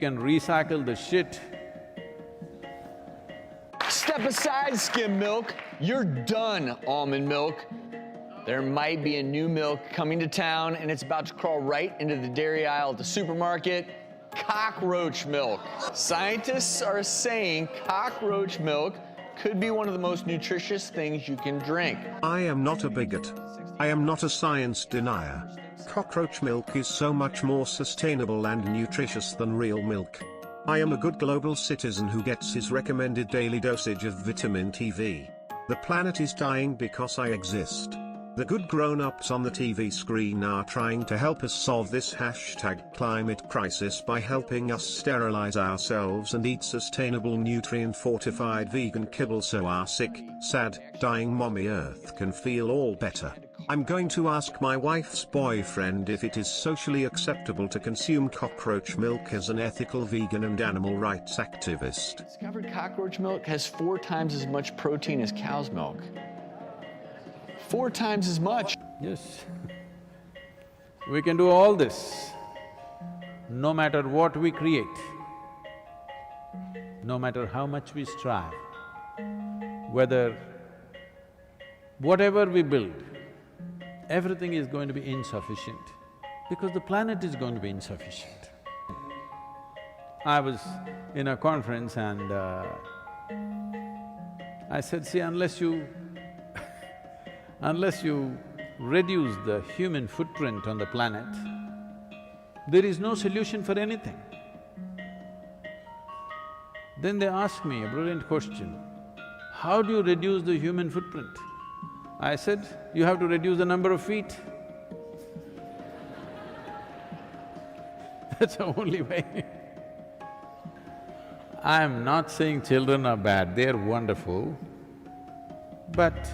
can recycle the shit. Step aside, skim milk. You're done, almond milk. There might be a new milk coming to town and it's about to crawl right into the dairy aisle at the supermarket. Cockroach milk. Scientists are saying cockroach milk could be one of the most nutritious things you can drink. I am not a bigot. I am not a science denier. Cockroach milk is so much more sustainable and nutritious than real milk. I am a good global citizen who gets his recommended daily dosage of vitamin TV. The planet is dying because I exist. The good grown-ups on the TV screen are trying to help us solve this #climate crisis by helping us sterilize ourselves and eat sustainable nutrient-fortified vegan kibble so our sick, sad, dying mommy Earth can feel all better. I'm going to ask my wife's boyfriend if it is socially acceptable to consume cockroach milk as an ethical vegan and animal rights activist. Discovered cockroach milk has 4 times as much protein as cow's milk. 4 times as much. Yes. We can do all this, no matter what we create, no matter how much we strive, whatever we build, everything is going to be insufficient, because the planet is going to be insufficient. I was in a conference and I said, see, unless you reduce the human footprint on the planet, there is no solution for anything. Then they asked me a brilliant question, how do you reduce the human footprint? I said, you have to reduce the number of feet. That's the only way. I'm not saying children are bad, they're wonderful, but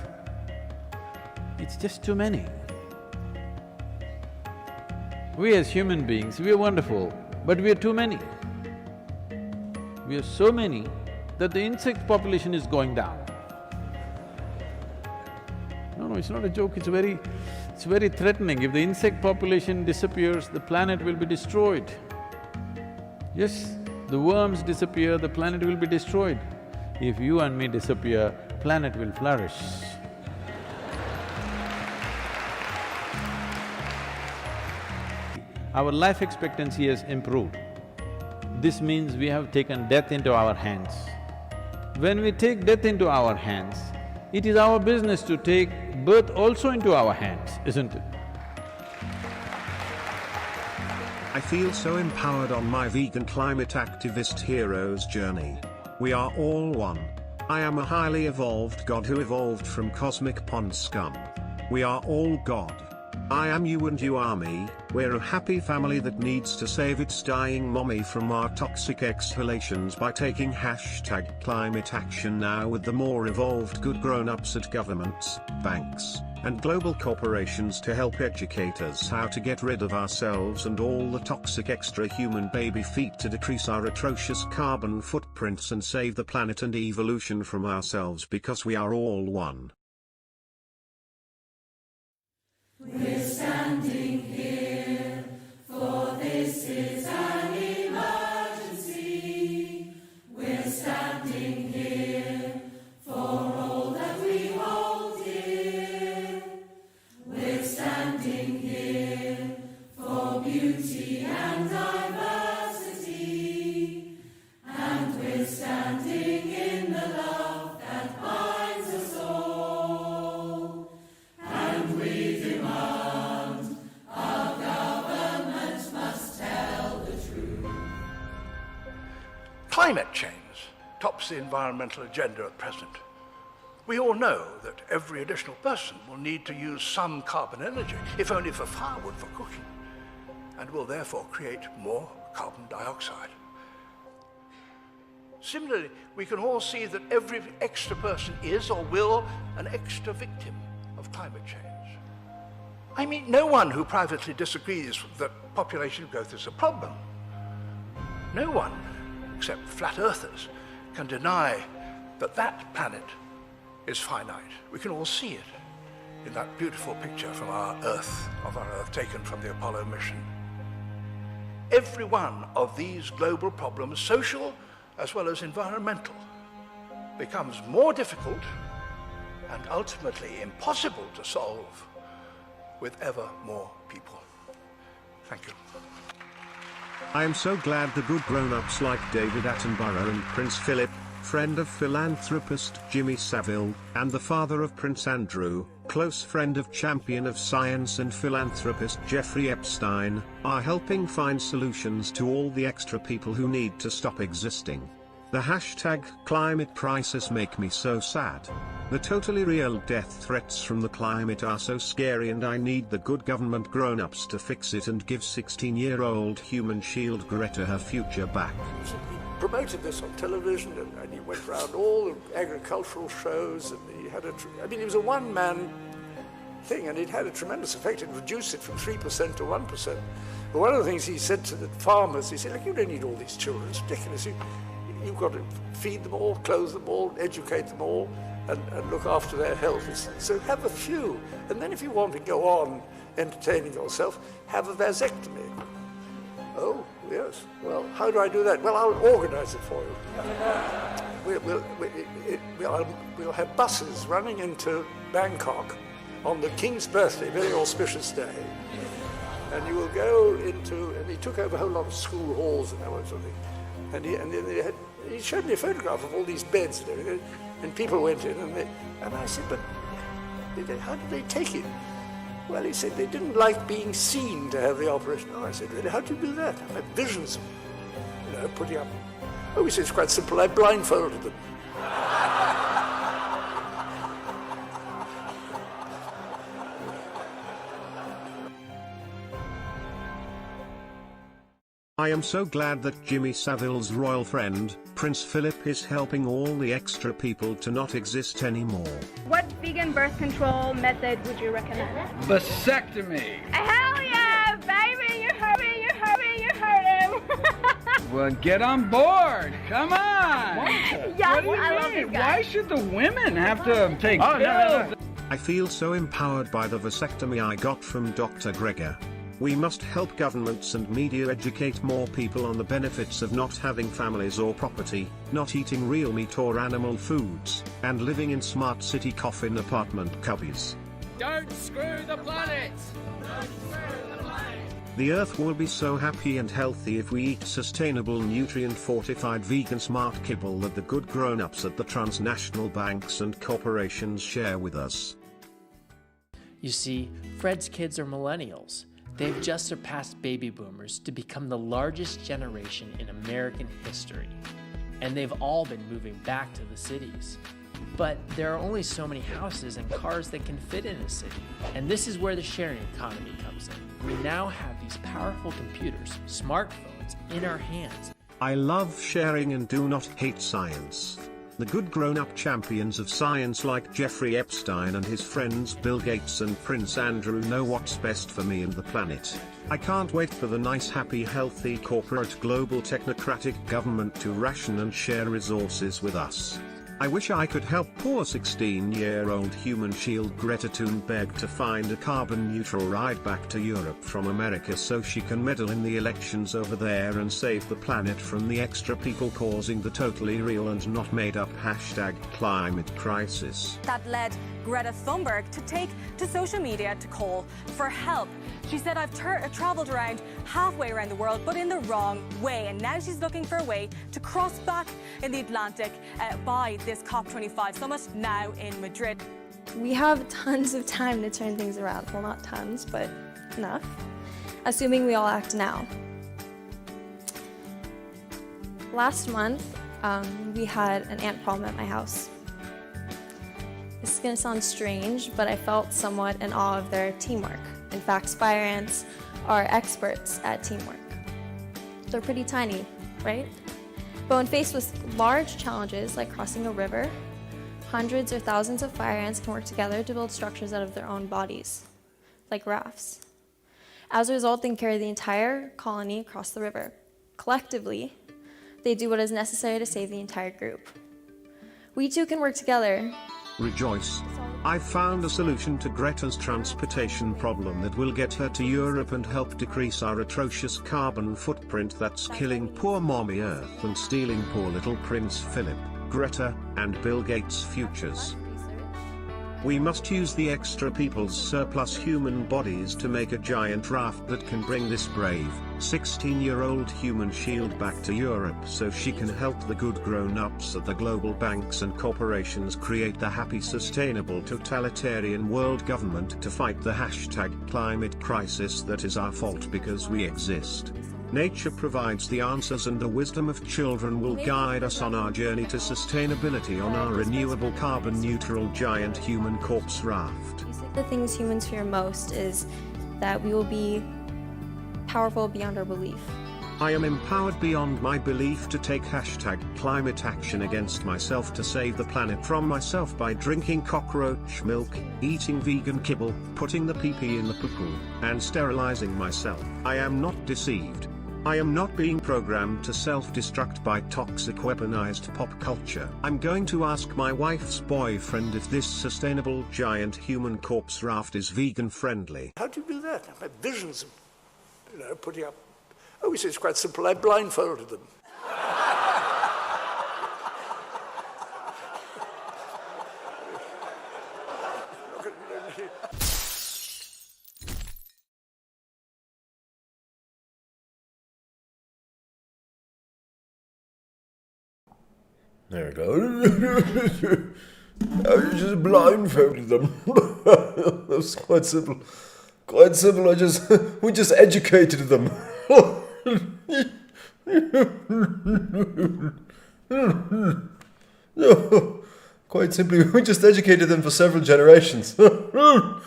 it's just too many. We as human beings, we are wonderful, but we are too many. We are so many that the insect population is going down. No, it's not a joke, it's very threatening. If the insect population disappears, the planet will be destroyed. Yes, the worms disappear, the planet will be destroyed. If you and me disappear, planet will flourish. Our life expectancy has improved. This means we have taken death into our hands. When we take death into our hands, it is our business to take birth also into our hands, isn't it? I feel so empowered on my vegan climate activist hero's journey. We are all one. I am a highly evolved god who evolved from cosmic pond scum. We are all God. I am you and you are me. We're a happy family that needs to save its dying mommy from our toxic exhalations by taking #climate action now with the more evolved good grown-ups at governments, banks, and global corporations to help educate us how to get rid of ourselves and all the toxic extra human baby feet to decrease our atrocious carbon footprints and save the planet and evolution from ourselves, because we are all one. We're standing here, for this is an emergency. We're standing here for all that we hold dear. We're standing here for beauty and diversity. And we're standing in the love that binds us all. And we demand our government must tell the truth. Climate change tops the environmental agenda at present. We all know that every additional person will need to use some carbon energy, if only for firewood for cooking, and will therefore create more carbon dioxide. Similarly, we can all see that every extra person is or will an extra victim of climate change. I meet no one who privately disagrees that population growth is a problem. No one, except flat earthers, can deny that that planet is finite. We can all see it in that beautiful picture from our Earth, taken from the Apollo mission. every one of these global problems, social as well as environmental, becomes more difficult and ultimately impossible to solve with ever more people. Thank you. I am so glad the good grown-ups like David Attenborough and Prince Philip, friend of philanthropist Jimmy Savile, and the father of Prince Andrew, close friend of champion of science and philanthropist Jeffrey Epstein, are helping find solutions to all the extra people who need to stop existing. The hashtag climate crisis make me so sad. The totally real death threats from the climate are so scary, and I need the good government grown-ups to fix it and give 16-year-old human shield Greta her future back. He promoted this on television, and he went around all the agricultural shows, and he had it was a one-man thing, and it had a tremendous effect. It reduced it from 3% to 1%. But one of the things he said to the farmers, he said, look, you don't need all these children, it's ridiculous. You've got to feed them all, clothe them all, educate them all, and look after their health. So have a few, and then if you want to go on entertaining yourself, have a vasectomy. Oh, yes. Well, how do I do that? Well, I'll organize it for you. We'll have buses running into Bangkok on the King's birthday, very auspicious day. And you will go into, and he took over a whole lot of school halls and that sort of thing. And then he showed me a photograph of all these beds and everything, and people went in, and I said, but how did they take it? Well, he said they didn't like being seen to have the operation. Oh, I said, really, how do you do that? I've had visions of, putting up. Oh, he said, it's quite simple, I blindfolded them. I am so glad that Jimmy Savile's royal friend, Prince Philip, is helping all the extra people to not exist anymore. What vegan birth control method would you recommend? Vasectomy. Hell yeah, baby! You heard me, you heard me, you heard him! Well, get on board. Come on. Yes, What do you I love mean? this guy. Why should the women have to take pills? I feel so empowered by the vasectomy I got from Dr. Gregor. We must help governments and media educate more people on the benefits of not having families or property, not eating real meat or animal foods, and living in smart city coffin apartment cubbies. Don't screw the planet! Don't screw the planet! The earth will be so happy and healthy if we eat sustainable nutrient-fortified vegan smart kibble that the good grown-ups at the transnational banks and corporations share with us. You see, Fred's kids are millennials. They've just surpassed baby boomers to become the largest generation in American history. And they've all been moving back to the cities. But there are only so many houses and cars that can fit in a city. And this is where the sharing economy comes in. We now have these powerful computers, smartphones, in our hands. I love sharing and do not hate science. The good grown-up champions of science like Jeffrey Epstein and his friends Bill Gates and Prince Andrew know what's best for me and the planet. I can't wait for the nice, happy, healthy corporate global technocratic government to ration and share resources with us. I wish I could help poor 16-year-old human shield Greta Thunberg to find a carbon-neutral ride back to Europe from America so she can meddle in the elections over there and save the planet from the extra people causing the totally real and not made-up hashtag climate crisis. That led Greta Thunberg to take to social media to call for help. She said, I've traveled around halfway around the world, but in the wrong way. And now she's looking for a way to cross back in the Atlantic by this COP25 summit now in Madrid. We have tons of time to turn things around. Well, not tons, but enough. Assuming we all act now. Last month, we had an ant problem at my house. This is gonna sound strange, but I felt somewhat in awe of their teamwork. In fact, spire ants are experts at teamwork. They're pretty tiny, right? But when faced with large challenges like crossing a river, hundreds or thousands of fire ants can work together to build structures out of their own bodies, like rafts. As a result, they can carry the entire colony across the river. Collectively, they do what is necessary to save the entire group. We too can work together. Rejoice. I've found a solution to Greta's transportation problem that will get her to Europe and help decrease our atrocious carbon footprint that's killing poor mommy Earth and stealing poor little Prince Philip, Greta, and Bill Gates' futures. We must use the extra people's surplus human bodies to make a giant raft that can bring this brave, 16-year-old human shield back to Europe so she can help the good grown-ups at the global banks and corporations create the happy, sustainable, totalitarian world government to fight the #climate crisis that is our fault because we exist. Nature provides the answers and the wisdom of children will guide us on our journey to sustainability on our renewable carbon-neutral giant human corpse raft. The things humans fear most is that we will be powerful beyond our belief. I am empowered beyond my belief to take #climate action against myself to save the planet from myself by drinking cockroach milk, eating vegan kibble, putting the pee-pee in the poo-poo, and sterilizing myself. I am not deceived. I am not being programmed to self-destruct by toxic weaponized pop culture. I'm going to ask my wife's boyfriend if this sustainable giant human corpse raft is vegan friendly. How do you do that? I have visions of, putting up. Oh, we say it's quite simple. I blindfolded them. There we go. I just blindfolded them. That's quite simple. Quite simple. We just educated them. Quite simply, we just educated them for several generations. Hello,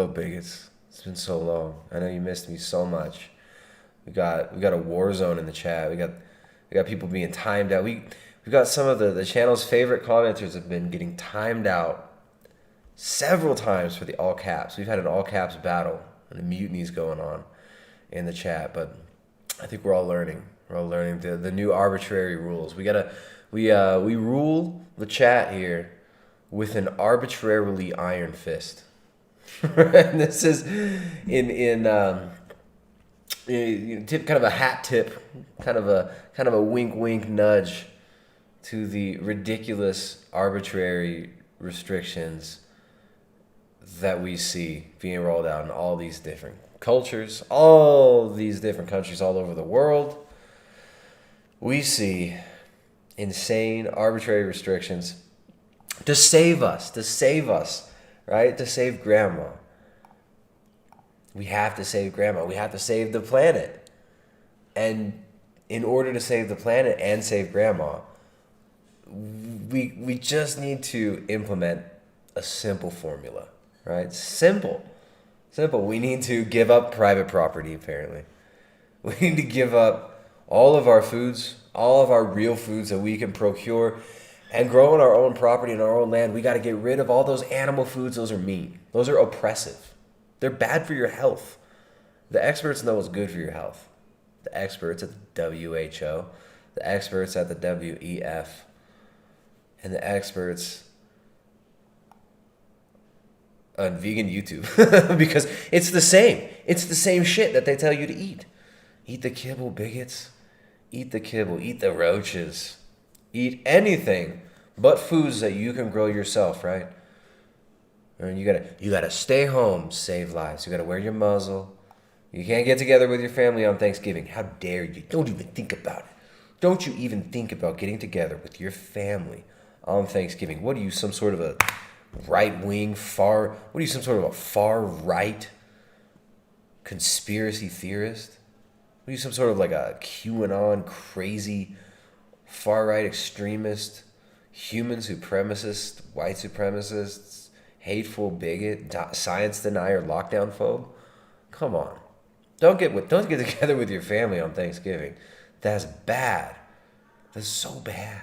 bigots. It's been so long. I know you missed me so much. We got a war zone in the chat. We got people being timed out. We've got some of the channel's favorite commenters have been getting timed out several times for the all caps. We've had an all caps battle and a mutinies going on in the chat, but I think we're all learning. We're all learning the new arbitrary rules. We rule the chat here with an arbitrarily iron fist. And this is in kind of a hat tip, kind of a wink nudge to the ridiculous arbitrary restrictions that we see being rolled out in all these different cultures, all these different countries all over the world. We see insane arbitrary restrictions to save us, right? To save grandma. We have to save grandma. We have to save the planet. And in order to save the planet and save grandma, we just need to implement a simple formula, right? Simple. We need to give up private property, apparently. We need to give up all of our foods, all of our real foods that we can procure and grow on our own property and our own land. We got to get rid of all those animal foods. Those are mean. Those are oppressive. They're bad for your health. The experts know what's good for your health. The experts at the WHO, the experts at the WEF, and the experts on vegan YouTube. Because it's the same. It's the same shit that they tell you to eat. Eat the kibble, bigots. Eat the kibble. Eat the roaches. Eat anything but foods that you can grow yourself, right? And you gotta stay home, save lives. You gotta wear your muzzle. You can't get together with your family on Thanksgiving. How dare you? Don't even think about it. Don't you even think about getting together with your family on Thanksgiving. What are you, some sort of a right-wing, what are you, some sort of a far-right conspiracy theorist? What are you, some sort of like a QAnon crazy far-right extremist, human supremacist, white supremacists, hateful bigot, science denier, lockdown phobe? Come on. Don't get together with your family on Thanksgiving. That's bad. That's so bad.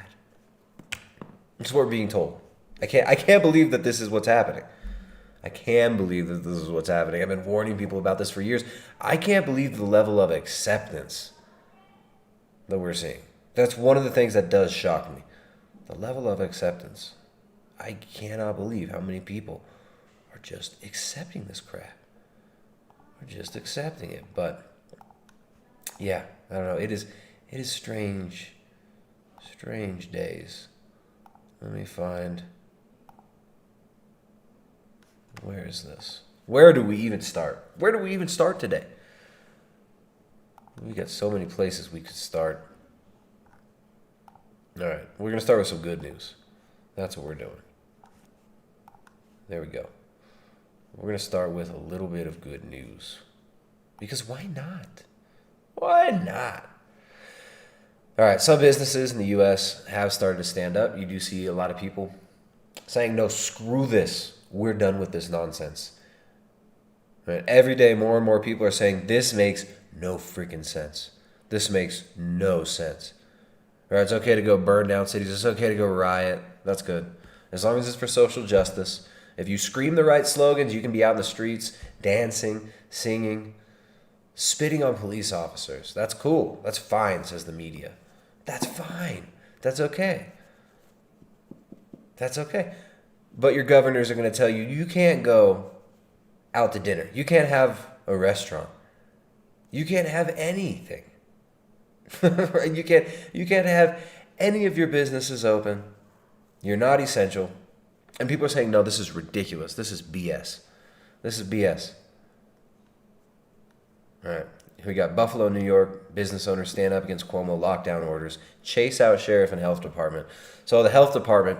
That's what we're being told. I can't believe that this is what's happening. I can't believe that this is what's happening. I've been warning people about this for years. I can't believe the level of acceptance that we're seeing. That's one of the things that does shock me. The level of acceptance. I cannot believe how many people are just accepting this crap. We're just accepting it. But yeah, I don't know. It is strange days. Let me find, where is this? Where do we even start? Where do we even start today? We got so many places we could start. All right, we're going to start with some good news. That's what we're doing. There we go. We're going to start with a little bit of good news. Because why not? Why not? All right, some businesses in the U.S. have started to stand up. You do see a lot of people saying, no, screw this. We're done with this nonsense. Right? Every day, more and more people are saying, this makes no freaking sense. This makes no sense. All right, it's okay to go burn down cities. It's okay to go riot. That's good. As long as it's for social justice. If you scream the right slogans, you can be out in the streets, dancing, singing, spitting on police officers. That's cool. That's fine, says the media. That's fine. That's okay. That's okay. But your governors are going to tell you, you can't go out to dinner. You can't have a restaurant. You can't have anything. Right? You can't have any of your businesses open. You're not essential. And people are saying, no, this is ridiculous. This is BS. This is BS. All right. We got Buffalo, New York. Business owners stand up against Cuomo lockdown orders. Chase out sheriff and health department. So the health department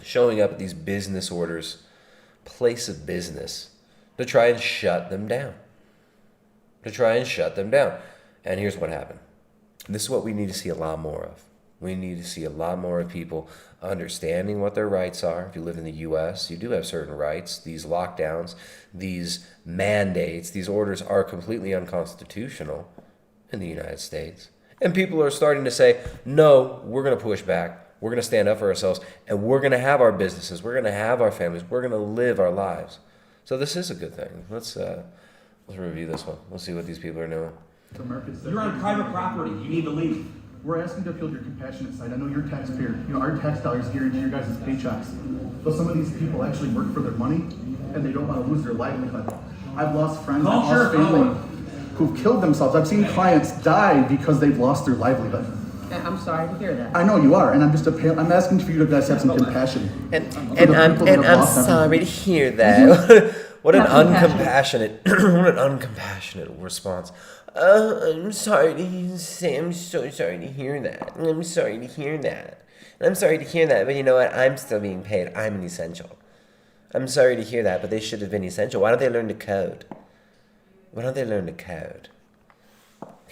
showing up at these business orders, place of business, to try and shut them down. And here's what happened. This is what we need to see a lot more of. We need to see a lot more of people understanding what their rights are. If you live in the U.S., you do have certain rights. These lockdowns, these mandates, these orders are completely unconstitutional in the United States. And people are starting to say, no, we're going to push back. We're going to stand up for ourselves. And we're going to have our businesses. We're going to have our families. We're going to live our lives. So this is a good thing. Let's review this one. Let's see what these people are doing. You're on private property. You need to leave. We're asking to appeal to your compassionate side. I know you're a taxpayer. You know, our tax dollars guarantee your guys' paychecks. But some of these people actually work for their money, and they don't want to lose their livelihood. I've lost friends, I've lost family who've killed themselves. I've seen clients die because they've lost their livelihood. I'm sorry to hear that. I know you are, and I'm asking for you to guys have some compassion. And I'm sorry to hear that. What an uncompassionate response. I'm sorry to say, I'm so sorry to hear that. I'm sorry to hear that. I'm sorry to hear that, but you know what? I'm still being paid. I'm an essential. I'm sorry to hear that, but they should have been essential. Why don't they learn to code? Okay,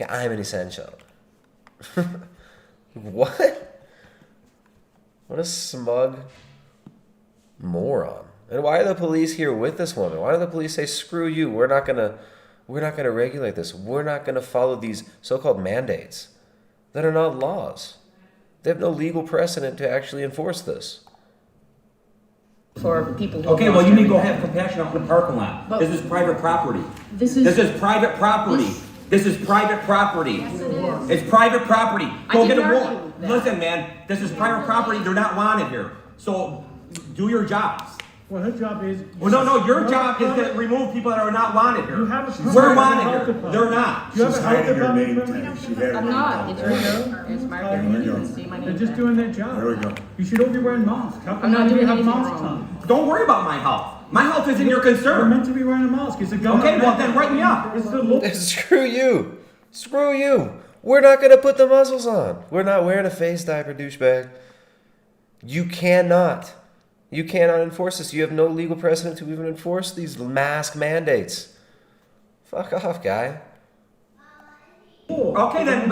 I'm an essential. What? What a smug moron. And why are the police here with this woman? Why do the police say, screw you, we're not gonna regulate this. We're not gonna follow these so-called mandates that are not laws. They have no legal precedent to actually enforce this. For people who okay, well, you need to go have compassion out in the parking lot. But this is private property. This is private property. This is private property. Yes, it is. It's private property. Go get a warrant. Listen, man, this is private property. They're not wanted here. So do your jobs. Well, her job is... Well, no, your job is to remove people that are not wanted here. We're wanted here. They're not. She's hiding her name tag. I'm not. It's right here. It's marked here. You can see my name. They're just doing their job. There we go. You should all be wearing masks. I'm not doing anything wrong. Don't worry about my health. My health isn't your concern. You're meant to be wearing a mask. It's a government. Okay, well then write me up. Screw you. Screw you. We're not going to put the muzzles on. We're not wearing a face diaper, douchebag. You cannot enforce this. You have no legal precedent to even enforce these mask mandates. Fuck off, guy. Okay, then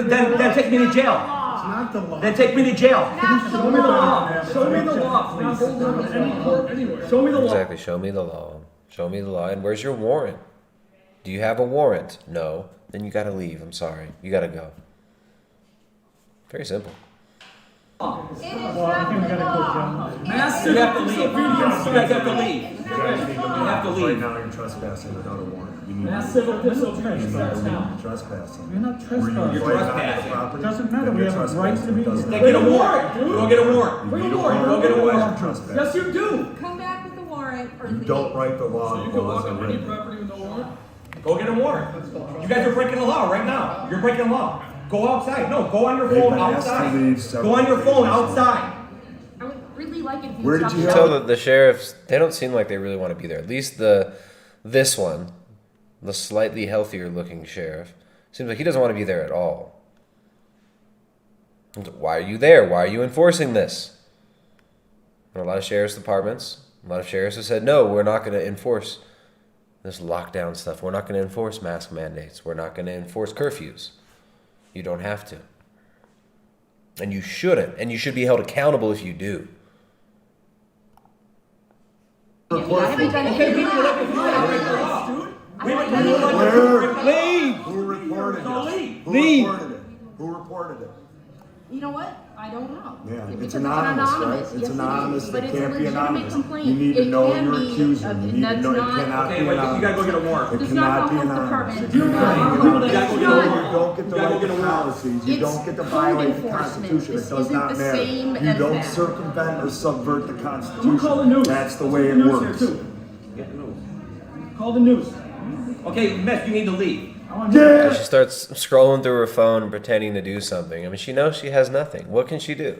take me to jail. It's not the law. Then take me to jail. Show me the law. Show me the law, please. Show me the law. Exactly. Show me the law. Show me the law. And where's your warrant? Do you have a warrant? No. Then you got to leave. I'm sorry. You got to go. Very simple. Well, I think we got to go, John. You have to leave. You guys have to leave. guys need to You have to leave. leave. Right now, you're trespassing without a warrant. You need That's to civil leave. disobedience. You're trespassing. You're not Were you trespassing. You're right on trespassing. the property? Doesn't matter. Then We you're have a right to trespassing. be It doesn't Then matter. get a warrant. Go get a warrant. You Bring need a warrant. Go get a warrant. Trespassing. Yes, you do. Come back with the warrant or You leave. don't write the law. So you can walk on any property with no warrant? Go get a warrant. You guys are breaking the law right now. You're breaking the law. Go outside. No, go on your They've phone been asked to outside. leave Go several on your phone occasions. outside. I would really like it if you Where did stopped you You have tell the sheriffs, they don't seem like they really want to be there. At least this one, the slightly healthier looking sheriff, seems like he doesn't want to be there at all. Why are you there? Why are you enforcing this? And a lot of sheriff's departments, a lot of sheriffs have said, no, we're not going to enforce this lockdown stuff. We're not going to enforce mask mandates. We're not going to enforce curfews. You don't have to. And you shouldn't. And you should be held accountable if you do. I haven't done anything wrong. Leave! Who reported it? Leave. Who reported it? You know what? I don't know. Yeah, Because it's anonymous, right? Yes, It's it anonymous. is. It But it's a can't be legitimate anonymous. complaint. You need to It know can your be, accuser. You need to that's know. It not- cannot Okay, be wait, you anonymous. gotta go get a warrant. It Does cannot not be the health anonymous. department If do you not don't hold get it. the It's you not. don't get the You gotta right go get a warrant. policies, you It's don't get to code violate the enforcement. Constitution. This It does isn't not the matter. same You as don't that. circumvent or subvert the Who Constitution. call the news? That's the Call way the it news works. here, too. Call the news. Okay, Miss, you need to leave. And she starts scrolling through her phone and pretending to do something. I mean, she knows she has nothing. What can she do?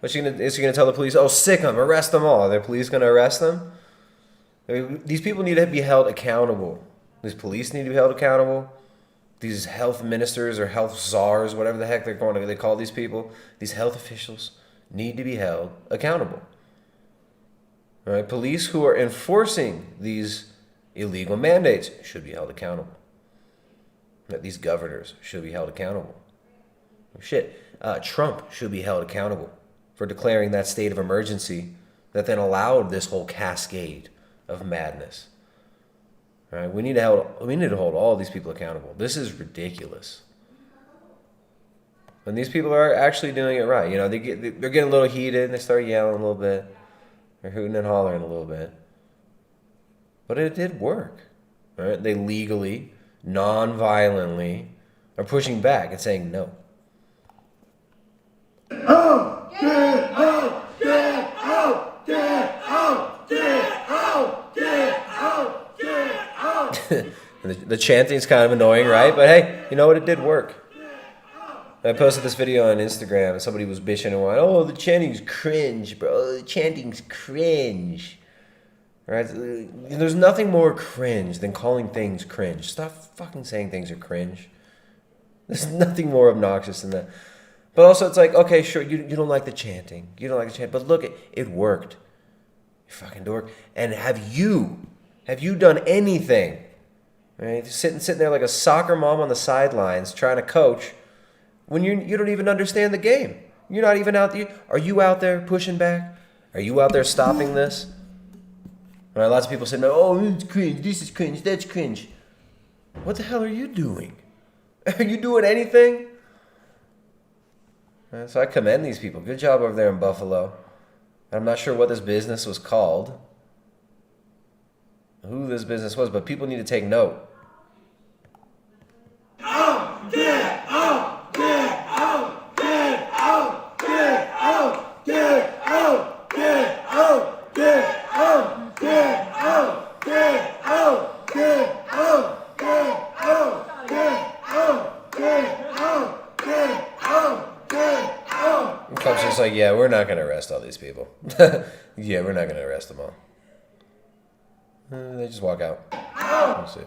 Is she gonna tell the police, oh, sick them, arrest them all? Are the police gonna arrest them? I mean, these people need to be held accountable. These police need to be held accountable. These health ministers or health czars, whatever the heck they call these people, these health officials need to be held accountable. All right? Police who are enforcing these illegal mandates should be held accountable. These governors should be held accountable. Trump should be held accountable for declaring that state of emergency that then allowed this whole cascade of madness. All right? We need to hold all these people accountable. This is ridiculous. And these people are actually doing it right. You know, they're getting a little heated and they start yelling a little bit. They're hooting and hollering a little bit. But it did work. All right? They legally, non-violently are pushing back and saying no. Out! Get out! Get out! Get out! Get out! Get out! Get out! The chanting's kind of annoying, right? But hey, you know what? It did work. I posted this video on Instagram and somebody was bitching and went, oh, the chanting's cringe, bro. The chanting's cringe. Right? There's nothing more cringe than calling things cringe. Stop fucking saying things are cringe. There's nothing more obnoxious than that. But also it's like, okay, sure, you don't like the chanting. You don't like the chant, but look, it worked. You fucking dork. And have you done anything? Right? Sitting there like a soccer mom on the sidelines trying to coach when you don't even understand the game. You're not even out there. Are you out there pushing back? Are you out there stopping this? Right, lots of people say, oh, it's cringe, this is cringe, that's cringe. What the hell are you doing? Are you doing anything? Right, so I commend these people. Good job over there in Buffalo. I'm not sure what this business was called, who this business was, but people need to take note. Out! Get out! Get out! Get out! Get out! Get out! Get out! Get out! Get out! Get out! Get out! Get out! Get out! Get out! Get out! Get out! The cop's just like, yeah, we're not going to arrest all these people. Yeah, we're not going to arrest them all. They just walk out. Let's see.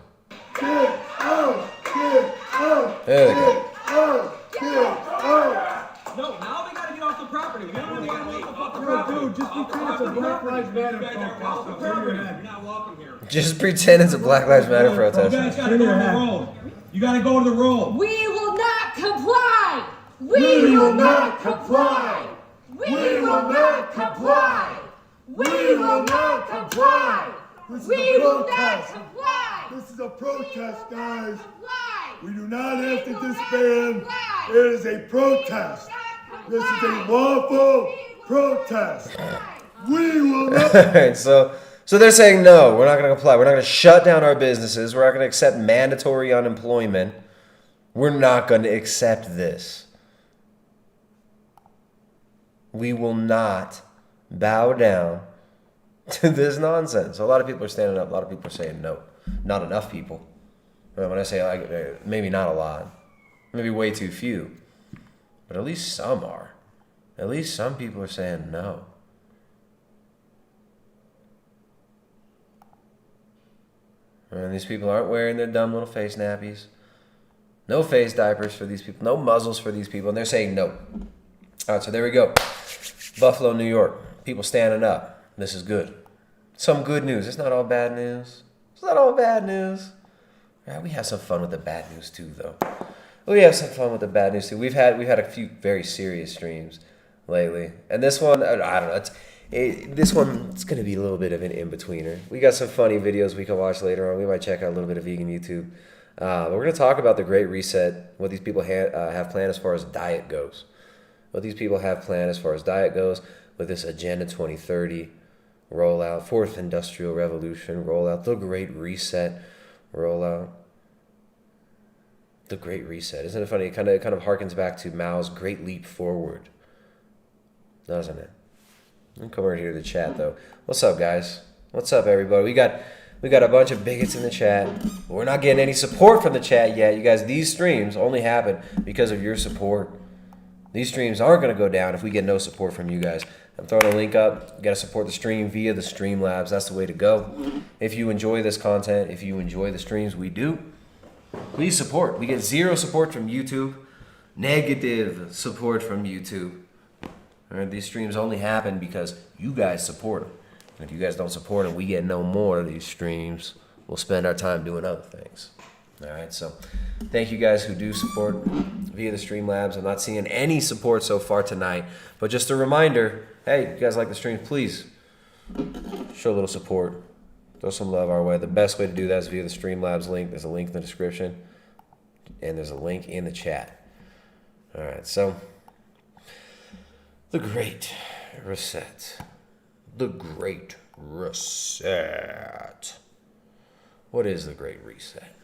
Get out! Get out! There they go. Get out! Get out! No, now they gotta get off the property. We don't want to get off the fucking Yo, property. dude, just because it's a Black Lives Matter You guys are protest, off the I'll turn property. your head. You're not welcome here. Just pretend it's a Black Lives Matter You protest. guys gotta go to the road. You gotta go to the road. We will not comply. We will not comply. We will not comply. We will not comply. This is a protest. This is a protest, guys. We do not have to disband. It is a protest. This is a lawful protest. We will not. Alright, so So they're saying, no, we're not going to comply. We're not going to shut down our businesses. We're not going to accept mandatory unemployment. We're not going to accept this. We will not bow down to this nonsense. So a lot of people are standing up. A lot of people are saying no. Not enough people. When I say like, maybe not a lot. Maybe way too few. But at least some are. At least some people are saying no. And these people aren't wearing their dumb little face nappies. No face diapers for these people. No muzzles for these people. And they're saying no. All right, so there we go. Buffalo, New York. People standing up. This is good. Some good news. It's not all bad news. It's not all bad news. All right, we have some fun with the bad news too, though. We have some fun with the bad news too. We've had a few very serious streams lately. And this one, I don't know. This one, it's going to be a little bit of an in-betweener. We got some funny videos we can watch later on. We might check out a little bit of vegan YouTube. But we're going to talk about the Great Reset, what these people have planned as far as diet goes. What these people have planned as far as diet goes with this Agenda 2030 rollout, Fourth Industrial Revolution rollout, the Great Reset rollout. The Great Reset. Isn't it funny? It kind of harkens back to Mao's Great Leap Forward. Doesn't it? Come over here to the chat, though. What's up, guys? What's up, everybody? We got a bunch of bigots in the chat. We're not getting any support from the chat yet. You guys, these streams only happen because of your support. These streams aren't going to go down if we get no support from you guys. I'm throwing a link up. You got to support the stream via the Streamlabs. That's the way to go. If you enjoy this content, if you enjoy the streams we do, please support. We get zero support from YouTube. Negative support from YouTube. All right, these streams only happen because you guys support them. And if you guys don't support them, we get no more of these streams. We'll spend our time doing other things. All right, so thank you guys who do support via the Streamlabs. I'm not seeing any support so far tonight, but just a reminder, hey, you guys like the streams, please show a little support. Throw some love our way. The best way to do that is via the Streamlabs link. There's a link in the description, and there's a link in the chat. All right, so the Great Reset. The Great Reset. What is the Great Reset?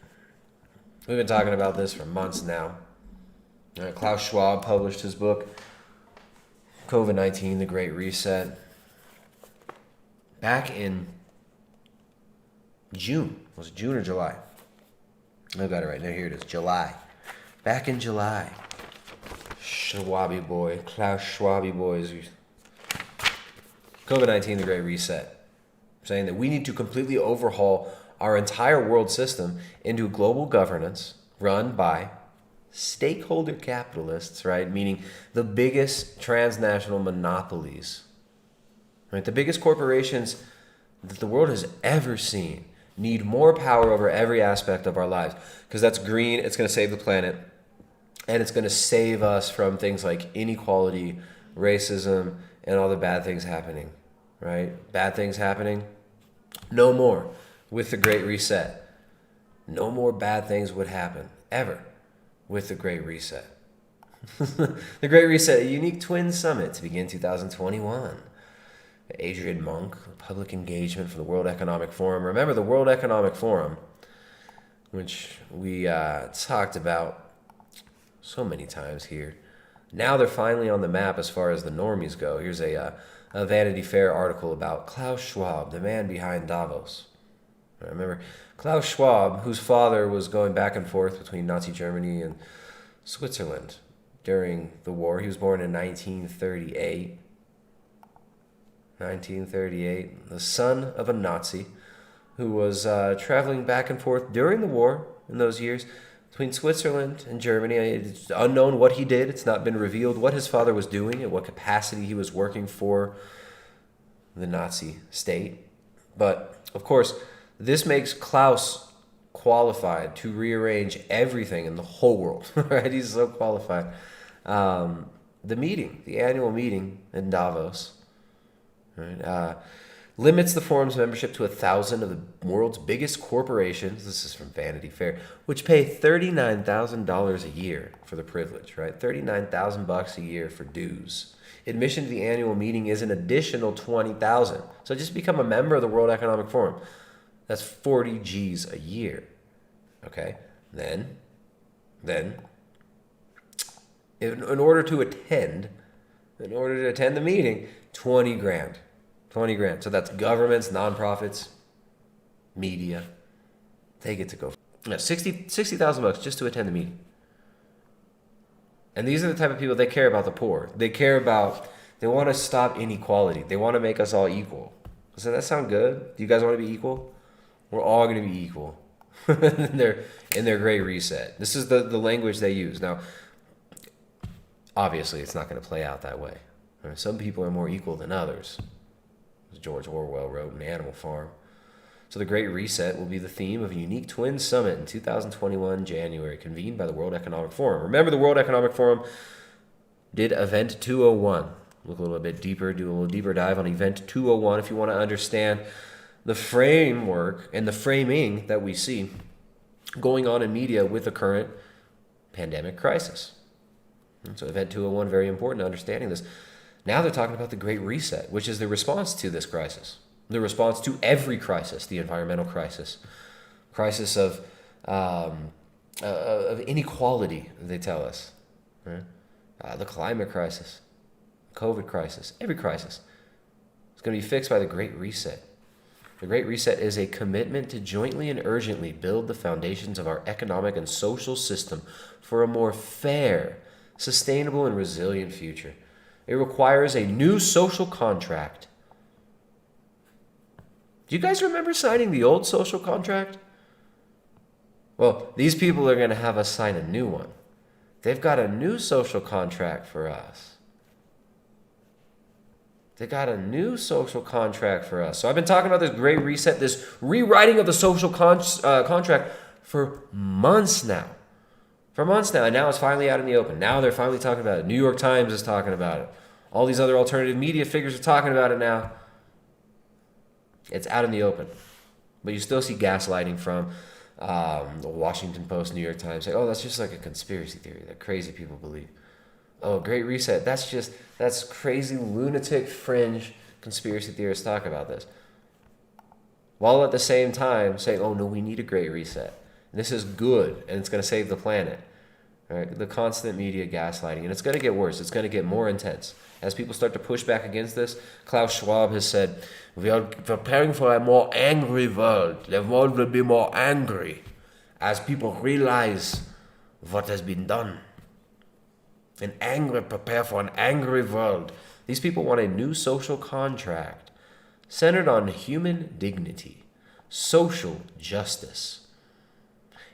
We've been talking about this for months now. Klaus Schwab published his book, COVID-19, The Great Reset, back in June. Was it June or July? I got it right now. Here it is, July. Back in July. Schwaby boy, Klaus Schwaby boys. COVID-19, The Great Reset. Saying that we need to completely overhaul our entire world system into global governance run by stakeholder capitalists, right? Meaning the biggest transnational monopolies, right? The biggest corporations that the world has ever seen need more power over every aspect of our lives because that's green, it's going to save the planet, and it's going to save us from things like inequality, racism, and all the bad things happening, right? Bad things happening, no more. With the Great Reset, no more bad things would happen, ever, with the Great Reset. The Great Reset, a unique twin summit to begin 2021. Adrian Monk, public engagement for the World Economic Forum. Remember the World Economic Forum, which we talked about so many times here. Now they're finally on the map as far as the normies go. Here's a Vanity Fair article about Klaus Schwab, the man behind Davos. I remember Klaus Schwab, whose father was going back and forth between Nazi Germany and Switzerland during the war. He was born in 1938. 1938, the son of a Nazi who was traveling back and forth during the war in those years between Switzerland and Germany. It's unknown what he did. It's not been revealed what his father was doing and what capacity he was working for the Nazi state. But, of course, this makes Klaus qualified to rearrange everything in the whole world, right? He's so qualified. The meeting, the annual meeting in Davos, right, limits the forum's membership to 1,000 of the world's biggest corporations. This is from Vanity Fair, which pay $39,000 a year for the privilege, right? $39,000 a year for dues. admission to the annual meeting is an additional $20,000. So just become a member of the World Economic Forum. That's 40 G's a year. Okay? Then in order to attend the meeting, 20 grand. 20 grand. So that's governments, nonprofits, media. They get to go. No, $60,000 just to attend the meeting. And these are the type of people, they care about the poor. They want to stop inequality. They want to make us all equal. Does that sound good? Do you guys want to be equal? We're all going to be equal in their great reset. This is the language they use. Now, obviously, it's not going to play out that way. Some people are more equal than others, as George Orwell wrote in Animal Farm. So the Great Reset will be the theme of a unique Twin Summit in 2021 January, convened by the World Economic Forum. Remember, the World Economic Forum did Event 201. Look a little bit deeper, do a little deeper dive on Event 201 if you want to understand the framework and the framing that we see going on in media with the current pandemic crisis. And so Event 201, very important to understanding this. Now they're talking about the Great Reset, which is the response to this crisis. The response to every crisis, the environmental crisis of inequality, they tell us, right? The climate crisis, COVID crisis, every crisis is going to be fixed by the Great Reset. The Great Reset is a commitment to jointly and urgently build the foundations of our economic and social system for a more fair, sustainable, and resilient future. It requires a new social contract. Do you guys remember signing the old social contract? Well, these people are going to have us sign a new one. They've got a new social contract for us. They got a new social contract for us. So I've been talking about this Great Reset, this rewriting of the social contract for months now. And now it's finally out in the open. Now they're finally talking about it. New York Times is talking about it. All these other alternative media figures are talking about it now. It's out in the open. But you still see gaslighting from the Washington Post, New York Times. Say, oh, that's just like a conspiracy theory that crazy people believe. Oh, Great Reset, that's crazy lunatic fringe conspiracy theorists talk about this. While at the same time saying, oh no, we need a Great Reset. And this is good, and it's going to save the planet. All right? The constant media gaslighting. And it's going to get worse. It's going to get more intense. As people start to push back against this, Klaus Schwab has said, we are preparing for a more angry world. The world will be more angry as people realize what has been done. Prepare for an angry world. These people want a new social contract centered on human dignity, social justice,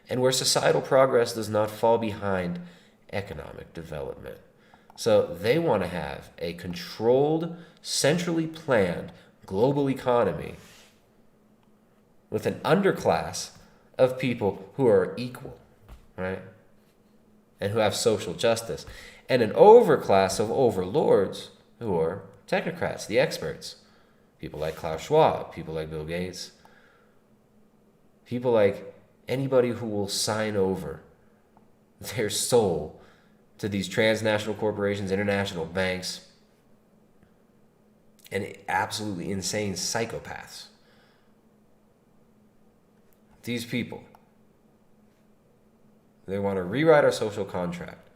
and where societal progress does not fall behind economic development. So they want to have a controlled, centrally planned global economy with an underclass of people who are equal, right? And who have social justice. And an overclass of overlords who are technocrats, the experts. People like Klaus Schwab, people like Bill Gates, people like anybody who will sign over their soul to these transnational corporations, international banks, and absolutely insane psychopaths. These people, they want to rewrite our social contract.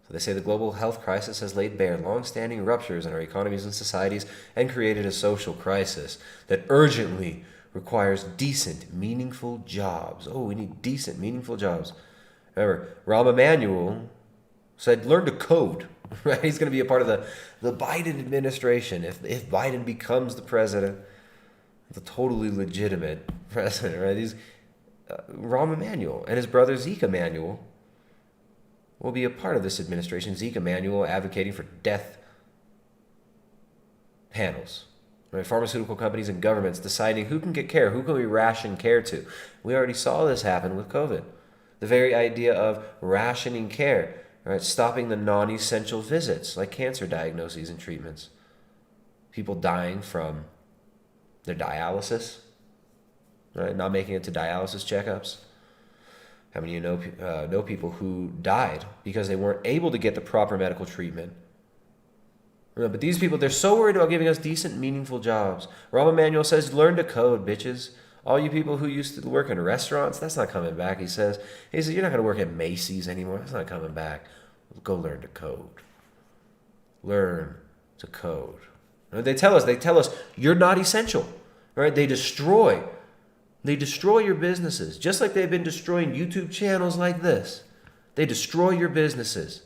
So they say the global health crisis has laid bare long-standing ruptures in our economies and societies and created a social crisis that urgently requires decent, meaningful jobs. Oh, we need decent, meaningful jobs. Remember, Rahm Emanuel said, learn to code, right? He's going to be a part of the Biden administration. If Biden becomes the president, the totally legitimate president, right? He's Rahm Emanuel and his brother Zeke Emanuel will be a part of this administration. Zeke Emanuel advocating for death panels, right? Pharmaceutical companies and governments deciding who can get care, who can we ration care to. We already saw this happen with COVID. The very idea of rationing care, right? Stopping the non-essential visits like cancer diagnoses and treatments. People dying from their dialysis, right? Not making it to dialysis checkups. How many of you know people who died because they weren't able to get the proper medical treatment But these people, they're so worried about giving us decent, meaningful jobs. Rahm Emanuel says, learn to code, bitches. All you people who used to work in restaurants, that's not coming back, he says. He says, you're not going to work at Macy's anymore. That's not coming back. Go learn to code. Learn to code. They tell us, you're not essential. Right? They destroy your businesses, just like they've been destroying YouTube channels like this. They destroy your businesses.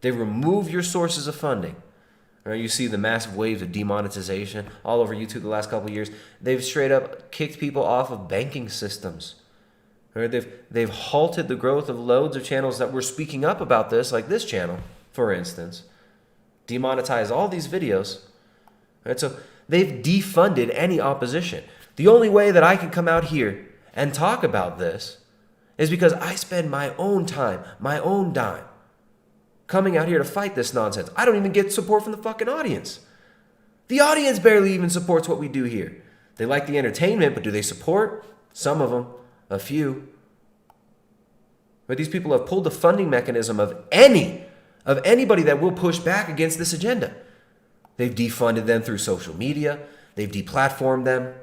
They remove your sources of funding. Right? You see the massive waves of demonetization all over YouTube the last couple of years. They've straight up kicked people off of banking systems. Right? They've halted the growth of loads of channels that were speaking up about this, like this channel, for instance. Demonetized all these videos. Right? So they've defunded any opposition. The only way that I can come out here and talk about this is because I spend my own time, my own dime, coming out here to fight this nonsense. I don't even get support from the fucking audience. The audience barely even supports what we do here. They like the entertainment, but do they support? Some of them, a few. But these people have pulled the funding mechanism of anybody that will push back against this agenda. They've defunded them through social media. They've deplatformed them.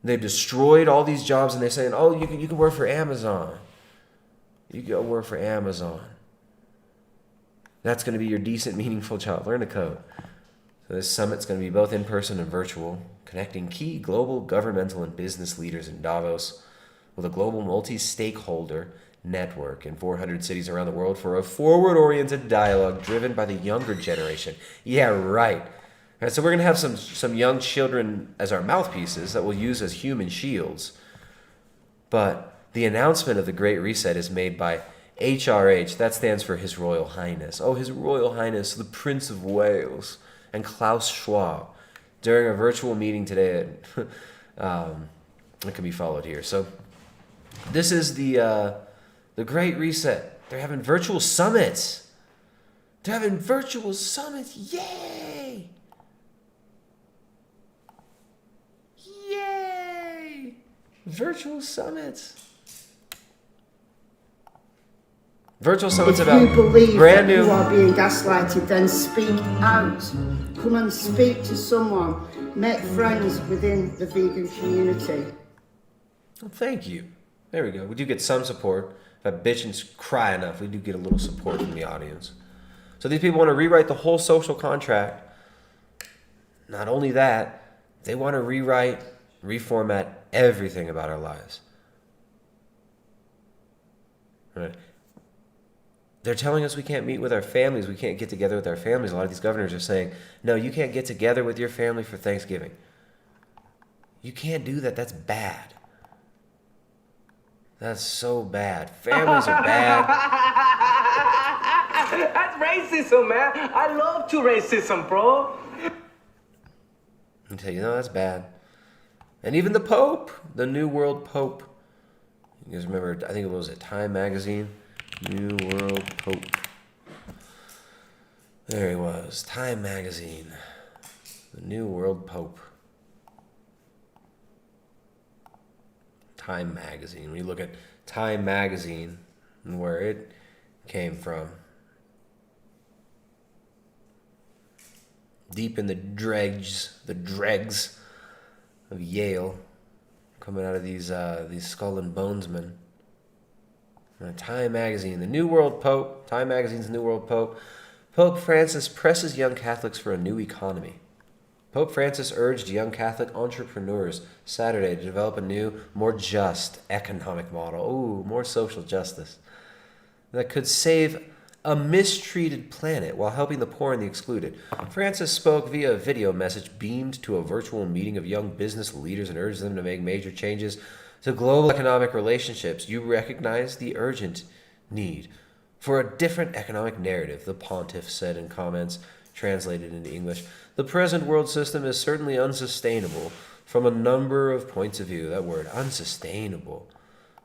They've destroyed all these jobs, and they're saying, oh, you can work for Amazon. You can go work for Amazon. That's going to be your decent, meaningful job. Learn to code. So this summit's going to be both in-person and virtual, connecting key global governmental and business leaders in Davos with a global multi-stakeholder network in 400 cities around the world for a forward-oriented dialogue driven by the younger generation. Yeah, right. All right, so we're going to have some young children as our mouthpieces that we'll use as human shields. But the announcement of the Great Reset is made by HRH. That stands for His Royal Highness. Oh, His Royal Highness, the Prince of Wales, and Klaus Schwab during a virtual meeting today. It can be followed here. So this is the Great Reset. They're having virtual summits. Yay! Yay! Virtual summits. Virtual summits about if you believe brand that new. you are being gaslighted, then speak out. Come and speak to someone. Make friends within the vegan community. Well, thank you. There we go. We do get some support. If I bitch and cry enough, we do get a little support from the audience. So these people want to rewrite the whole social contract. Not only that, they want to rewrite, reformat everything about our lives. Right? They're telling us we can't meet with our families. We can't get together with our families. A lot of these governors are saying, no, you can't get together with your family for Thanksgiving. You can't do that. That's bad. That's so bad. Families are bad. That's racism, man. I love to racism, bro. I tell you, no, that's bad. And even the Pope, the New World Pope. You guys remember, I think it was Time magazine. New World Pope. There he was. Time magazine. The New World Pope. Time magazine. When you look at Time magazine and where it came from, deep in the dregs of Yale, coming out of these skull and bonesmen. Time magazine, the New World Pope. Time magazine's the New World Pope. Pope Francis presses young Catholics for a new economy. Pope Francis urged young Catholic entrepreneurs Saturday to develop a new, more just economic model. Ooh, more social justice that could save a mistreated planet while helping the poor and the excluded. Francis spoke via a video message beamed to a virtual meeting of young business leaders and urged them to make major changes to global economic relationships. You recognize the urgent need for a different economic narrative, the pontiff said in comments translated into English. The present world system is certainly unsustainable from a number of points of view. That word, unsustainable,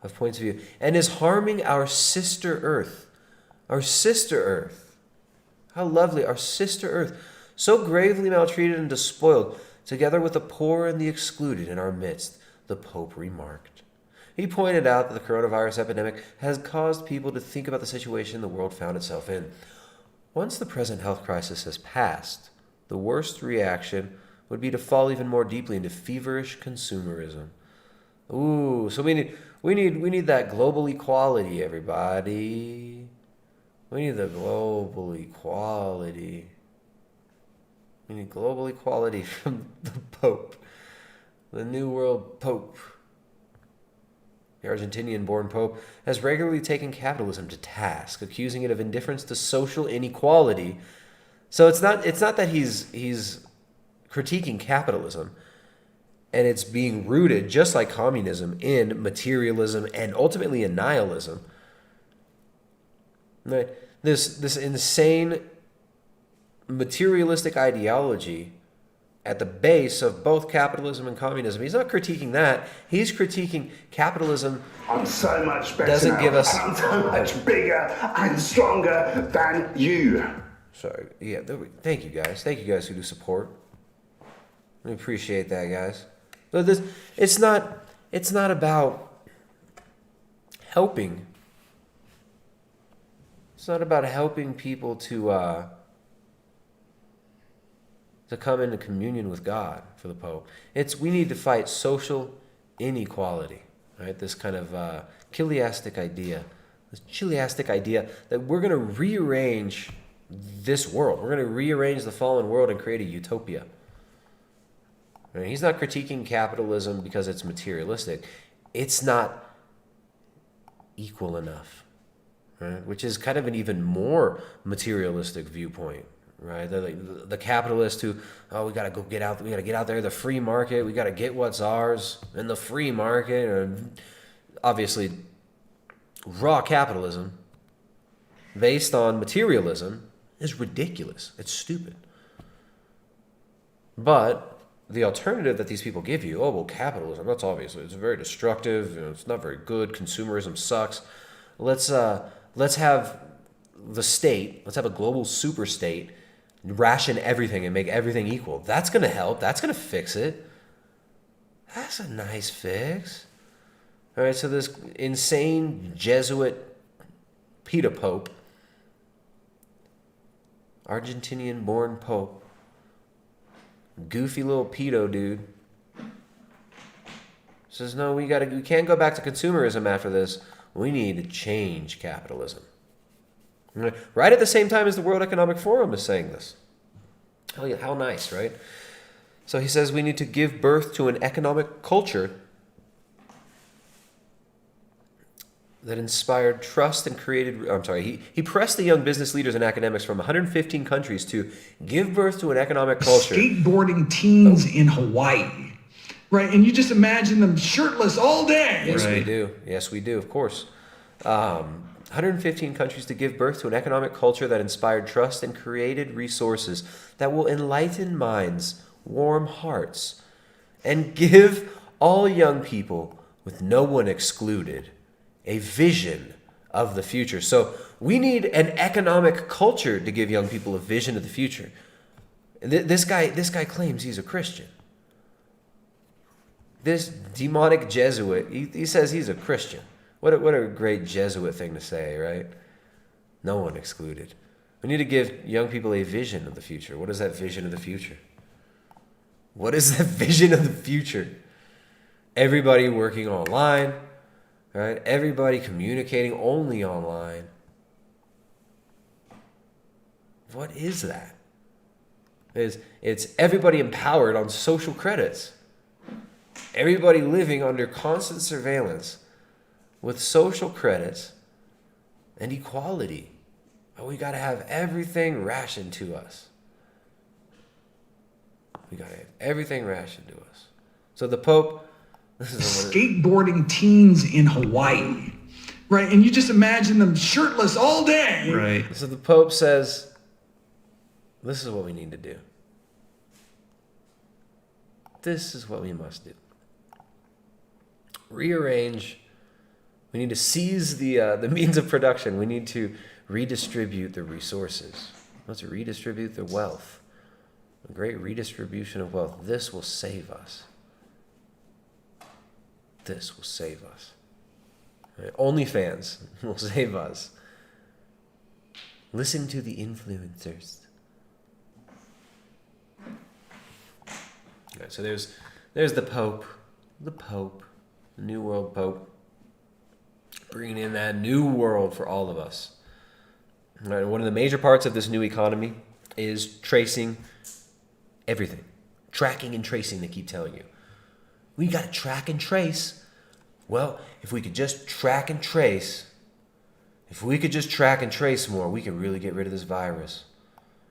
of points of view, and is harming our sister Earth. Our sister Earth. How lovely, our sister Earth, so gravely maltreated and despoiled, together with the poor and the excluded in our midst, the Pope remarked. He pointed out that the coronavirus epidemic has caused people to think about the situation the world found itself in. Once the present health crisis has passed, the worst reaction would be to fall even more deeply into feverish consumerism. Ooh, so we need that global equality, everybody. We need the global equality. We need global equality from the Pope, the New World Pope. The Argentinian-born Pope has regularly taken capitalism to task, accusing it of indifference to social inequality. So it's not that he's critiquing capitalism, and it's being rooted, just like communism, in materialism and ultimately in nihilism. Right? This insane materialistic ideology at the base of both capitalism and communism. He's not critiquing that. He's critiquing capitalism. I'm so much better doesn't now. give us. I'm so much bigger and stronger than you. Sorry. Yeah. Thank you guys. Thank you guys who do support. We appreciate that, guys. But it's not about helping. It's not about helping people to come into communion with God for the Pope. We need to fight social inequality, right? This kind of chiliastic idea that we're going to rearrange this world. We're going to rearrange the fallen world and create a utopia. Right? He's not critiquing capitalism because it's materialistic. It's not equal enough, right? Which is kind of an even more materialistic viewpoint. Right, the capitalist who, we gotta get out there, the free market, we gotta get what's ours in the free market, and obviously raw capitalism based on materialism is ridiculous. It's stupid. But the alternative that these people give you, capitalism, that's obviously, it's very destructive, it's not very good, consumerism sucks. Let's have the state, let's have a global super state ration everything and make everything equal. That's going to help. That's going to fix it. That's a nice fix. All right, so this insane Jesuit Peter Pope, Argentinian-born Pope, goofy little pedo dude, says, no, we can't go back to consumerism after this. We need to change capitalism. Right at the same time as the World Economic Forum is saying this. How nice, right? So he says we need to give birth to an economic culture that inspired trust and created... He pressed the young business leaders and academics from 115 countries to give birth to an economic culture. Skateboarding teens in Hawaii, right? And you just imagine them shirtless all day. Yes, right. We do. Yes, we do, of course. 115 countries to give birth to an economic culture that inspired trust and created resources that will enlighten minds, warm hearts, and give all young people, with no one excluded, a vision of the future. So we need an economic culture to give young people a vision of the future. This guy claims he's a Christian. This demonic Jesuit, he says he's a Christian. What a great Jesuit thing to say, right? No one excluded. We need to give young people a vision of the future. What is that vision of the future? What is that vision of the future? Everybody working online, right? Everybody communicating only online. What is that? It's everybody empowered on social credits. Everybody living under constant surveillance with social credits and equality. But we got to have everything rationed to us. We got to have everything rationed to us. So the Pope... Skateboarding teens in Hawaii, right? And you just imagine them shirtless all day. Right. So the Pope says, this is what we need to do. This is what we must do. Rearrange. We need to seize the means of production. We need to redistribute the resources. Let's redistribute the wealth. A great redistribution of wealth. This will save us. This will save us. Right? OnlyFans will save us. Listen to the influencers. Right, so there's the Pope, the New World Pope, bringing in that new world for all of us. Right, one of the major parts of this new economy is tracing everything. Tracking and tracing, they keep telling you. We got to track and trace. Well, if we could just track and trace, more, we could really get rid of this virus.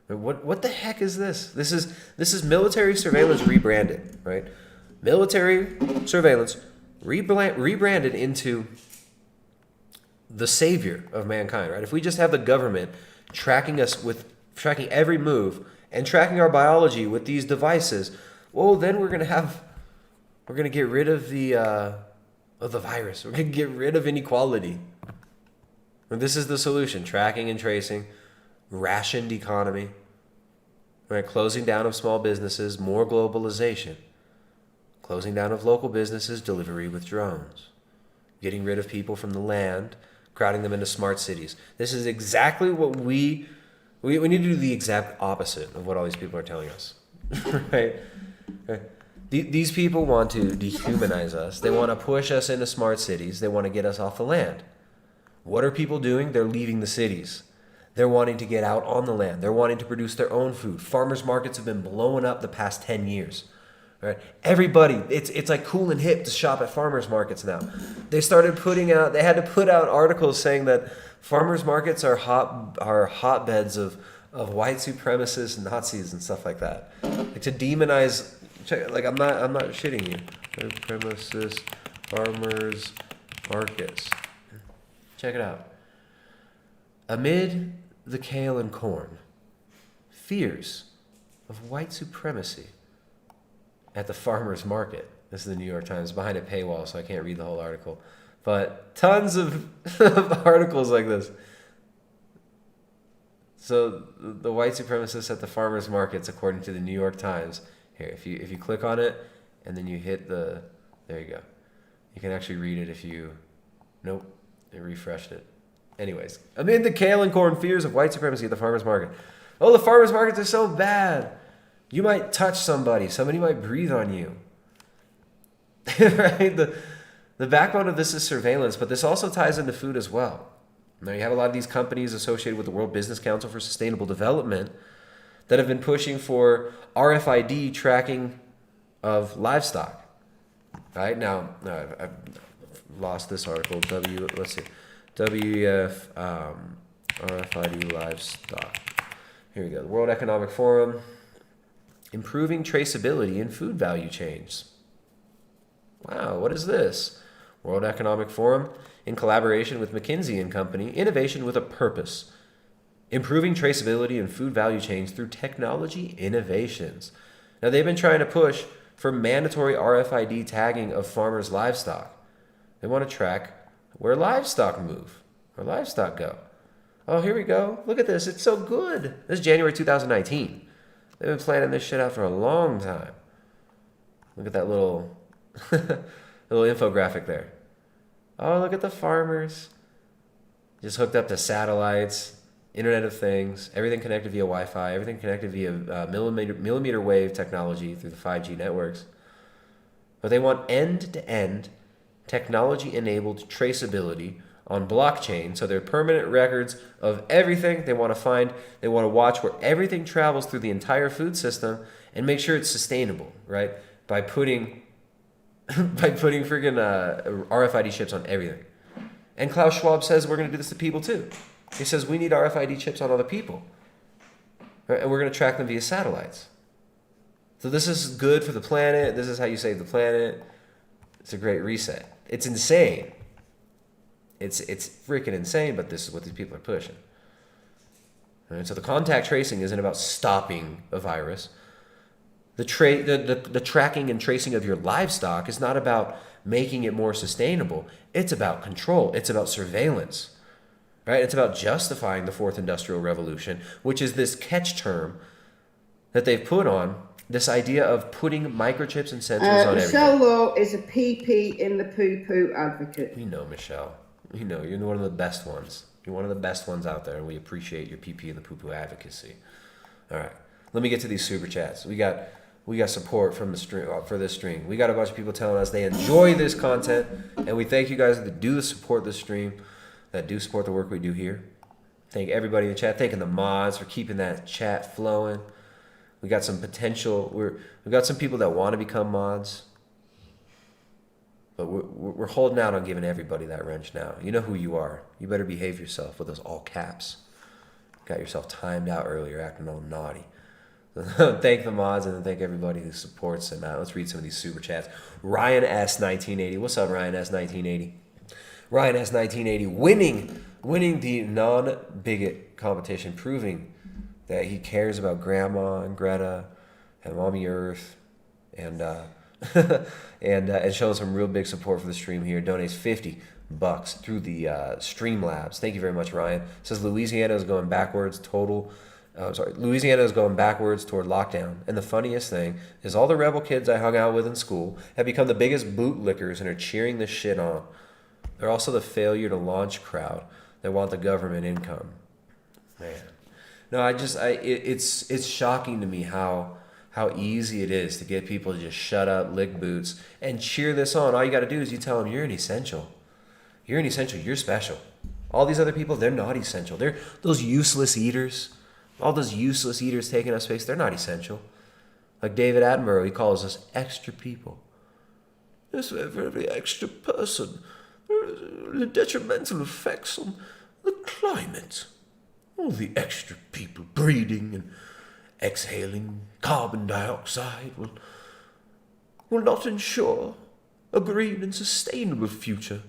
What the heck is this? This is military surveillance rebranded, right? Military surveillance rebranded into the savior of mankind, right? If we just have the government tracking every move and tracking our biology with these devices, well, then we're gonna get rid of the virus. We're gonna get rid of inequality. And this is the solution: tracking and tracing, rationed economy, right? Closing down of small businesses, more globalization, closing down of local businesses, delivery with drones, getting rid of people from the land, crowding them into smart cities. This is exactly what we need to do, the exact opposite of what all these people are telling us, right? These people want to dehumanize us. They want to push us into smart cities. They want to get us off the land. What are people doing? They're leaving the cities. They're wanting to get out on the land. They're wanting to produce their own food. Farmers markets have been blowing up the past 10 years. Right? Everybody, it's like cool and hip to shop at farmers markets now. They had to put out articles saying that farmers markets are hotbeds of white supremacists, Nazis, and stuff like that. Like to demonize. I'm not shitting you. Supremacist farmers markets. Check it out. Amid the kale and corn, fears of white supremacy at the farmers market. This is the New York Times, behind a paywall, so I can't read the whole article. But tons of articles like this. So the white supremacists at the farmers markets, according to the New York Times. Here, if you click on it and then you hit there you go. You can actually read it nope, it refreshed it. Anyways, amid the kale and corn, fears of white supremacy at the farmers market. Oh, the farmers markets are so bad. You might touch somebody might breathe on you. Right? The backbone of this is surveillance, but this also ties into food as well. Now you have a lot of these companies associated with the World Business Council for Sustainable Development that have been pushing for RFID tracking of livestock. Right? Now, I've lost this article. WEF RFID livestock. Here we go. The World Economic Forum. Improving traceability in food value chains. Wow, what is this? World Economic Forum, in collaboration with McKinsey & Company, innovation with a purpose. Improving traceability in food value chains through technology innovations. Now, they've been trying to push for mandatory RFID tagging of farmers' livestock. They want to track where livestock move, where livestock go. Oh, here we go. Look at this. It's so good. This is January 2019. They've been planning this shit out for a long time. Look at that little infographic there. Oh, look at the farmers. Just hooked up to satellites, Internet of Things, everything connected via Wi-Fi, everything connected via millimeter wave technology through the 5G networks. But they want end-to-end technology-enabled traceability on blockchain, so they're permanent records of everything they want to find. They want to watch where everything travels through the entire food system and make sure it's sustainable, right? By putting freaking RFID chips on everything. And Klaus Schwab says we're going to do this to people too. He says we need RFID chips on other people, right? And we're going to track them via satellites. So this is good for the planet. This is how you save the planet. It's a great reset. It's insane. It's freaking insane, but this is what these people are pushing. Right? So the contact tracing isn't about stopping a virus. The tracking and tracing of your livestock is not about making it more sustainable. It's about control. It's about surveillance. Right? It's about justifying the fourth industrial revolution, which is this catch term that they've put on, this idea of putting microchips and sensors on everything. Michelle Law is a PP in the poo-poo advocate. We know Michelle. You know, you're one of the best ones. You're one of the best ones out there, and we appreciate your PP and the poo-poo advocacy. All right, let me get to these super chats. We got support from the stream for this stream. We got a bunch of people telling us they enjoy this content, and we thank you guys that do support this stream, that do support the work we do here. Thank everybody in the chat. Thanking the mods for keeping that chat flowing. We got some potential. We've got some people that want to become mods, but we're holding out on giving everybody that wrench now. You know who you are. You better behave yourself with those all caps. Got yourself timed out earlier, acting all naughty. Thank the mods and then thank everybody who supports. And let's read some of these super chats. Ryan S 1980. What's up, Ryan S 1980? Ryan S 1980 winning the non-bigot competition, proving that he cares about Grandma and Greta and Mommy Earth, and and showing some real big support for the stream here. Donates $50 through the Streamlabs. Thank you very much, Ryan. Says Louisiana is going backwards. Louisiana is going backwards toward lockdown. And the funniest thing is all the rebel kids I hung out with in school have become the biggest bootlickers and are cheering this shit on. They're also the failure to launch crowd that want the government income. Man. No, it's shocking to me how easy it is to get people to just shut up, lick boots, and cheer this on. All you got to do is you tell them you're an essential. You're an essential. You're special. All these other people, they're not essential. They're those useless eaters. All those useless eaters taking up space, they're not essential. Like David Attenborough, he calls us extra people. Yes, we're every extra person. The detrimental effects on the climate. All the extra people breathing and exhaling carbon dioxide will not ensure a green and sustainable future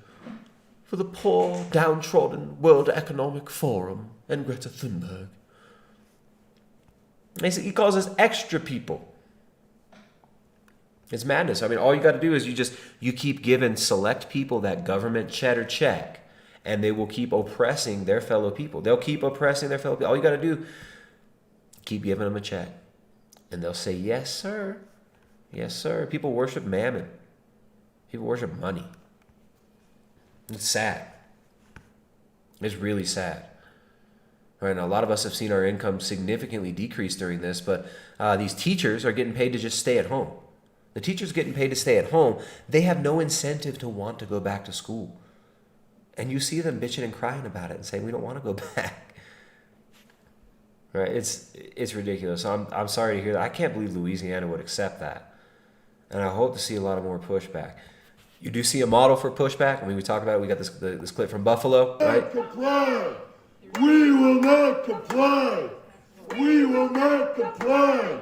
for the poor, downtrodden World Economic Forum and Greta Thunberg. He calls us extra people. It's madness. I mean, all you got to do is you keep giving select people that government cheddar check, and they will keep oppressing their fellow people. They'll keep oppressing their fellow people. All you got to do, keep giving them a check, and they'll say, yes, sir. Yes, sir. People worship mammon. People worship money. It's sad. It's really sad. Right, now, a lot of us have seen our income significantly decrease during this, but these teachers are getting paid to just stay at home. The teachers getting paid to stay at home, they have no incentive to want to go back to school. And you see them bitching and crying about it and saying, we don't want to go back. Right? It's ridiculous. I'm sorry to hear that. I can't believe Louisiana would accept that. And I hope to see a lot of more pushback. You do see a model for pushback. I mean, we talked about it. We got this clip from Buffalo, right? Comply. We will not comply. We will not comply.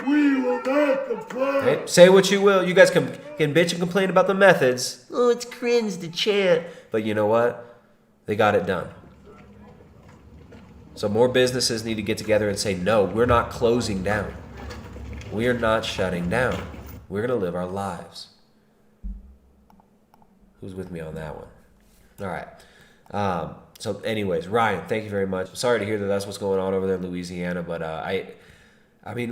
We will not comply. Hey, say what you will. You guys can bitch and complain about the methods. Oh, it's cringe to chant. But you know what? They got it done. So more businesses need to get together and say, no, we're not closing down. We're not shutting down. We're going to live our lives. Who's with me on that one? All right. So anyways, Ryan, thank you very much. Sorry to hear that that's what's going on over there in Louisiana, but I mean,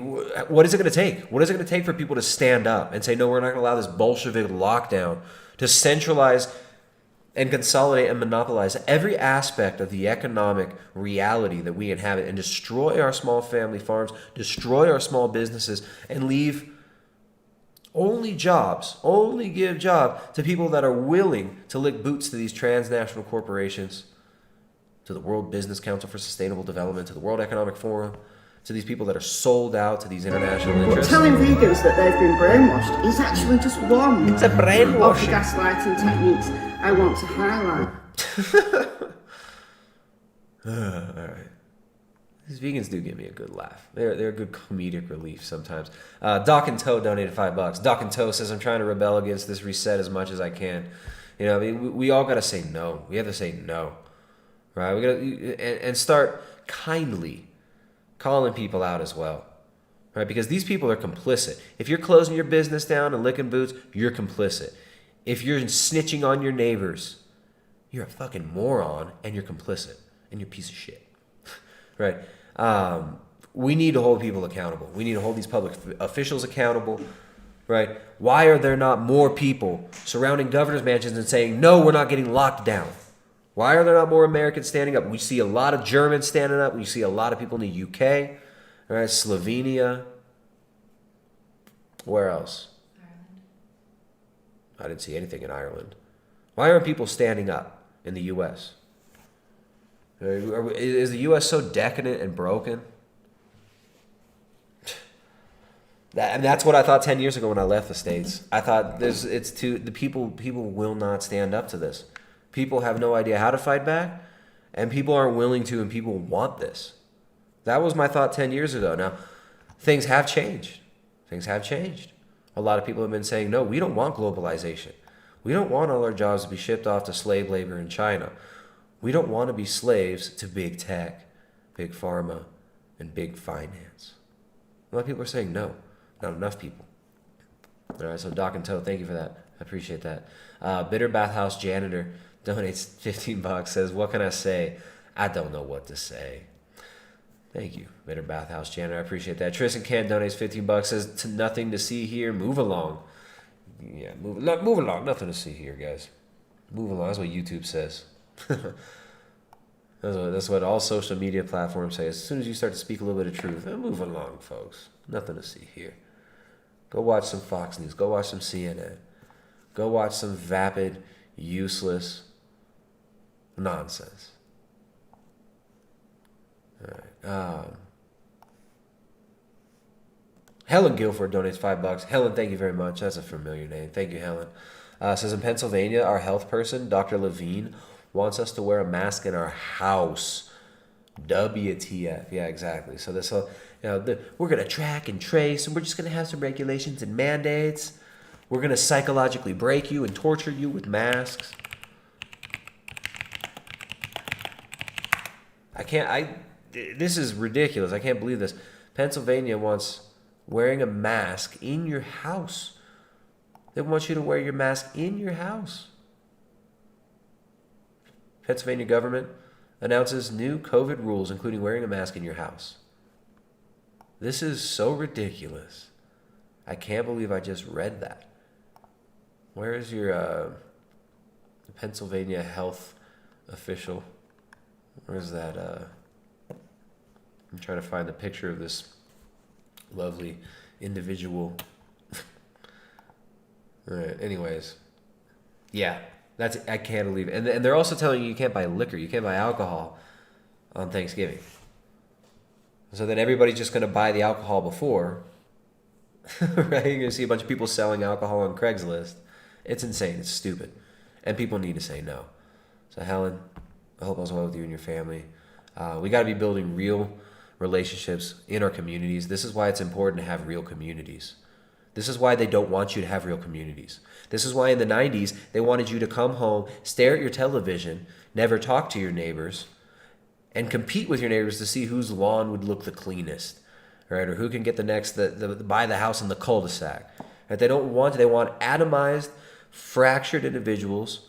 what is it going to take? What is it going to take for people to stand up and say, no, we're not going to allow this Bolshevik lockdown to centralize and consolidate and monopolize every aspect of the economic reality that we inhabit and destroy our small family farms, destroy our small businesses, and leave only give job to people that are willing to lick boots to these transnational corporations, to the World Business Council for Sustainable Development, to the World Economic Forum, to these people that are sold out to these international interests. Telling vegans that they've been brainwashed is actually just one It's a brainwashing. of the gaslighting techniques I want to highlight. All right. These vegans do give me a good laugh. They're a good comedic relief sometimes. Doc and Toe donated $5. Doc and Toe says, I'm trying to rebel against this reset as much as I can. You know, I mean, we all got to say no. We have to say no. Right? We got to and start kindly calling people out as well. Right? Because these people are complicit. If you're closing your business down and licking boots, you're complicit. If you're snitching on your neighbors, you're a fucking moron and you're complicit and you're a piece of shit. Right? We need to hold people accountable. We need to hold these public officials accountable. Right? Why are there not more people surrounding governors' mansions and saying, no, we're not getting locked down? Why are there not more Americans standing up? We see a lot of Germans standing up. We see a lot of people in the UK, all right, Slovenia. Where else? Ireland. I didn't see anything in Ireland. Why aren't people standing up in the US? Is the US so decadent and broken? And that's what I thought 10 years ago when I left the States. I thought the people will not stand up to this. People have no idea how to fight back, and people aren't willing to, and people want this. That was my thought 10 years ago. Now, things have changed. Things have changed. A lot of people have been saying, no, we don't want globalization. We don't want all our jobs to be shipped off to slave labor in China. We don't want to be slaves to big tech, big pharma, and big finance. A lot of people are saying no. Not enough people. All right, so Doc and Toe, thank you for that. I appreciate that. Bitter Bathhouse Janitor donates $15, says, what can I say? I don't know what to say. Thank you, Bitter Bathhouse Janitor. I appreciate that. Tristan Kent donates $15, says, nothing to see here. Move along. Yeah, move along. Nothing to see here, guys. Move along. That's what YouTube says. That's what all social media platforms say. As soon as you start to speak a little bit of truth, move along, folks. Nothing to see here. Go watch some Fox News. Go watch some CNN. Go watch some vapid, useless nonsense. All right. Helen Guilford donates $5. Helen, thank you very much. That's a familiar name. Thank you, Helen. Says in Pennsylvania, our health person, Dr. Levine, wants us to wear a mask in our house. WTF. Yeah, exactly. So this whole, we're going to track and trace, and we're just going to have some regulations and mandates. We're going to psychologically break you and torture you with masks. This is ridiculous. I can't believe this. Pennsylvania wants wearing a mask in your house. They want you to wear your mask in your house. Pennsylvania government announces new COVID rules, including wearing a mask in your house. This is so ridiculous. I can't believe I just read that. Where is your Pennsylvania health official? Where's that? I'm trying to find the picture of this lovely individual. All right. Anyways, yeah, I can't believe it. And they're also telling you can't buy liquor, you can't buy alcohol on Thanksgiving. So then everybody's just going to buy the alcohol before, right? You're going to see a bunch of people selling alcohol on Craigslist. It's insane. It's stupid. And people need to say no. So Helen, I hope all's well with you and your family. We got to be building real relationships in our communities. This is why it's important to have real communities. This is why they don't want you to have real communities. This is why in the 90s, they wanted you to come home, stare at your television, never talk to your neighbors, and compete with your neighbors to see whose lawn would look the cleanest, right? Or who can get the next, buy the house in the cul-de-sac. Right? They want atomized, fractured individuals.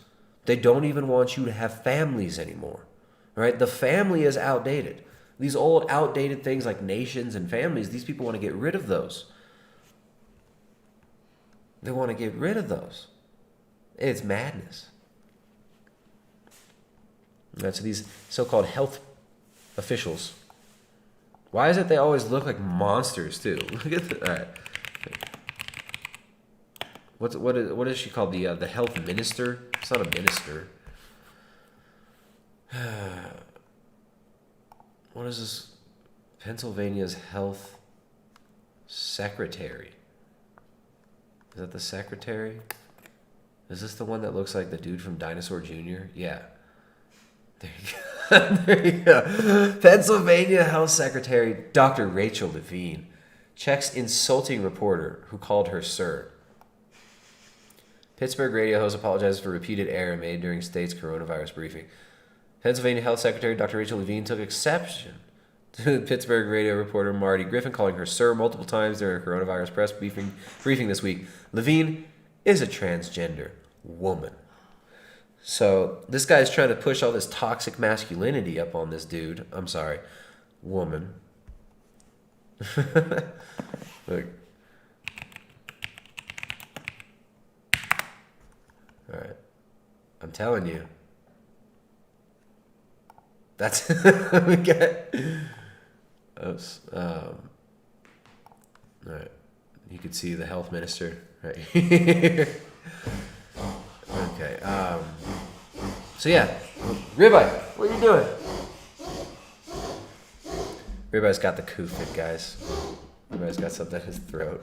They don't even want you to have families anymore, right? The family is outdated. These old, outdated things like nations and families, these people want to get rid of those. They want to get rid of those. It's madness. Right, so these so-called health officials, why is it they always look like monsters too? Look at that. All right. What is she called? The health minister? It's not a minister. What is this? Pennsylvania's health secretary. Is that the secretary? Is this the one that looks like the dude from Dinosaur Jr.? Yeah. There you go. There you go. Pennsylvania Health Secretary Dr. Rachel Levine checks insulting reporter who called her sir. Pittsburgh radio host apologizes for repeated error made during state's coronavirus briefing. Pennsylvania Health Secretary Dr. Rachel Levine took exception to Pittsburgh radio reporter Marty Griffin calling her sir multiple times during a coronavirus press briefing this week. Levine is a transgender woman. So this guy's trying to push all this toxic masculinity up on this dude. I'm sorry, woman. Look. All right. I'm telling you. That's we get. Oops. All right. You can see the health minister right here. Okay. So yeah, Ribeye, what are you doing? Ribeye's got the COVID, guys. Ribeye's got something in his throat.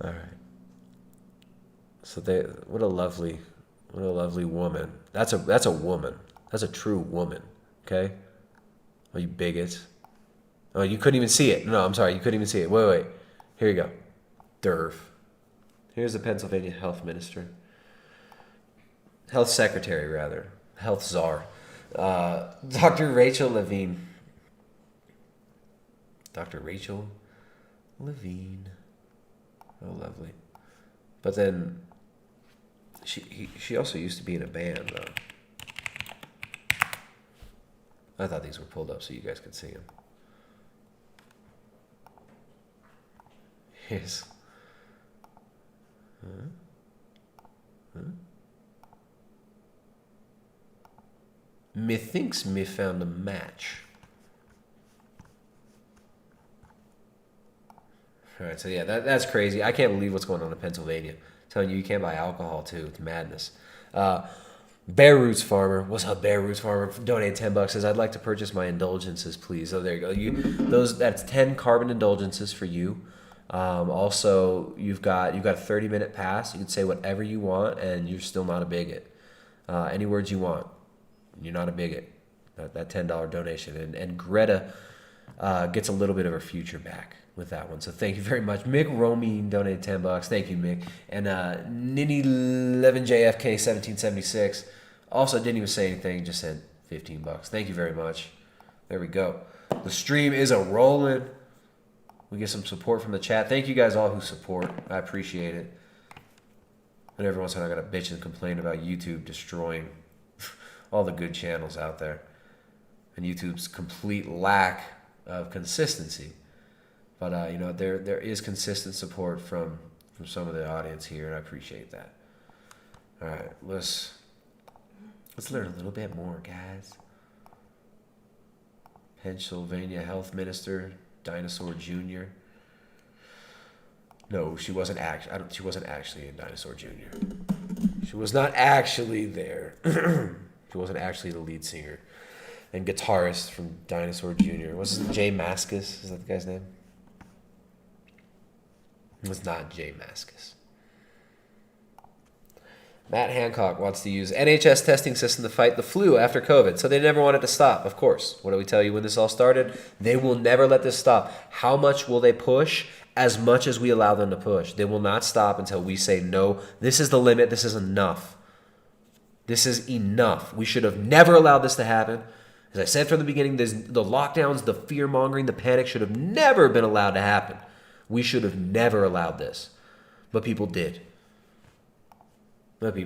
All right. So what a lovely woman. That's a woman. That's a true woman. Okay. Oh, you bigots. Oh, you couldn't even see it. No, I'm sorry. You couldn't even see it. Wait. Here you go. Derv. Here's the Pennsylvania health minister. Health secretary, rather. Health czar. Dr. Rachel Levine. Dr. Rachel Levine. Oh, lovely. But then she also used to be in a band, though. I thought these were pulled up so you guys could see them. Here's... Methinks me found a match. Alright, so yeah, that's crazy. I can't believe what's going on in Pennsylvania. I'm telling you can't buy alcohol too. It's madness. Bear Roots Farmer. What's up, Bear Roots Farmer? Donate $10. Says, I'd like to purchase my indulgences, please. Oh, there you go. That's 10 carbon indulgences for you. Also, you've got a 30-minute pass. You can say whatever you want, and you're still not a bigot. Any words you want. You're not a bigot. That $10 donation. And Greta gets a little bit of her future back with that one. So thank you very much. Mick Romine donated $10. Thank you, Mick. And Nini11JFK1776 also didn't even say anything, just sent $15. Thank you very much. There we go. The stream is a-rolling. We get some support from the chat. Thank you guys all who support. I appreciate it. But every once in a while I gotta bitch and complain about YouTube destroying all the good channels out there. And YouTube's complete lack of consistency. But there is consistent support from some of the audience here, and I appreciate that. All right, let's learn a little bit more, guys. Pennsylvania Health Minister Dinosaur Jr. No, she wasn't she wasn't actually in Dinosaur Jr. She was not actually there. She wasn't actually the lead singer and guitarist from Dinosaur Jr. Was it Jay Mascis? Is that the guy's name? It was not Jay Mascis. Matt Hancock wants to use NHS testing system to fight the flu after COVID. So they never wanted to stop, of course. What did we tell you when this all started? They will never let this stop. How much will they push? As much as we allow them to push. They will not stop until we say, no, this is the limit. This is enough. This is enough. We should have never allowed this to happen. As I said from the beginning, the lockdowns, the fear-mongering, the panic should have never been allowed to happen. We should have never allowed this. But people did. But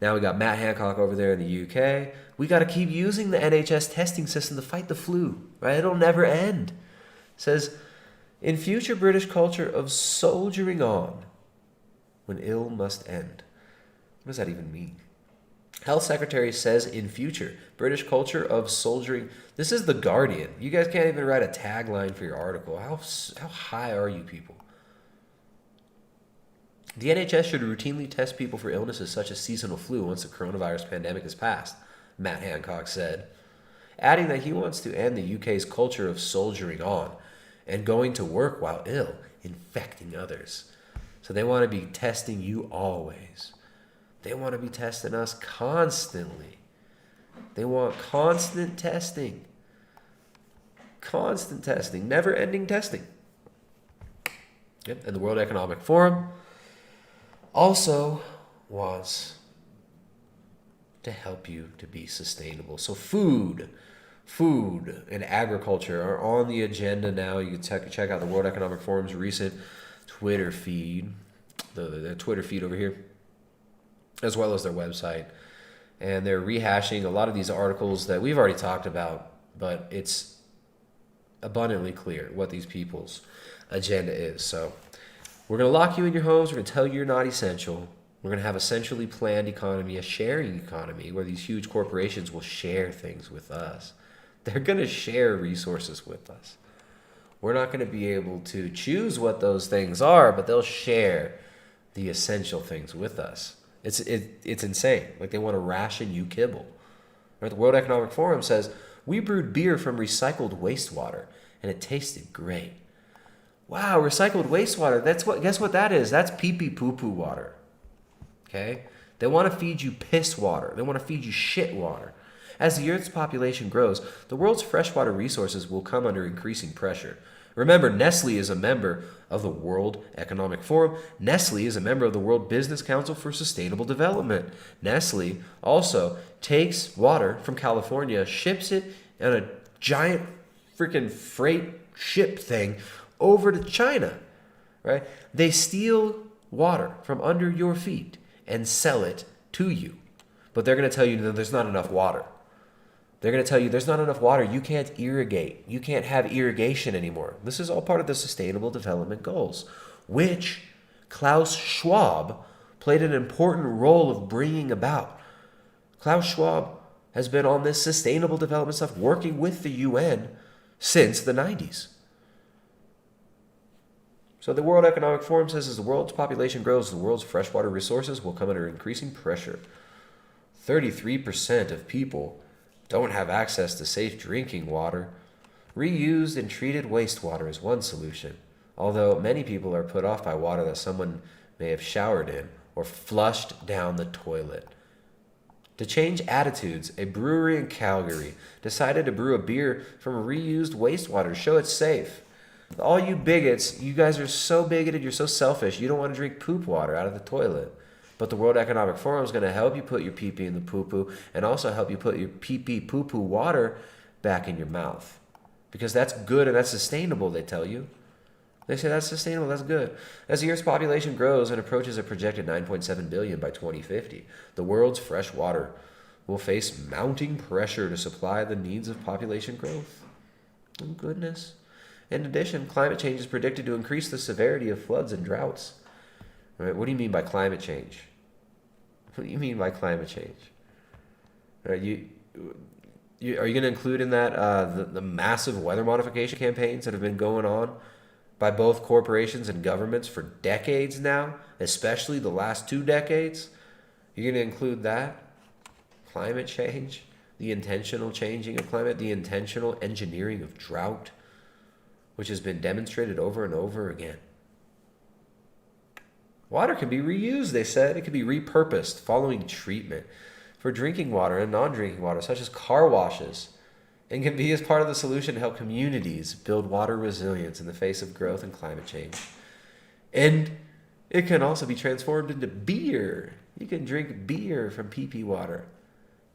now we got Matt Hancock over there in the UK. We got to keep using the NHS testing system to fight the flu, right? It'll never end. It says, in future British culture of soldiering on when ill must end. What does that even mean? Health Secretary says in future British culture of soldiering. This is The Guardian. You guys can't even write a tagline for your article. How high are you people? The NHS should routinely test people for illnesses such as seasonal flu once the coronavirus pandemic is passed, Matt Hancock said, adding that he wants to end the UK's culture of soldiering on and going to work while ill, infecting others. So they want to be testing you always. They want to be testing us constantly. They want constant testing. Constant testing, never-ending testing. Yep. And the World Economic Forum also wants to help you to be sustainable. So food and agriculture are on the agenda now. You can check out the World Economic Forum's recent Twitter feed, the Twitter feed over here, as well as their website. And they're rehashing a lot of these articles that we've already talked about, but it's abundantly clear what these people's agenda is. So we're going to lock you in your homes. We're going to tell you you're not essential. We're going to have a centrally planned economy, a sharing economy, where these huge corporations will share things with us. They're going to share resources with us. We're not going to be able to choose what those things are, but they'll share the essential things with us. It's insane. Like, they want to ration you kibble. Right? The World Economic Forum says, we brewed beer from recycled wastewater, and it tasted great. Wow, recycled wastewater. Guess what that is? That's pee-pee poo-poo water. Okay? They want to feed you piss water. They want to feed you shit water. As the Earth's population grows, the world's freshwater resources will come under increasing pressure. Remember, Nestle is a member of the World Economic Forum. Nestle is a member of the World Business Council for Sustainable Development. Nestle also takes water from California, ships it in a giant freaking freight ship thing over to China, right? They steal water from under your feet and sell it to you. But they're going to tell you that there's not enough water. They're going to tell you there's not enough water. You can't irrigate. You can't have irrigation anymore. This is all part of the Sustainable Development Goals, which Klaus Schwab played an important role of bringing about. Klaus Schwab has been on this sustainable development stuff, working with the UN since the 90s. So the World Economic Forum says as the world's population grows, the world's freshwater resources will come under increasing pressure. 33% of people don't have access to safe drinking water. Reused and treated wastewater is one solution, although many people are put off by water that someone may have showered in or flushed down the toilet. To change attitudes, a brewery in Calgary decided to brew a beer from reused wastewater to show it's safe. All you bigots, you guys are so bigoted, you're so selfish, you don't want to drink poop water out of the toilet. But the World Economic Forum is going to help you put your pee-pee in the poo-poo and also help you put your pee-pee poo-poo water back in your mouth. Because that's good and that's sustainable, they tell you. They say that's sustainable, that's good. As the Earth's population grows and approaches a projected 9.7 billion by 2050, the world's fresh water will face mounting pressure to supply the needs of population growth. Oh, goodness. In addition, climate change is predicted to increase the severity of floods and droughts. All right, what do you mean by climate change? What do you mean by climate change? Are you going to include in that the massive weather modification campaigns that have been going on by both corporations and governments for decades now, especially the last 2 decades? You're going to include that? Climate change? The intentional changing of climate? The intentional engineering of drought? Which has been demonstrated over and over again. Water can be reused, they said. It can be repurposed following treatment for drinking water and non-drinking water, such as car washes, and can be as part of the solution to help communities build water resilience in the face of growth and climate change. And it can also be transformed into beer. You can drink beer from pee-pee water.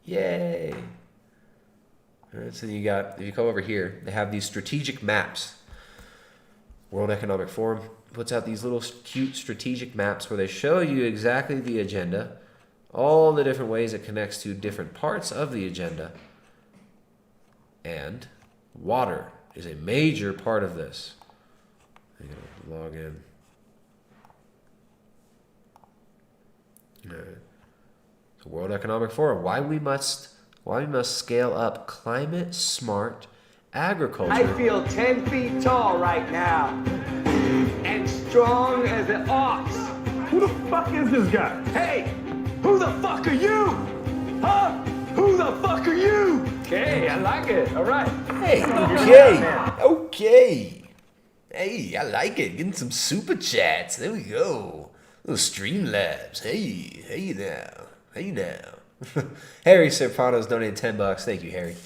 Yay! All right, so if you come over here, they have these strategic maps. World Economic Forum puts out these little cute strategic maps where they show you exactly the agenda, all the different ways it connects to different parts of the agenda. And water is a major part of this. I'm going to log in. All right. So World Economic Forum, why we must scale up climate smart agriculture. I feel 10 feet tall right now and strong as an ox. Who the fuck is this guy? Hey, who the fuck are you? Huh? Who the fuck are you? Okay, I like it. All right. Hey, okay. Hey, I like it. Getting some super chats. There we go. Little Streamlabs. Hey now. Harry Serpanos donated $10. Thank you, Harry.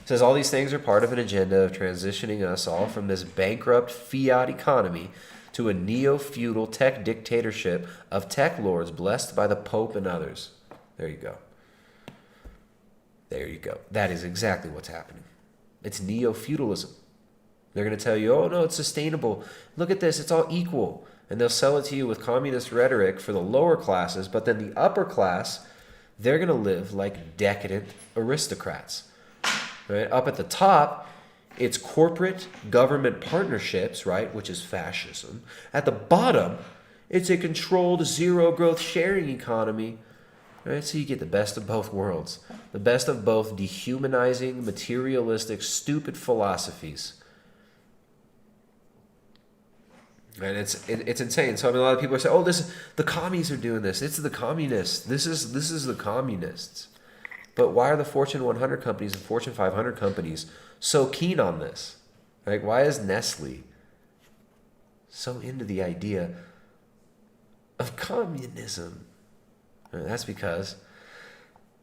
Says all these things are part of an agenda of transitioning us all from this bankrupt fiat economy to a neo-feudal tech dictatorship of tech lords blessed by the Pope and others. There you go. There you go. That is exactly what's happening. It's neo-feudalism. They're going to tell you, oh no, it's sustainable. Look at this, it's all equal. And they'll sell it to you with communist rhetoric for the lower classes, but then the upper class, they're going to live like decadent aristocrats. Right? Up at the top, it's corporate government partnerships, right, which is fascism. At the bottom, It's a controlled zero growth sharing economy. Right? So you get the best of both worlds. The best of both dehumanizing, materialistic, stupid philosophies. And it's insane. So I mean, a lot of people are saying, "Oh, the commies are doing this. It's the communists. This is the communists." But why are the Fortune 100 companies and Fortune 500 companies so keen on this? Like, why is Nestle so into the idea of communism? And that's because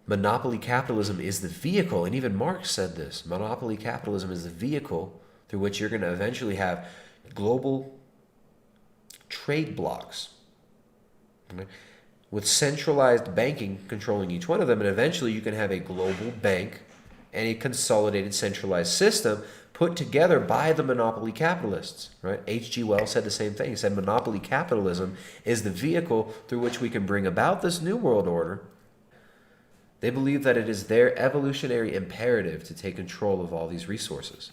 monopoly capitalism is the vehicle, and even Marx said this. Monopoly capitalism is the vehicle through which you're going to eventually have global trade blocks, okay, with centralized banking controlling each one of them, and eventually you can have a global bank and a consolidated centralized system put together by the monopoly capitalists. Right? H.G. Wells said the same thing. He said monopoly capitalism is the vehicle through which we can bring about this new world order. They believe that it is their evolutionary imperative to take control of all these resources.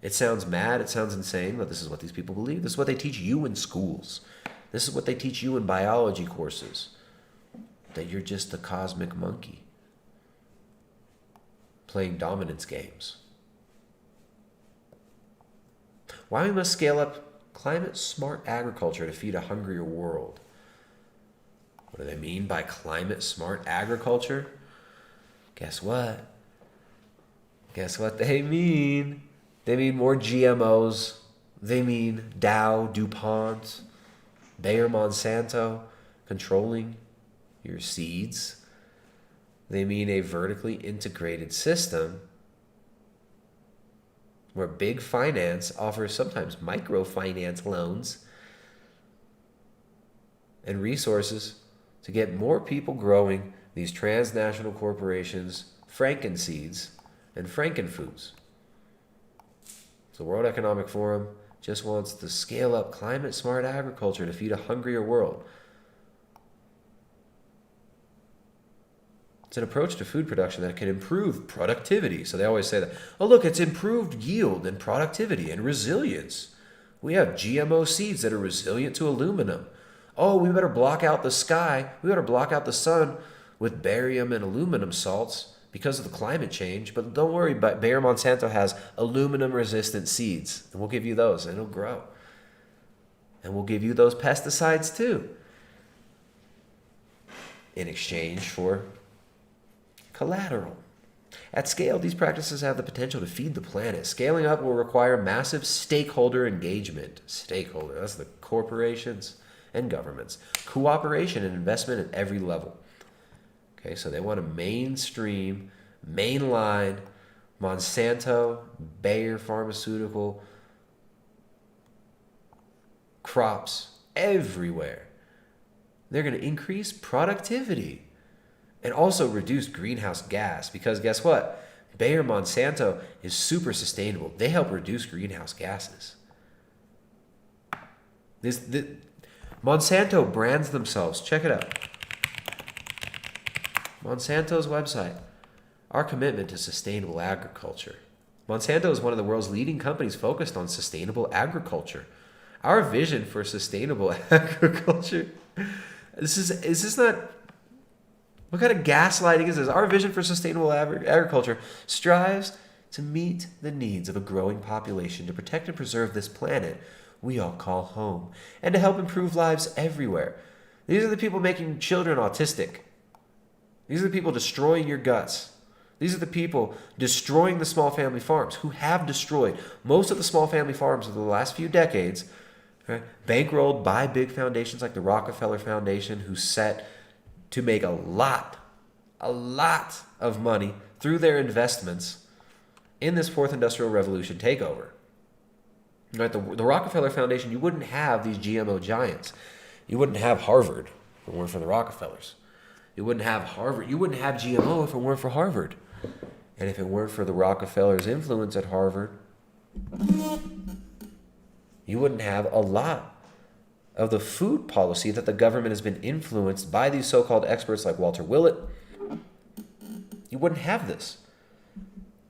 It sounds mad, it sounds insane, but this is what these people believe. This is what they teach you in schools. This is what they teach you in biology courses. That you're just a cosmic monkey playing dominance games. Why we must scale up climate-smart agriculture to feed a hungrier world. What do they mean by climate-smart agriculture? Guess what? Guess what they mean? They mean more GMOs. They mean Dow, DuPont, Bayer, Monsanto controlling your seeds. They mean a vertically integrated system where big finance offers sometimes microfinance loans and resources to get more people growing these transnational corporations' frankenseeds and frankenfoods. The World Economic Forum just wants to scale up climate-smart agriculture to feed a hungrier world. It's an approach to food production that can improve productivity. So they always say that, oh, look, it's improved yield and productivity and resilience. We have GMO seeds that are resilient to aluminum. Oh, we better block out the sky. We better block out the sun with barium and aluminum salts because of the climate change. But don't worry, Bayer Monsanto has aluminum-resistant seeds, and we'll give you those, and it'll grow. And we'll give you those pesticides too, in exchange for collateral. At scale, these practices have the potential to feed the planet. Scaling up will require massive stakeholder engagement. Stakeholder, that's the corporations and governments. Cooperation and investment at every level. Okay, so they want to mainstream, mainline Monsanto, Bayer pharmaceutical crops everywhere. They're going to increase productivity and also reduce greenhouse gas, because guess what? Bayer Monsanto is super sustainable. They help reduce greenhouse gases. Monsanto brands themselves. Check it out. Monsanto's website. Our commitment to sustainable agriculture. Monsanto is one of the world's leading companies focused on sustainable agriculture. Our vision for sustainable agriculture. Is this not... What kind of gaslighting is this? Our vision for sustainable agriculture strives to meet the needs of a growing population, to protect and preserve this planet we all call home, and to help improve lives everywhere. These are the people making children autistic. These are the people destroying your guts. These are the people destroying the small family farms, who have destroyed most of the small family farms of the last few decades, right? Bankrolled by big foundations like the Rockefeller Foundation, who set to make a lot of money through their investments in this fourth industrial revolution takeover. Right? The Rockefeller Foundation, you wouldn't have these GMO giants. You wouldn't have Harvard if it weren't for the Rockefellers. You wouldn't have Harvard. You wouldn't have GMO if it weren't for Harvard. And if it weren't for the Rockefellers' influence at Harvard, you wouldn't have a lot of the food policy that the government has been influenced by these so-called experts like Walter Willett. You wouldn't have this.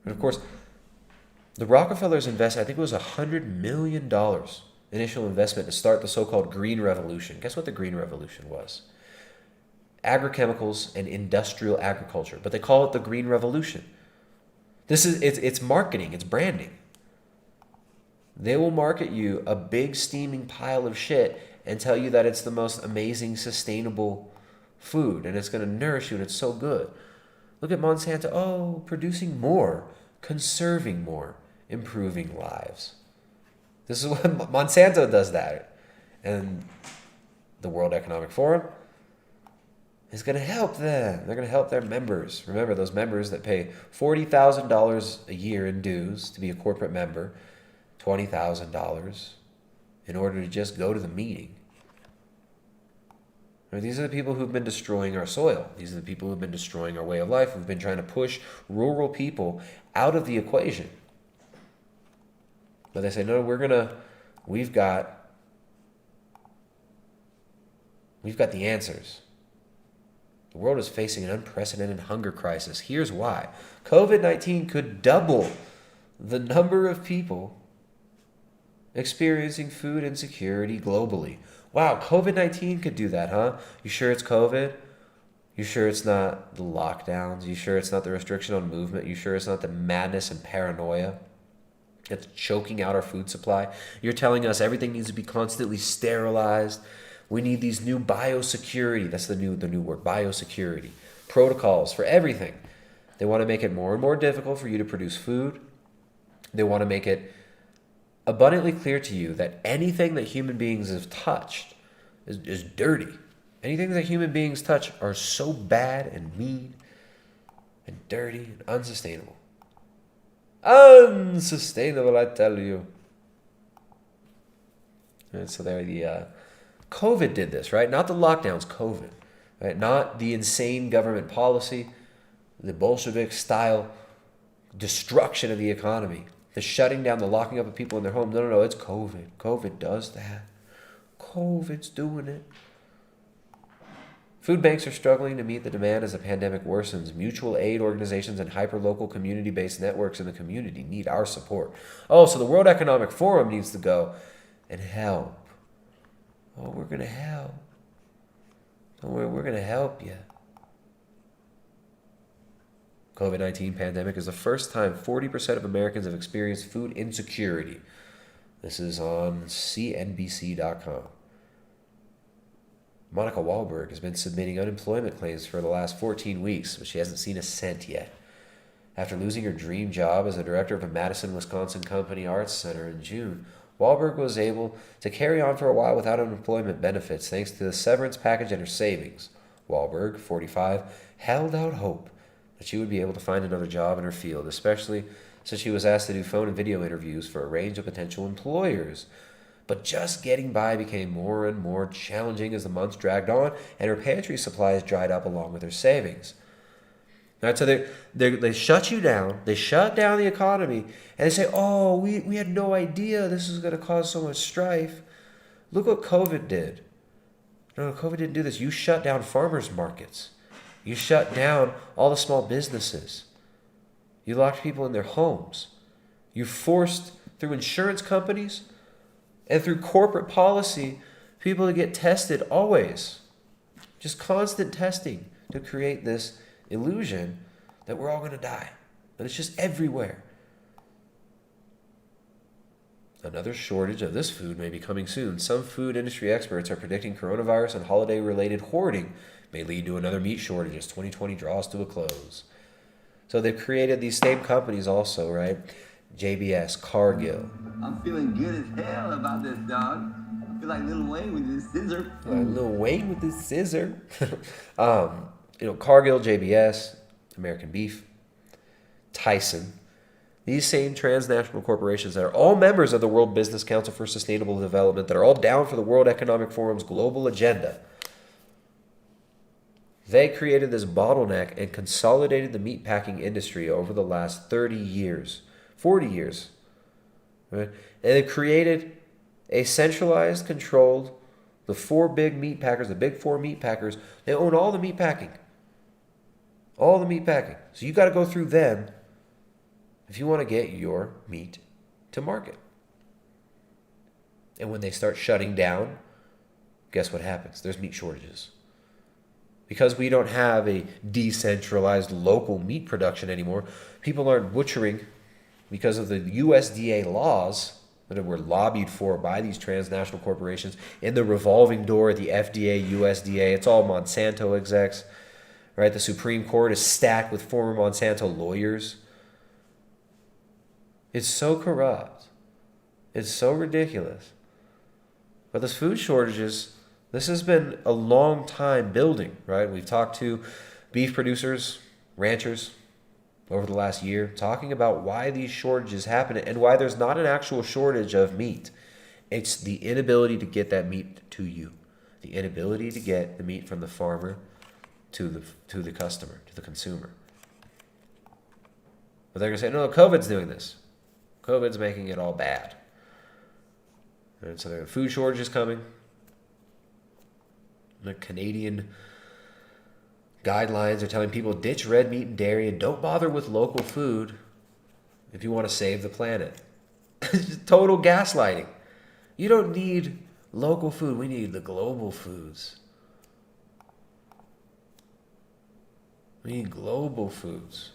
And of course, the Rockefellers invested, I think it was $100 million initial investment to start the so-called Green Revolution. Guess what the Green Revolution was? Agrochemicals and industrial agriculture, but they call it the Green Revolution. It's marketing, it's branding. They will market you a big steaming pile of shit and tell you that it's the most amazing, sustainable food and it's going to nourish you and it's so good. Look at Monsanto. Oh, producing more, conserving more, improving lives. This is what Monsanto does that. And the World Economic Forum is going to help them. They're going to help their members. Remember, those members that pay $40,000 a year in dues to be a corporate member, $20,000 in order to just go to the meeting. These are the people who've been destroying our soil. These are the people who've been destroying our way of life. Who've been trying to push rural people out of the equation. But they say, no, we've got the answers. The world is facing an unprecedented hunger crisis. Here's why. COVID-19 could double the number of people experiencing food insecurity globally. Wow, COVID-19 could do that, huh? You sure it's COVID? You sure it's not the lockdowns? You sure it's not the restriction on movement? You sure it's not the madness and paranoia that's choking out our food supply? You're telling us everything needs to be constantly sterilized. We need these new biosecurity, that's the new word, biosecurity, protocols for everything. They want to make it more and more difficult for you to produce food. They want to make it abundantly clear to you that anything that human beings have touched is dirty. Anything that human beings touch are so bad and mean and dirty and unsustainable. Unsustainable, I tell you. And so there COVID did this, right? Not the lockdowns, COVID. Right? Not the insane government policy, the Bolshevik-style destruction of the economy, the shutting down, the locking up of people in their homes. No, it's COVID. COVID does that. COVID's doing it. Food banks are struggling to meet the demand as the pandemic worsens. Mutual aid organizations and hyper-local community-based networks in the community need our support. Oh, so the World Economic Forum needs to go and help. Oh, we're going to help. Don't worry, we're going to help you. COVID-19 pandemic is the first time 40% of Americans have experienced food insecurity. This is on CNBC.com. Monica Wahlberg has been submitting unemployment claims for the last 14 weeks, but she hasn't seen a cent yet. After losing her dream job as a director of a Madison, Wisconsin company arts center in June, Wahlberg was able to carry on for a while without unemployment benefits thanks to the severance package and her savings. Wahlberg, 45, held out hope that she would be able to find another job in her field, especially since she was asked to do phone and video interviews for a range of potential employers. But just getting by became more and more challenging as the months dragged on, and her pantry supplies dried up along with her savings. Right, so they shut you down, they shut down the economy, and they say, oh, we had no idea this is going to cause so much strife. Look what COVID did. No, COVID didn't do this. You shut down farmers markets. You shut down all the small businesses. You locked people in their homes. You forced, through insurance companies and through corporate policy, people to get tested always. Just constant testing to create this illusion that we're all going to die. And it's just everywhere. Another shortage of this food may be coming soon. Some food industry experts are predicting coronavirus and holiday-related hoarding may lead to another meat shortage as 2020 draws to a close. So they've created these same companies also, right? JBS, Cargill. I'm feeling good as hell about this, dog. I feel like Lil Wayne with this scissor. Lil Wayne with this scissor. Cargill, JBS, American Beef, Tyson. These same transnational corporations that are all members of the World Business Council for Sustainable Development, that are all down for the World Economic Forum's global agenda. They created this bottleneck and consolidated the meatpacking industry over the last 30 years, 40 years. Right? And they created a centralized, controlled, the four big meat packers, the big four meat packers, they own all the meat packing. All the meat packing. So you got to go through them if you want to get your meat to market. And when they start shutting down, guess what happens? There's meat shortages. Because we don't have a decentralized local meat production anymore, people aren't butchering because of the USDA laws that were lobbied for by these transnational corporations in the revolving door at the FDA, USDA. It's all Monsanto execs, right? The Supreme Court is stacked with former Monsanto lawyers. It's so corrupt. It's so ridiculous. But this food shortages, this has been a long time building, right? We've talked to beef producers, ranchers over the last year, talking about why these shortages happen and why there's not an actual shortage of meat. It's the inability to get that meat to you. The inability to get the meat from the farmer to the customer, to the consumer. But they're going to say, no, COVID's doing this. COVID's making it all bad. And so there are food shortages coming. The Canadian guidelines are telling people ditch red meat and dairy and don't bother with local food if you want to save the planet. Total gaslighting. You don't need local food. We need the global foods. We need global foods.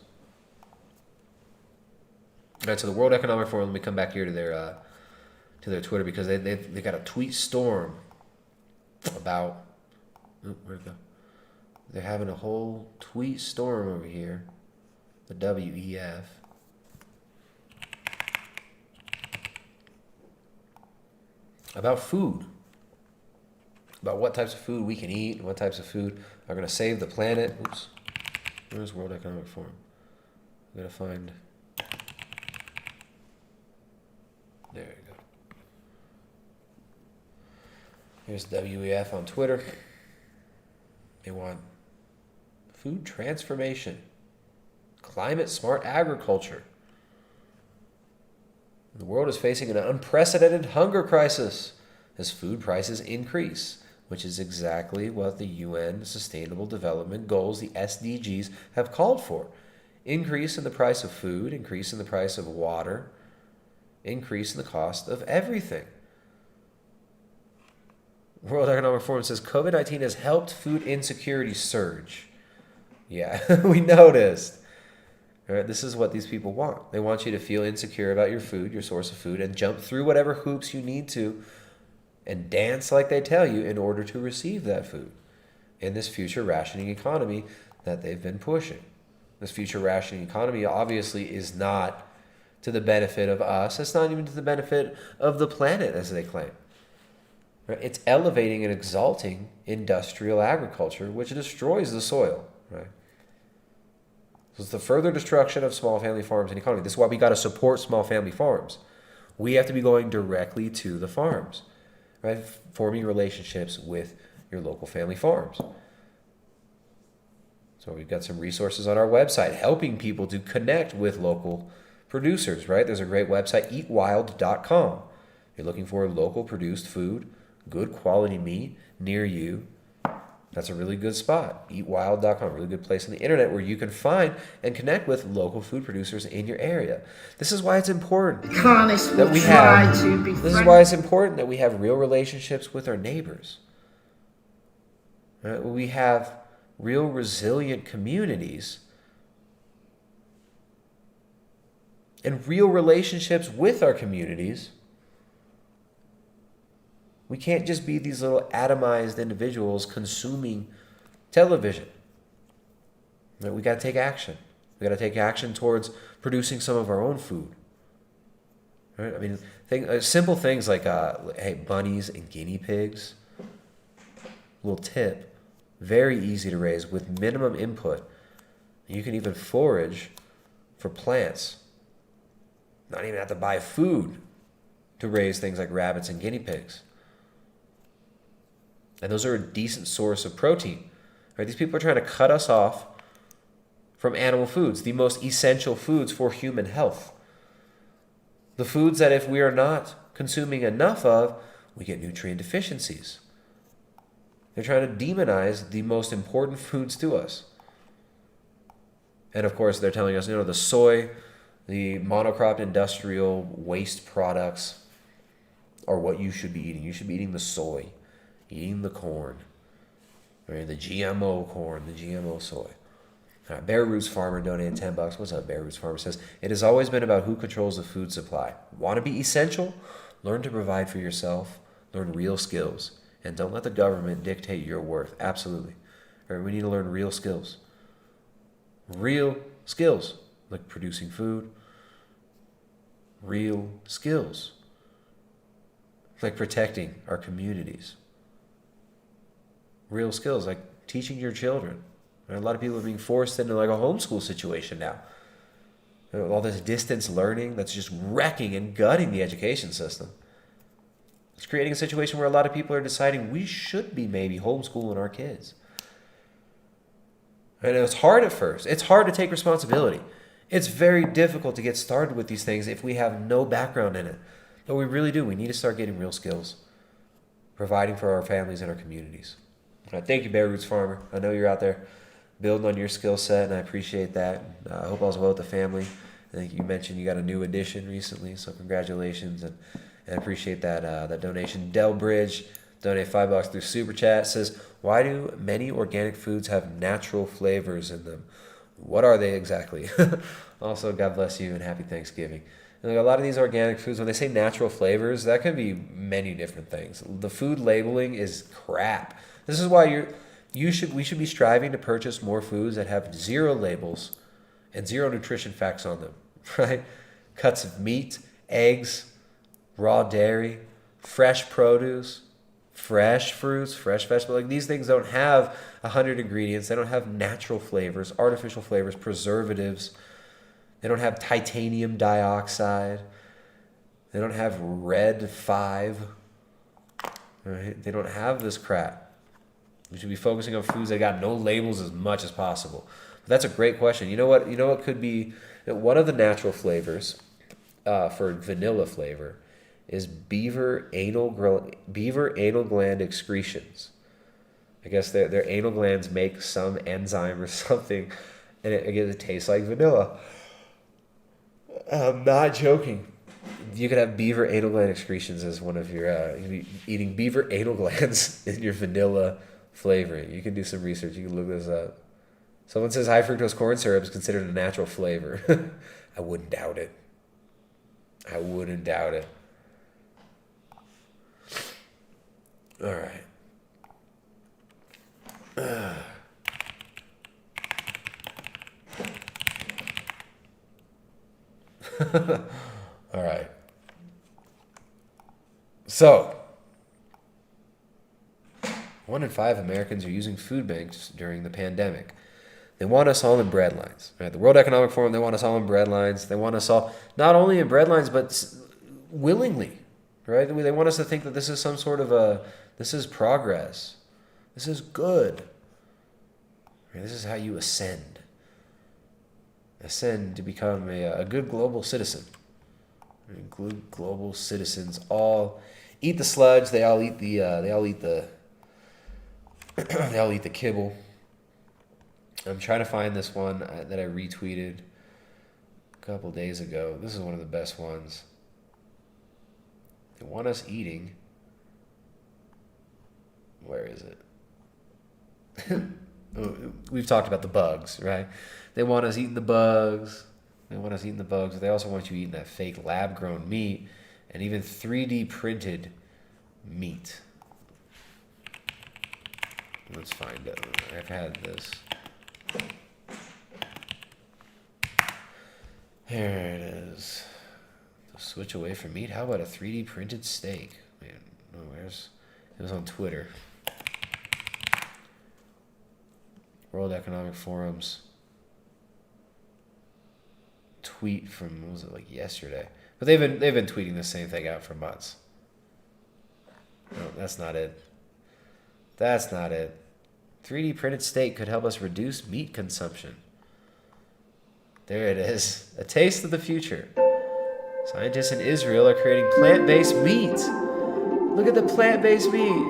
All right, so the World Economic Forum, let me come back here to their Twitter because they got a tweet storm about... where'd it go? They're having a whole tweet storm over here. The WEF. About food. About what types of food we can eat and what types of food are going to save the planet. Oops. Where's World Economic Forum? I'm going to find... There you go. Here's WEF on Twitter. They want food transformation, climate smart agriculture. The world is facing an unprecedented hunger crisis as food prices increase, which is exactly what the UN Sustainable Development Goals, the SDGs, have called for. Increase in the price of food, increase in the price of water, increase in the cost of everything. World Economic Forum says COVID-19 has helped food insecurity surge. Yeah, we noticed. All right, this is what these people want. They want you to feel insecure about your food, your source of food, and jump through whatever hoops you need to and dance like they tell you in order to receive that food in this future rationing economy that they've been pushing. This future rationing economy obviously is not to the benefit of us. It's not even to the benefit of the planet, as they claim. Right? It's elevating and exalting industrial agriculture, which destroys the soil. Right? So it's the further destruction of small family farms and economy. This is why we got to support small family farms. We have to be going directly to the farms, right? Forming relationships with your local family farms. So we've got some resources on our website helping people to connect with local producers, right? There's a great website, eatwild.com. You're looking for local produced food, good quality meat near you. That's a really good spot. Eatwild.com, a really good place on the internet where you can find and connect with local food producers in your area. This is why it's important that we have. This is why it's important that we have real relationships with our neighbors. Right? We have real resilient communities and real relationships with our communities. We can't just be these little atomized individuals consuming television. We got to take action. We got to take action towards producing some of our own food. Right? I mean, simple things like hey, bunnies and guinea pigs. Little tip: very easy to raise with minimum input. You can even forage for plants. Not even have to buy food to raise things like rabbits and guinea pigs. And those are a decent source of protein. Right? These people are trying to cut us off from animal foods, the most essential foods for human health. The foods that if we are not consuming enough of, we get nutrient deficiencies. They're trying to demonize the most important foods to us. And of course, they're telling us, the soy, the monocropped industrial waste products, or what you should be eating. You should be eating the soy, eating the corn, right? The GMO corn, the GMO soy. All right, Bear Roots Farmer donated $10. What's up, Bear Roots Farmer? Says, it has always been about who controls the food supply. Want to be essential? Learn to provide for yourself. Learn real skills. And don't let the government dictate your worth. Absolutely. All right, we need to learn real skills. Real skills, like producing food. Real skills, like protecting our communities. Real skills, like teaching your children. And a lot of people are being forced into like a homeschool situation now. All this distance learning that's just wrecking and gutting the education system. It's creating a situation where a lot of people are deciding we should be maybe homeschooling our kids. And it's hard at first. It's hard to take responsibility. It's very difficult to get started with these things if we have no background in it. But we really do. We need to start getting real skills, providing for our families and our communities. Thank you, Bear Roots Farmer. I know you're out there building on your skill set, and I appreciate that. I hope all's well with the family. I think you mentioned you got a new addition recently, so congratulations, and I appreciate that donation. Del Bridge donated $5 through Super Chat. Says, why do many organic foods have natural flavors in them? What are they exactly? Also, God bless you and happy Thanksgiving. And like a lot of these organic foods, when they say natural flavors, that could be many different things. The food labeling is crap. This is why we should be striving to purchase more foods that have zero labels and zero nutrition facts on them, right? Cuts of meat, eggs, raw dairy, fresh produce, fresh fruits, fresh vegetables. Like these things don't have 100 ingredients. They don't have natural flavors, artificial flavors, preservatives. They don't have titanium dioxide. They don't have red 5. Right? They don't have this crap. We should be focusing on foods that got no labels as much as possible. But that's a great question. You know what could be one of the natural flavors for vanilla flavor is beaver anal gland excretions. I guess their anal glands make some enzyme or something, and it tastes like vanilla. I'm not joking. You could have beaver anal gland excretions as one of your eating beaver anal glands in your vanilla flavoring. You can do some research. You can look this up. Someone says high fructose corn syrup is considered a natural flavor. I wouldn't doubt it. I wouldn't doubt it. All right. All right. So, 1 in 5 Americans are using food banks during the pandemic. They want us all in bread lines. Right? The World Economic Forum, they want us all in bread lines. They want us all not only in bread lines, but willingly. Right? They want us to think that this is some sort of this is progress. This is good. Right? This is how you ascend. Ascend to become a good global citizen. Good global citizens all eat the sludge. They all eat the they all eat the kibble. I'm trying to find this one that I retweeted a couple days ago. This is one of the best ones. They want us eating. Where is it? We've talked about the bugs, right? They want us eating the bugs. They want us eating the bugs. They also want you eating that fake lab-grown meat and even 3D printed meat. Let's find it. I've had this. Here it is. Switch away from meat. How about a 3D printed steak? Man, it was on Twitter. World Economic Forum's tweet from, what was it, like yesterday? But they've been tweeting the same thing out for months. No, that's not it. That's not it. 3D printed steak could help us reduce meat consumption. There it is. A taste of the future. Scientists in Israel are creating plant-based meat. Look at the plant-based meat.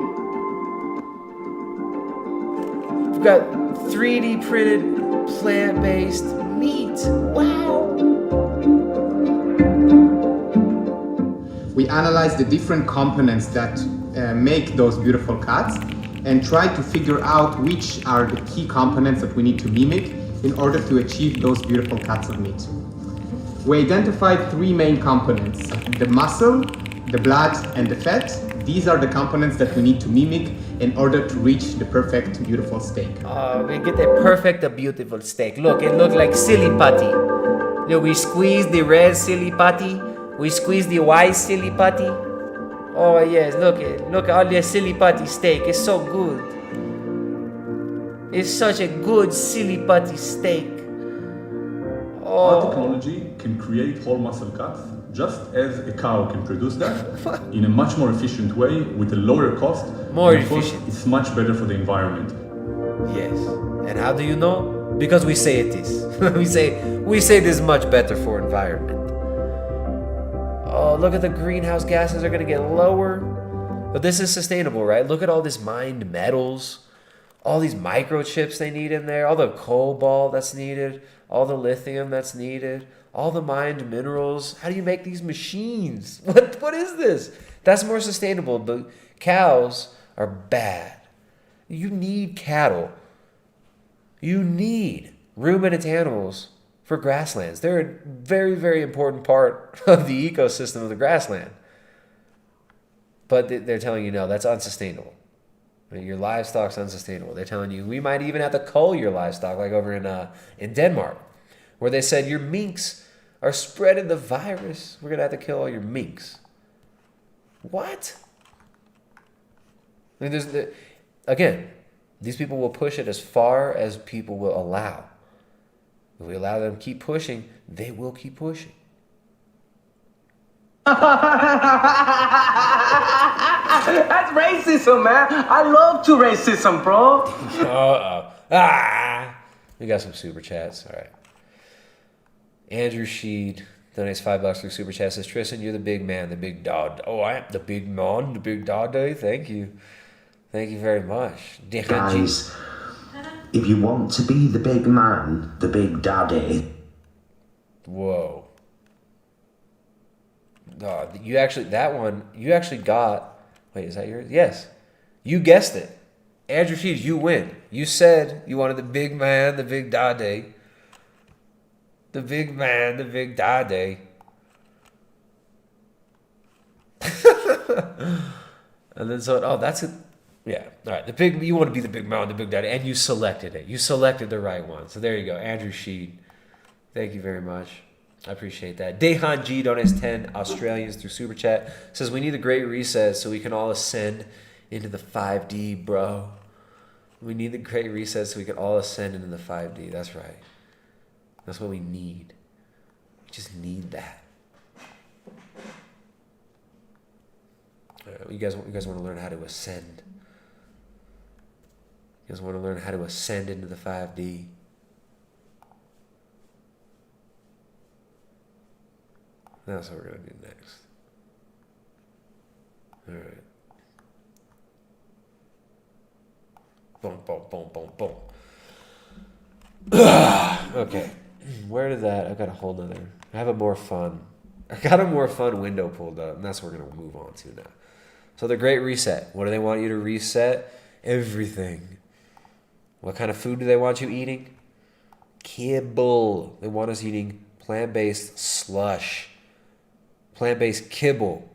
We've got 3D printed plant-based meat. Wow. We we analyzed the different components that make those beautiful cuts and tried to figure out which are the key components that we need to mimic in order to achieve those beautiful cuts of meat. We identified three main components: the muscle, the blood, and the fat. These are the components that we need to mimic in order to reach the perfect, beautiful steak. We get the perfect, beautiful steak. Look, it looks like silly putty. Look, we squeeze the red silly putty. We squeeze the white silly putty. Oh yes, look at all the silly putty steak. It's so good. It's such a good silly putty steak. Our technology can create whole muscle cuts just as a cow can produce that in a much more efficient way with a lower cost. More and of course, efficient. it's much better for the environment. Yes. And how do you know? Because we say it is. we say this is much better for environment. Oh, look at the greenhouse gases are gonna get lower. But this is sustainable, right? Look at all these mined metals, all these microchips they need in there, all the cobalt that's needed, all the lithium that's needed, all the mined minerals. How do you make these machines? What is this? That's more sustainable, but cows are bad. You need cattle. You need ruminant animals for grasslands. They're a very, very important part of the ecosystem of the grassland. But they're telling you, no, that's unsustainable. Your livestock's unsustainable. They're telling you, we might even have to cull your livestock, like over in Denmark, where they said your minks are spreading the virus. We're going to have to kill all your minks. What? I mean, again, these people will push it as far as people will allow. If we allow them to keep pushing, they will keep pushing. That's racism, man. I love to racism, bro. We got some super chats. All right. Andrew Sheed donates $5 through super chat. Says, Tristan, you're the big man, the big dog. Oh, I am the big man, the big dog. Thank you. Thank you very much. Guys, if you want to be the big man, the big daddy. Whoa. God, you actually got, wait, is that yours? Yes. You guessed it. Andrew Sheed, you win. You said you wanted the big man, the big daddy. The big man, the big daddy. And then that's it. Yeah. All right. You want to be the big man, the big daddy, and you selected it. You selected the right one. So there you go. Andrew Sheed. Thank you very much. I appreciate that. Dehan G donates 10 Australians through Super Chat. Says, we need a great reset so we can all ascend into the 5D, bro. We need the great reset so we can all ascend into the 5D. That's right. That's what we need. We just need that. You guys want to learn how to ascend? You guys want to learn how to ascend into the 5D? That's what we're going to do next. All right. Boom, boom, boom, boom, boom. Okay. Where did that? I've got a whole nother. I got a more fun window pulled up, and that's what we're going to move on to now. So the Great Reset. What do they want you to reset? Everything. What kind of food do they want you eating? Kibble. They want us eating plant-based slush. Plant-based kibble.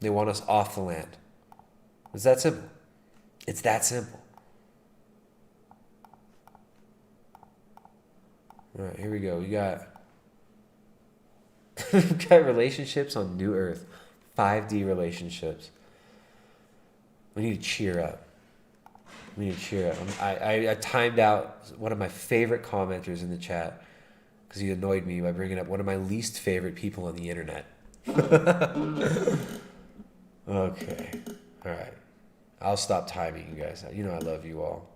They want us off the land. It's that simple. It's that simple. All right, here we go. We got relationships on New Earth. 5D relationships. We need to cheer up. We need to cheer up. I timed out one of my favorite commenters in the chat because he annoyed me by bringing up one of my least favorite people on the internet. Okay. All right. I'll stop timing you guys. You know I love you all.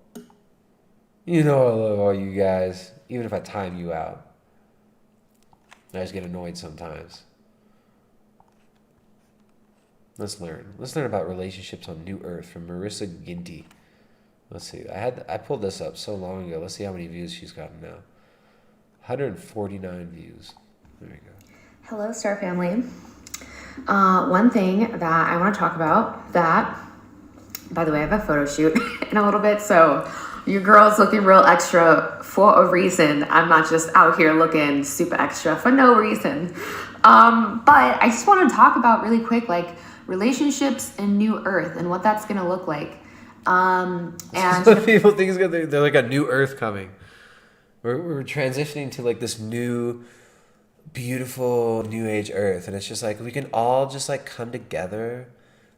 You know I love all you guys. Even if I time you out. I just get annoyed sometimes. Let's learn. Let's learn about relationships on New Earth from Marissa Ginty. Let's see. I pulled this up so long ago. Let's see how many views she's gotten now. 149 views. There you go. Hello, Star Family. One thing that I want to talk about that, by the way, I have a photo shoot in a little bit, so your girl's looking real extra for a reason. I'm not just out here looking super extra for no reason. But I just want to talk about really quick, like relationships in New Earth and what that's going to look like. And people think they're like a new Earth coming. We're transitioning to like this new, beautiful New Age Earth, and it's just like we can all just like come together.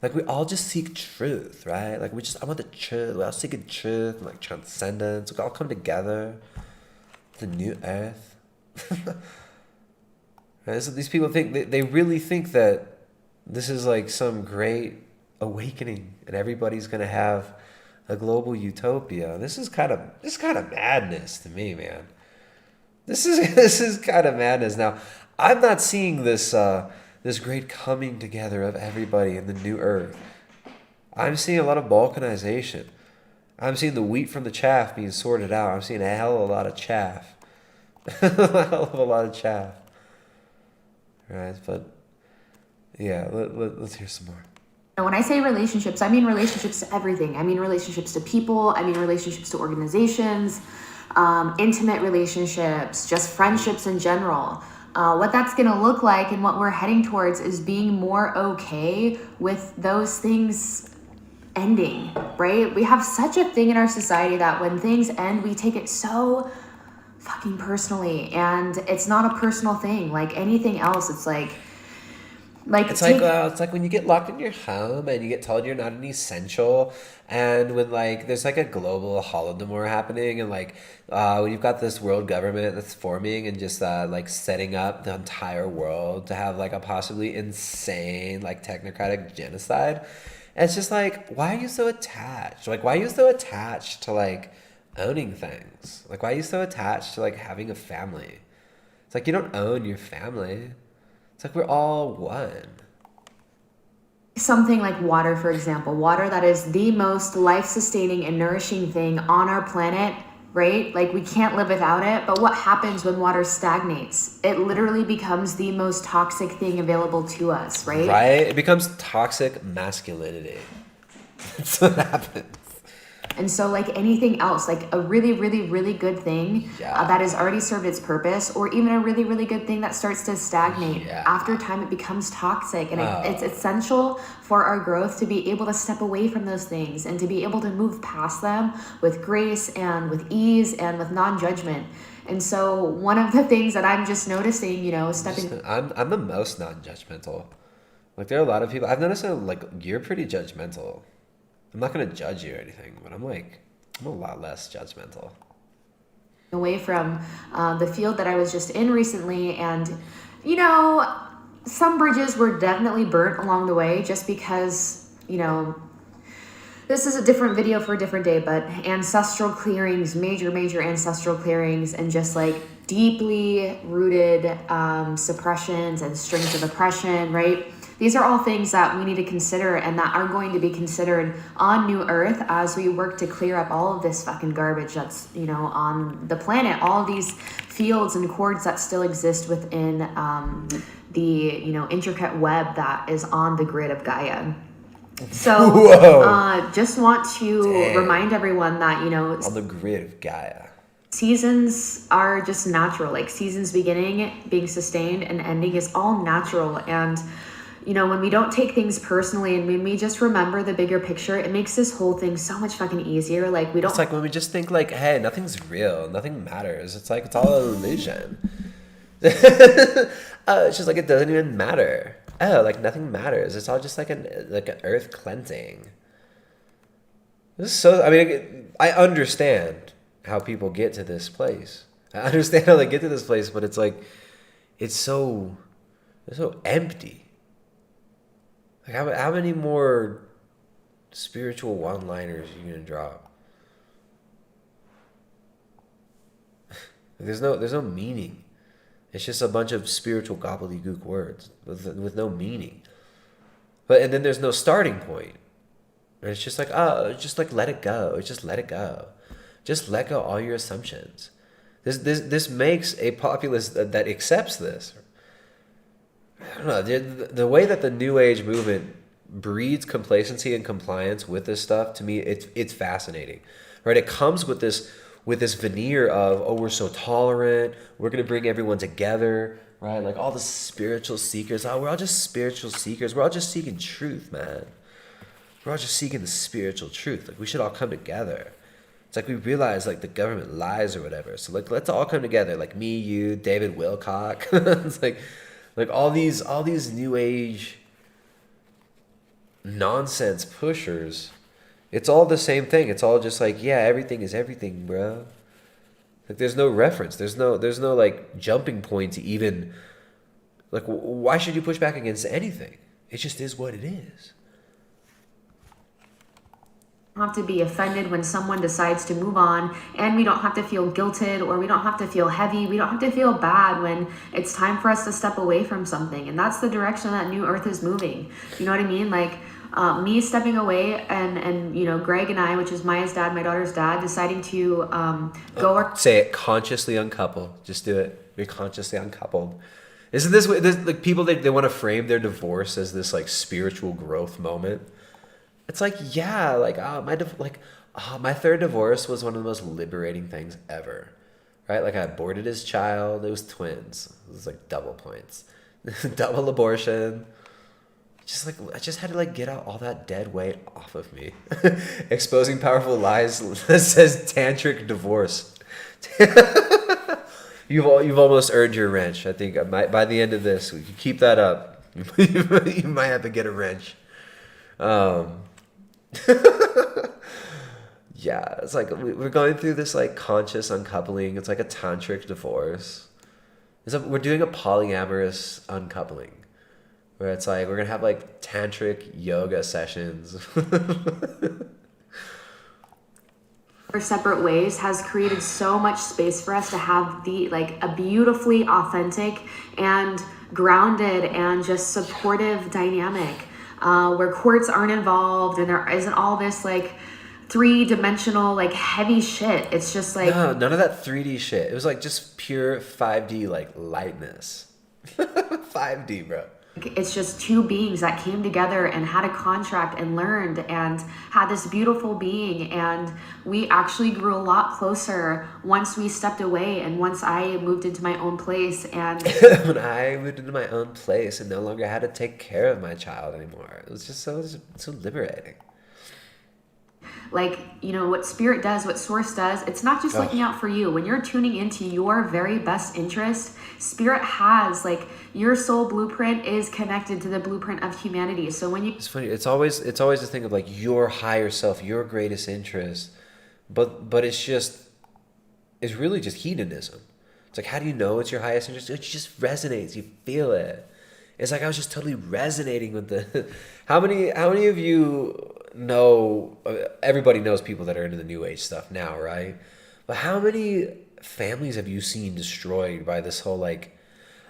Like we all just seek truth, right? Like I want the truth. We're all seeking truth and like transcendence. We all come together. The new Earth. Right? So these people think they really think that this is like some great awakening, and everybody's gonna have a global utopia. This is kind of madness to me, man. This is kind of madness. Now, I'm not seeing this this great coming together of everybody in the new Earth. I'm seeing a lot of balkanization. I'm seeing the wheat from the chaff being sorted out. I'm seeing a hell of a lot of chaff. A hell of a lot of chaff. Right, but yeah, let's hear some more. when I say relationships, I mean relationships to everything. I mean relationships to people. I mean relationships to organizations, intimate relationships, just friendships in general. What that's going to look like and what we're heading towards is being more okay with those things ending, right? We have such a thing in our society that when things end, we take it so fucking personally, and it's not a personal thing. Like anything else, it's like it's like when you get locked in your home and you get told you're not an essential, and when like there's like a global holodomor happening, and like when you've got this world government that's forming and just like setting up the entire world to have like a possibly insane like technocratic genocide, and it's just like, why are you so attached? Like, why are you so attached to like owning things? Like, why are you so attached to like having a family? It's like you don't own your family. It's like we're all one. Something like water, for example. Water that is the most life-sustaining and nourishing thing on our planet, right? Like we can't live without it. But what happens when water stagnates? It literally becomes the most toxic thing available to us, right? Right? It becomes toxic masculinity. That's what happens. And so like anything else, like a really, really, really good thing that has already served its purpose, or even a really, really good thing that starts to stagnate. After time, it becomes toxic, and it's essential for our growth to be able to step away from those things and to be able to move past them with grace and with ease and with non-judgment. And so one of the things that I'm just noticing, you know, I'm the most non-judgmental. Like there are a lot of people, I've noticed that like you're pretty judgmental. I'm not going to judge you or anything, but I'm a lot less judgmental. Away from the field that I was just in recently, and, you know, some bridges were definitely burnt along the way just because, you know, this is a different video for a different day, but ancestral clearings, major ancestral clearings, and just like deeply rooted suppressions and strings of oppression, right? These are all things that we need to consider and that are going to be considered on New Earth as we work to clear up all of this fucking garbage that's, you know, on the planet. All of these fields and cords that still exist within the, you know, intricate web that is on the grid of Gaia. So just want to remind everyone that, you know, on the grid of Gaia, seasons are just natural. Like seasons beginning, being sustained, and ending is all natural. And you know, when we don't take things personally and when we just remember the bigger picture, it makes this whole thing so much fucking easier. Like we don't. It's like when we just think like, hey, nothing's real, nothing matters. It's like it's all an illusion. It's just like it doesn't even matter. Oh, like nothing matters. It's all just like an earth cleansing. This is so. I mean, I understand how people get to this place. I understand how they get to this place, but it's like, it's so empty. Like how many more spiritual one-liners are you gonna drop? There's no meaning. It's just a bunch of spiritual gobbledygook words with no meaning. And then there's no starting point. And it's just like, oh, just like let it go. Just let it go. Just let go all your assumptions. This makes a populace that accepts this. I don't know. The way that the New Age movement breeds complacency and compliance with this stuff, to me, it's fascinating, right? It comes with this veneer of, oh, we're so tolerant, we're gonna bring everyone together, right? Like all the spiritual seekers, oh, we're all just spiritual seekers, we're all just seeking truth, man. We're all just seeking the spiritual truth. Like we should all come together. It's like we realize like the government lies or whatever. So like let's all come together. Like me, you, David Wilcock. It's like all these New Age nonsense pushers. It's all the same thing. It's all just like, yeah, everything is everything, bro. Like there's no reference. There's no like jumping point to even like why should you push back against anything? It just is what it is. Have to be offended when someone decides to move on, and we don't have to feel guilted, or we don't have to feel heavy, we don't have to feel bad when it's time for us to step away from something. And that's the direction that New Earth is moving. You know what I mean? Like me stepping away and you know, Greg and I, which is Maya's dad, my daughter's dad, deciding to go say it, consciously uncouple. Just do it. You're consciously uncoupled. Isn't this like people, they want to frame their divorce as this like spiritual growth moment? It's like, yeah, like my third divorce was one of the most liberating things ever, right? Like I aborted his child. It was twins. It was like double points, double abortion. Just like I just had to like get out all that dead weight off of me. Exposing powerful lies that says tantric divorce. You've almost earned your wrench. I think by the end of this, we can keep that up. You might have to get a wrench. Yeah, it's like we're going through this like conscious uncoupling. It's like a tantric divorce. We're doing a polyamorous uncoupling, where it's like we're gonna have like tantric yoga sessions. our separate ways has created so much space for us to have a beautifully authentic and grounded and just supportive dynamic. Where quirts aren't involved and there isn't all this like 3-dimensional like heavy shit. It's just like no, none of that 3D shit. It was like just pure 5D like lightness. 5D, bro. It's just two beings that came together and had a contract and learned and had this beautiful being, and we actually grew a lot closer once we stepped away and once I moved into my own place. And when I moved into my own place and no longer had to take care of my child anymore, it was just so liberating. Like, you know, what spirit does, what source does, it's not just looking out for you. When you're tuning into your very best interest, spirit has, like, your soul blueprint is connected to the blueprint of humanity. So when you... It's funny, it's always the thing of, like, your higher self, your greatest interest. But it's really just hedonism. It's like, how do you know it's your highest interest? It just resonates. You feel it. It's like I was just totally resonating with the... How many of you... know, everybody knows people that are into the New Age stuff now, right? But how many families have you seen destroyed by this whole like,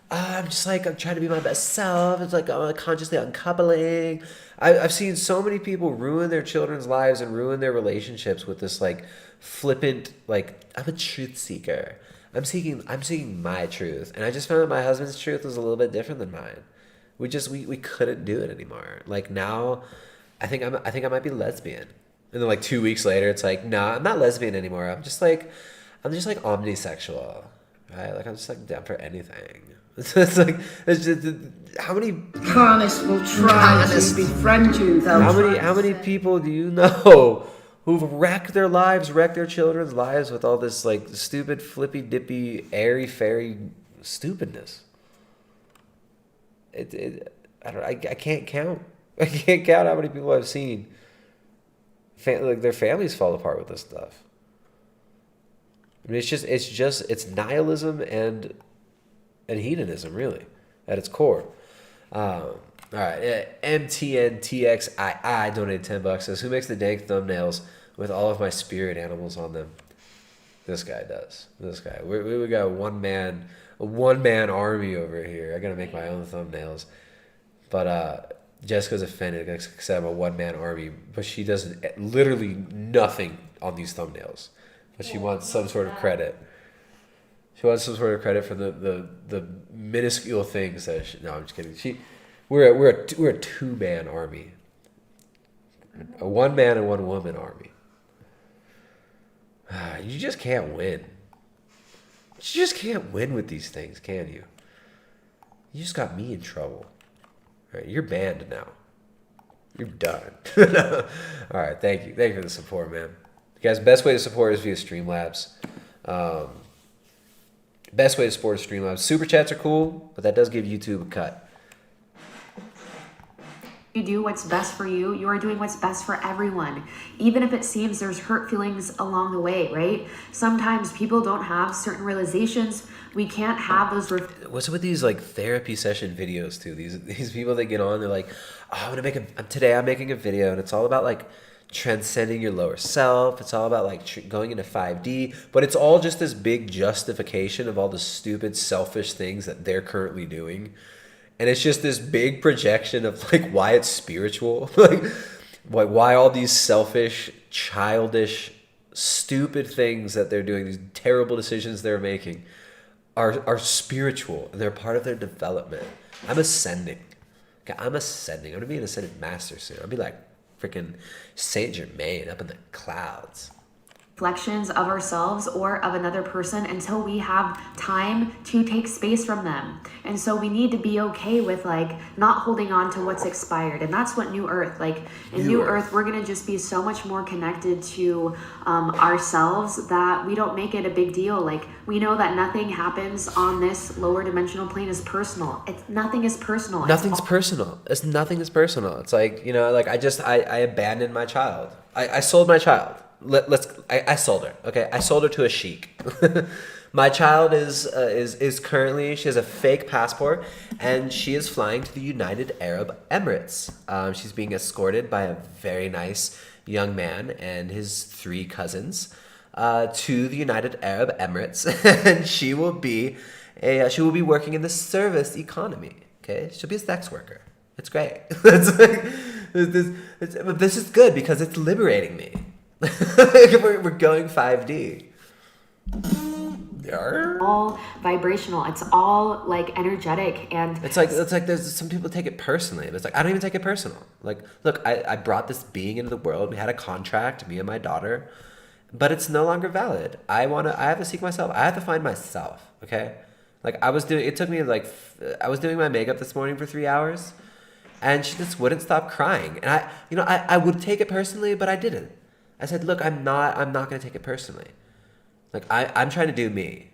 I'm trying to be my best self. It's like I'm consciously uncoupling. I've seen so many people ruin their children's lives and ruin their relationships with this like flippant, like, I'm a truth seeker. I'm seeking my truth. And I just found that my husband's truth was a little bit different than mine. We couldn't do it anymore. Like now, I think I might be lesbian. And then like 2 weeks later, it's like, nah, I'm not lesbian anymore. I'm just like omnisexual, right? Like I'm just like down for anything. It's just, how many carnists will try to befriend you. How many people do you know who've wrecked their lives, wrecked their children's lives with all this like stupid, flippy, dippy, airy, fairy stupidness? I can't count. I can't count how many people I've seen like their families fall apart with this stuff. I mean, it's nihilism and hedonism, really, at its core. All right, MTNTXII donated $10. Says, who makes the dank thumbnails with all of my spirit animals on them? This guy does. This guy. We got a one man army over here. I gotta make my own thumbnails, but Jessica's offended because I'm a one-man army, but she does literally nothing on these thumbnails. But she wants some sort of credit. She wants some sort of credit for the minuscule things that no, I'm just kidding. We're a two-man army. A one-man and one-woman army. You just can't win. You just can't win with these things, can you? You just got me in trouble. All right, you're banned now. You're done. All right, thank you. Thank you for the support, man. Guys, best way to support is via Streamlabs. Best way to support is Streamlabs. Super chats are cool, but that does give YouTube a cut. You do what's best for you, you are doing what's best for everyone. Even if it seems there's hurt feelings along the way, right? Sometimes people don't have certain realizations. We can't have those. What's with these like therapy session videos too? These people that get on, they're like, oh, I'm making a video, and it's all about like transcending your lower self. It's all about like going into 5D, but it's all just this big justification of all the stupid, selfish things that they're currently doing. And it's just this big projection of like why it's spiritual, like why all these selfish, childish, stupid things that they're doing, these terrible decisions they're making, are spiritual and they're part of their development. I'm ascending. Okay, I'm gonna be an ascended master soon. I'll be like freaking Saint Germain up in the clouds. Reflections of ourselves or of another person until we have time to take space from them. And so we need to be okay with like not holding on to what's expired. And that's what New Earth, like in New Earth, we're going to just be so much more connected to ourselves that we don't make it a big deal. Like we know that nothing happens on this lower dimensional plane is personal. Nothing is personal. Nothing is personal. It's like, you know, like I abandoned my child. I sold my child. I sold her. Okay, I sold her to a sheik. My child is currently, she has a fake passport, and she is flying to the United Arab Emirates. She's being escorted by a very nice young man and his 3 cousins to the United Arab Emirates, and she will be working in the service economy. Okay, she'll be a sex worker. It's great. This is good because it's liberating me. We're going 5D. All vibrational. It's all like energetic, and it's like there's some people take it personally, but it's like I don't even take it personal. Like, look, I brought this being into the world. We had a contract, me and my daughter, but it's no longer valid. I have to seek myself. I have to find myself. Okay, like I was doing my makeup this morning for 3 hours, and she just wouldn't stop crying, and I would take it personally, but I didn't. I said, look, I'm not going to take it personally. Like, I'm trying to do me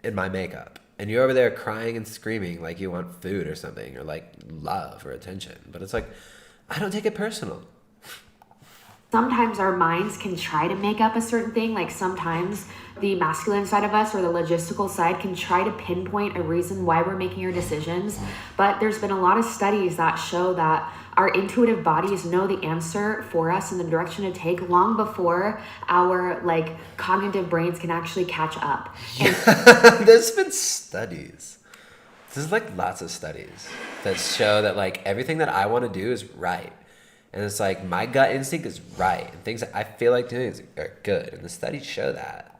in my makeup. And you're over there crying and screaming like you want food or something, or like love or attention. But it's like, I don't take it personal. Sometimes our minds can try to make up a certain thing. Like sometimes the masculine side of us or the logistical side can try to pinpoint a reason why we're making our decisions. But there's been a lot of studies that show that our intuitive bodies know the answer for us and the direction to take long before our like cognitive brains can actually catch up. There's been studies. There's like lots of studies that show that like everything that I want to do is right. And it's like my gut instinct is right. And things that I feel like doing are good. And the studies show that.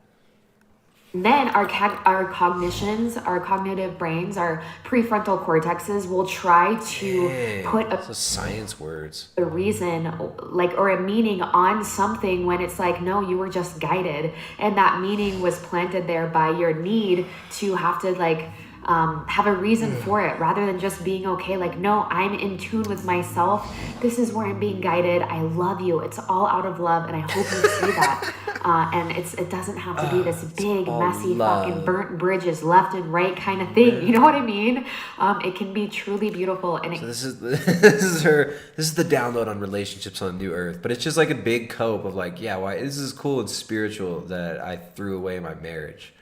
Then our cognitions, our cognitive brains, our prefrontal cortexes will try to put science words. A reason like or a meaning on something when it's like, no, you were just guided. And that meaning was planted there by your need to have to like have a reason for it rather than just being okay. Like, no, I'm in tune with myself. This is where I'm being guided. I love you. It's all out of love. And I hope you see that. And it doesn't have to be this big, messy, fucking burnt bridges left and right kind of thing. You know what I mean? It can be truly beautiful. And so this is the download on relationships on New Earth. But it's just like a big cope of like, yeah, why this is cool and spiritual that I threw away my marriage.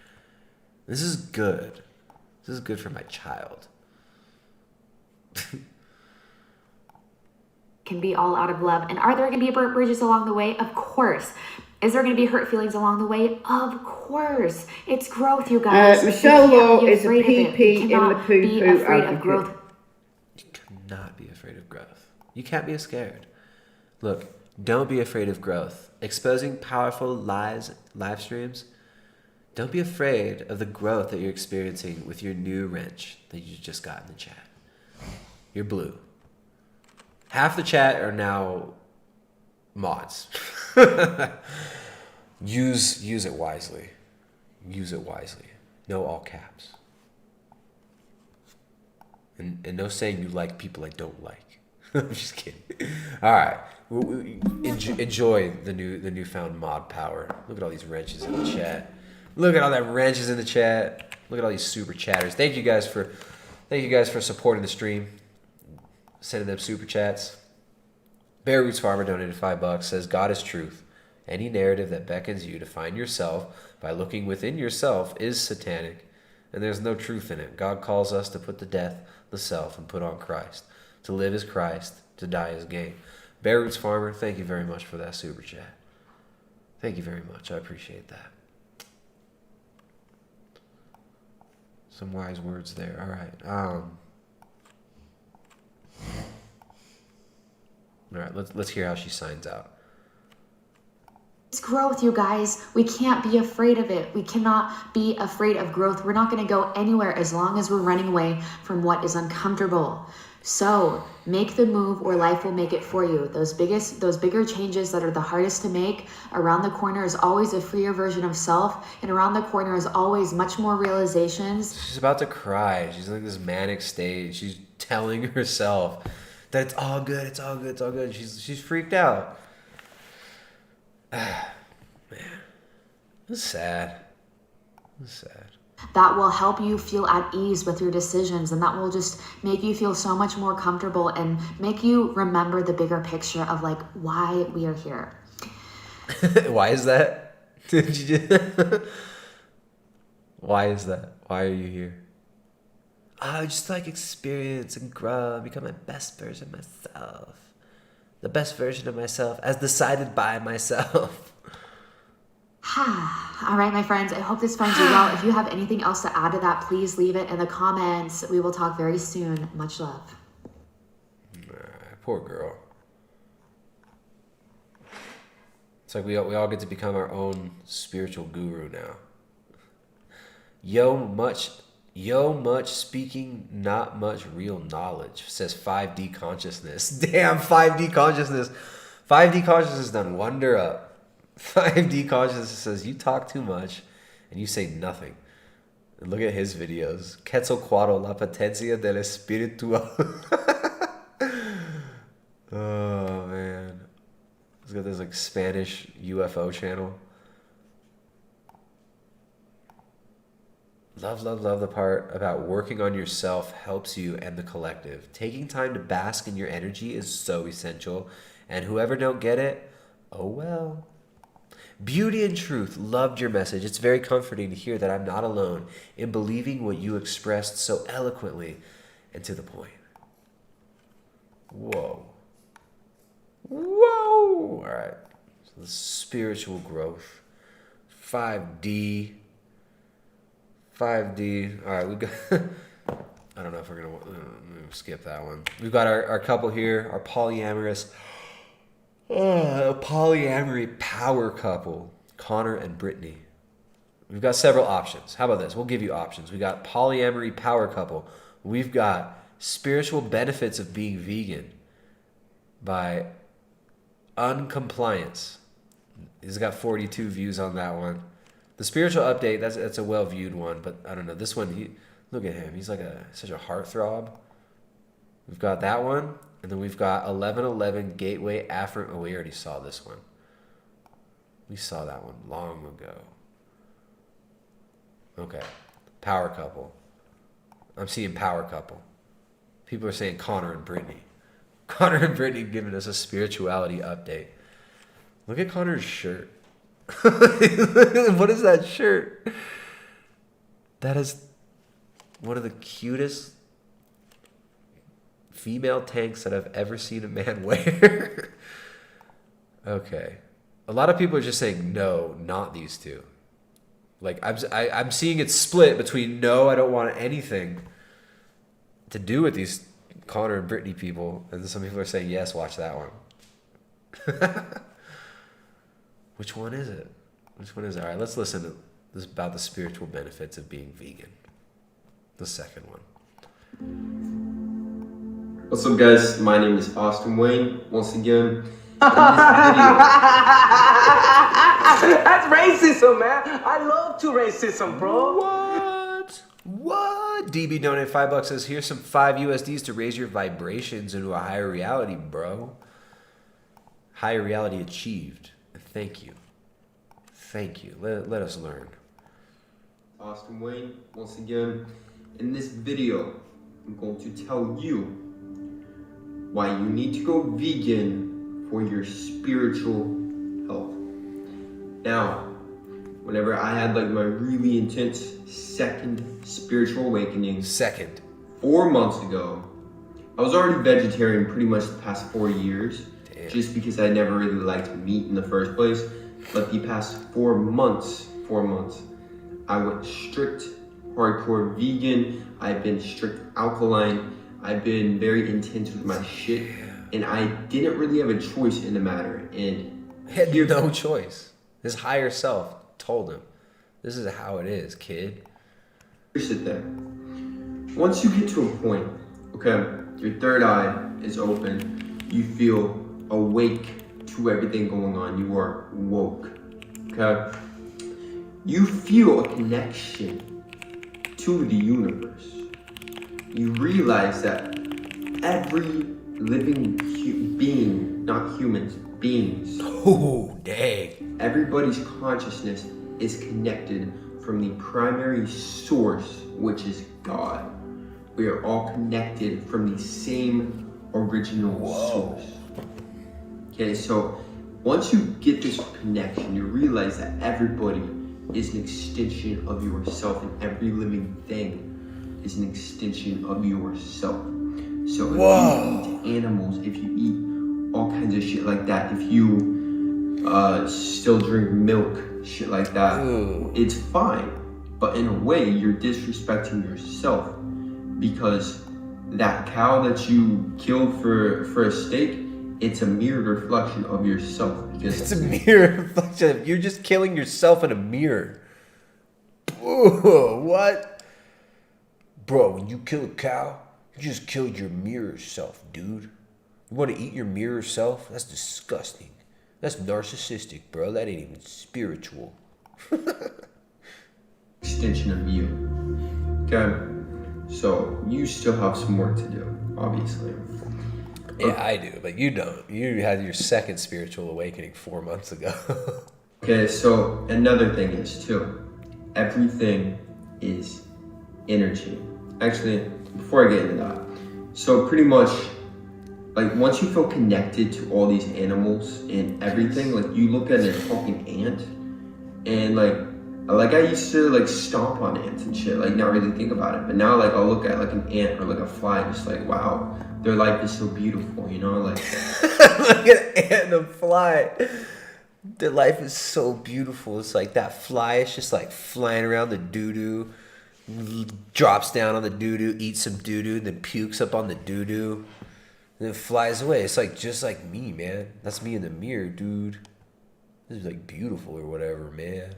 This is good. This is good for my child. Can be all out of love. And are there going to be burnt bridges along the way? Of course. Is there going to be hurt feelings along the way? Of course. It's growth, you guys. Michelle Law is a PP in the poo-poo advocate. You cannot be afraid of growth. You can't be scared. Look, don't be afraid of growth. Exposing powerful live streams Don't be afraid of the growth that you're experiencing with your new wrench that you just got in the chat. You're blue. Half the chat are now mods. Use it wisely. Use it wisely. No all caps. And no saying you like people I don't like. I'm just kidding. All right. Enjoy the newfound mod power. Look at all these wrenches in the chat. Look at all that wrenches in the chat. Look at all these super chatters. Thank you guys for supporting the stream. Sending them super chats. Bear Roots Farmer donated $5. Says God is truth. Any narrative that beckons you to find yourself by looking within yourself is satanic, and there's no truth in it. God calls us to put to death the self and put on Christ. To live is Christ, to die is gain. Bear Roots Farmer, thank you very much for that super chat. Thank you very much. I appreciate that. Some wise words there. All right. All right. Let's hear how she signs out. It's growth, you guys. We can't be afraid of it. We cannot be afraid of growth. We're not going to go anywhere as long as we're running away from what is uncomfortable. So make the move or life will make it for you. Those bigger changes that are the hardest to make, around the corner is always a freer version of self, and around the corner is always much more realizations. She's about to cry. She's in like this manic state. She's telling herself that it's all good, it's all good, it's all good. She's freaked out. Man, it's sad. It's sad. That will help you feel at ease with your decisions, and that will just make you feel so much more comfortable and make you remember the bigger picture of like why we are here. Why is that? Why is that? Why are you here? I just like experience and grow, become my best version of myself. The best version of myself as decided by myself. All right, my friends, I hope this finds you well. If you have anything else to add to that, please leave it in the comments. We will talk very soon. Much love. Poor girl. It's like we all get to become our own spiritual guru now. Yo much speaking, not much real knowledge, says 5D consciousness. Damn, 5D consciousness. 5D consciousness done wonder up. 5D consciousness says you talk too much and you say nothing. And look at his videos. Quetzalcoatl, la potencia del espíritu. Oh man, he's got this like Spanish UFO channel. Love the part about working on yourself helps you and the collective. Taking time to bask in your energy is so essential, and whoever don't get it, oh well. Beauty and truth, loved your message. It's very comforting to hear that I'm not alone in believing what you expressed so eloquently and to the point. Whoa. All right. So the spiritual growth. 5D. All right, we got. I don't know if we're gonna skip that one. We've got our couple here, our polyamorous. Polyamory power couple, Connor and Brittany. We've got several options. How about this? We'll give you options. We got polyamory power couple. We've got spiritual benefits of being vegan by uncompliance. He's got 42 views on that one. The spiritual update, that's a well-viewed one, but I don't know. This one, look at him. He's like such a heartthrob. We've got that one. And then we've got 1111 Gateway Afro. Oh, we already saw this one. We saw that one long ago. Okay. Power couple. I'm seeing power couple. People are saying Connor and Brittany. Connor and Brittany giving us a spirituality update. Look at Connor's shirt. What is that shirt? That is one of the cutest female tanks that I've ever seen a man wear. Okay. A lot of people are just saying no, not these two. Like I'm seeing it split between no, I don't want anything to do with these Connor and Brittany people, and then some people are saying yes, watch that one. Which one is it? All right, let's listen This is about the spiritual benefits of being vegan. The second one. What's up, guys? My name is Austin Wayne. Once again, That's racism, man. I love to racism, bro. What? DB donated $5, says, here's some 5 USDs to raise your vibrations into a higher reality, bro. Higher reality achieved. Thank you. Thank you. Let us learn. Austin Wayne, once again, in this video, I'm going to tell you why you need to go vegan for your spiritual health. Now, whenever I had like my really intense second spiritual awakening, 4 months ago, I was already vegetarian pretty much the past 4 years, just because I never really liked meat in the first place. But the past 4 months, I went strict, hardcore vegan. I've been strict alkaline. I've been very intense with my shit, and I didn't really have a choice in the matter. And had no choice. His higher self told him, this is how it is, kid. Here's the thing. Once you get to a point, okay, your third eye is open, you feel awake to everything going on, you are woke, okay? You feel a connection to the universe. You realize that every living being, not humans, beings. Oh, dang. Everybody's consciousness is connected from the primary source, which is God. We are all connected from the same original source. Okay, so once you get this connection, you realize that everybody is an extension of yourself, and every living thing is an extension of yourself. So if you eat animals, if you eat all kinds of shit like that, if you still drink milk, shit like that, it's fine. But in a way, you're disrespecting yourself, because that cow that you killed for a steak, it's a mirrored reflection of yourself. Because it's a mirror reflection. You're just killing yourself in a mirror. Ooh, what? Bro, when you kill a cow, you just killed your mirror self, dude. You want to eat your mirror self? That's disgusting. That's narcissistic, bro. That ain't even spiritual. Extension of you. Okay? So, you still have some work to do, obviously. Yeah, I do, but you don't. You had your second spiritual awakening 4 months ago. Okay, so another thing is, too, everything is energy. Actually, before I get into that, so pretty much, like, once you feel connected to all these animals and everything, like, you look at a fucking ant, and, like I used to, like, stomp on ants and shit, like, not really think about it, but now, like, I'll look at, like, an ant or, like, a fly, just like, wow, their life is so beautiful, you know, like. Look at an ant and a fly. Their life is so beautiful. It's like that fly is just, like, flying around the doo-doo, drops down on the doo-doo, eats some doo-doo, then pukes up on the doo-doo. And it flies away. It's like just like me, man. That's me in the mirror, dude. This is like beautiful or whatever, man.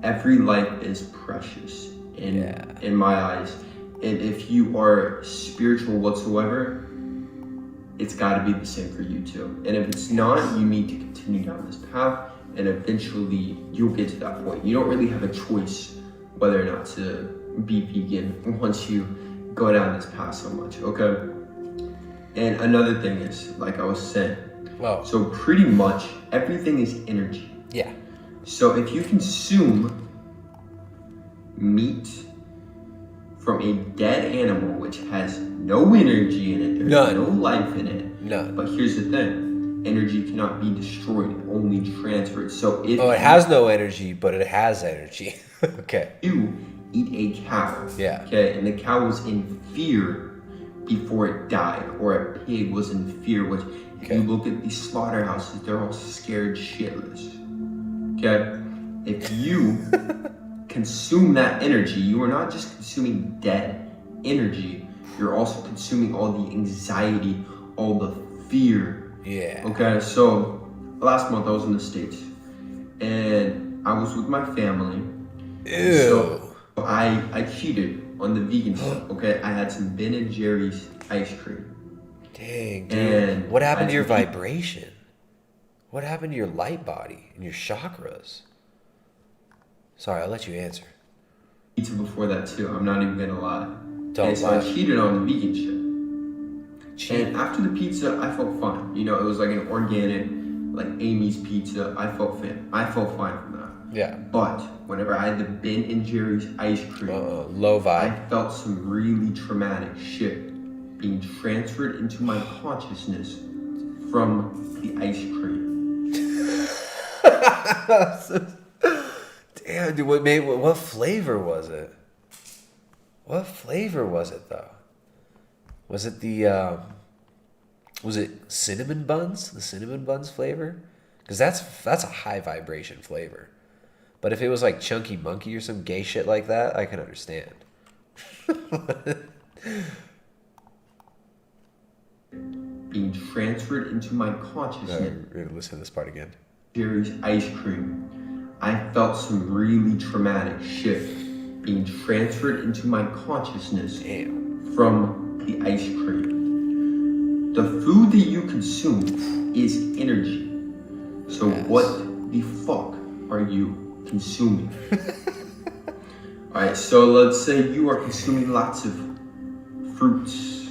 Every life is precious in my eyes. And if you are spiritual whatsoever, it's got to be the same for you too. And if it's not, you need to continue down this path, and eventually you'll get to that point. You don't really have a choice whether or not to be vegan once you go down this path so much, okay? And another thing is, like I was saying, so pretty much everything is energy. Yeah. So if you consume meat from a dead animal, which has no energy in it, there's no life in it. None. But here's the thing, energy cannot be destroyed, only transferred. So if it has no energy, but it has energy. Okay. You eat a cow. Yeah. Okay, and the cow was in fear before it died, or a pig was in fear, which if you look at these slaughterhouses, they're all scared shitless. Okay? If you consume that energy, you are not just consuming dead energy, you're also consuming all the anxiety, all the fear. Yeah. Okay, so last month I was in the States, and I was with my family. Ew. So I cheated on the vegan stuff, okay? I had some Ben and Jerry's ice cream. Dang, dude. And What happened to your vibration? What happened to your light body and your chakras? Sorry, I'll let you answer. Pizza before that too, I'm not even gonna lie. Don't and so lie. I cheated on the vegan shit. And after the pizza, I felt fine. You know, it was like an organic, like Amy's pizza. I felt fine from that. Yeah. But whenever I had the Ben and Jerry's ice cream, low vibe. I felt some really traumatic shit being transferred into my consciousness from the ice cream. Damn, dude, what flavor was it? What flavor was it though? Was it the was it cinnamon buns? The cinnamon buns flavor? Because that's a high vibration flavor. But if it was like Chunky Monkey or some gay shit like that, I can understand. Being transferred into my consciousness. We're gonna listen to this part again. Jerry's ice cream. I felt some really traumatic shit being transferred into my consciousness from the ice cream. The food that you consume is energy. So what the fuck are you consuming? Alright, so let's say you are consuming lots of fruits,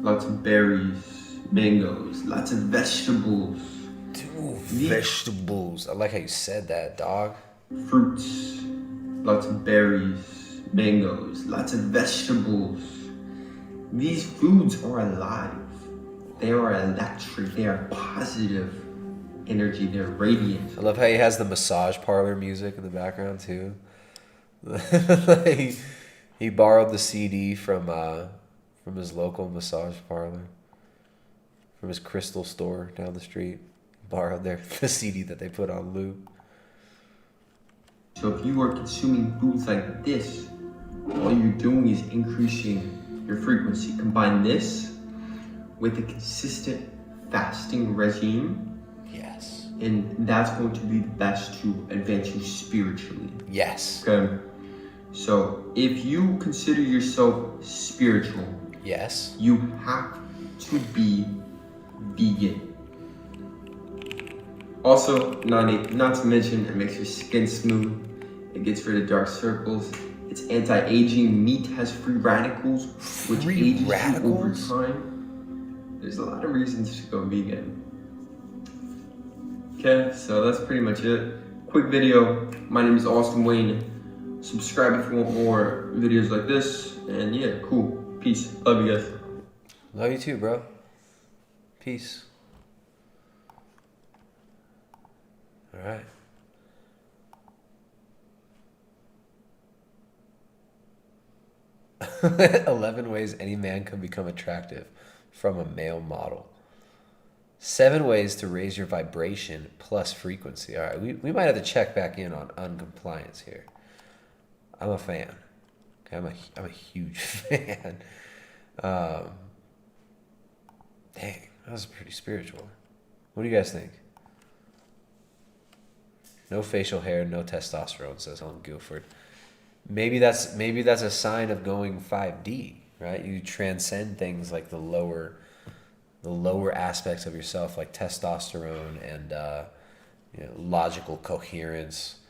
lots of berries, mangoes, lots of vegetables. Dude, vegetables. I like how you said that, dog. Fruits, lots of berries, mangoes, lots of vegetables. These foods are alive. They are electric. They are positive energy. They're radiant. I love how he has the massage parlor music in the background too. he borrowed the CD from his local massage parlor, from his crystal store down the street. Borrowed the CD that they put on loop. So if you are consuming foods like this, all you're doing is increasing your frequency. Combine this with a consistent fasting regime. Yes. And that's going to be the best to advance you spiritually. Yes. Okay. So if you consider yourself spiritual, yes, you have to be vegan. Also, not to mention, it makes your skin smooth. It gets rid of dark circles. It's anti-aging. Meat has free radicals, which ages you over time. There's a lot of reasons to go vegan. Okay, so that's pretty much it. Quick video. My name is Austin Wayne. Subscribe if you want more videos like this. And yeah, cool. Peace. Love you guys. Love you too, bro. Peace. All right. "11 ways any man can become attractive from a male model. 7 ways to raise your vibration plus frequency." All right, we might have to check back in on uncompliance here. I'm a fan. Okay, I'm a huge fan. Dang, that was pretty spiritual. What do you guys think? No facial hair, no testosterone, says Helen Guilford. Maybe that's a sign of going 5D, right? You transcend things like the lower aspects of yourself, like testosterone and logical coherence.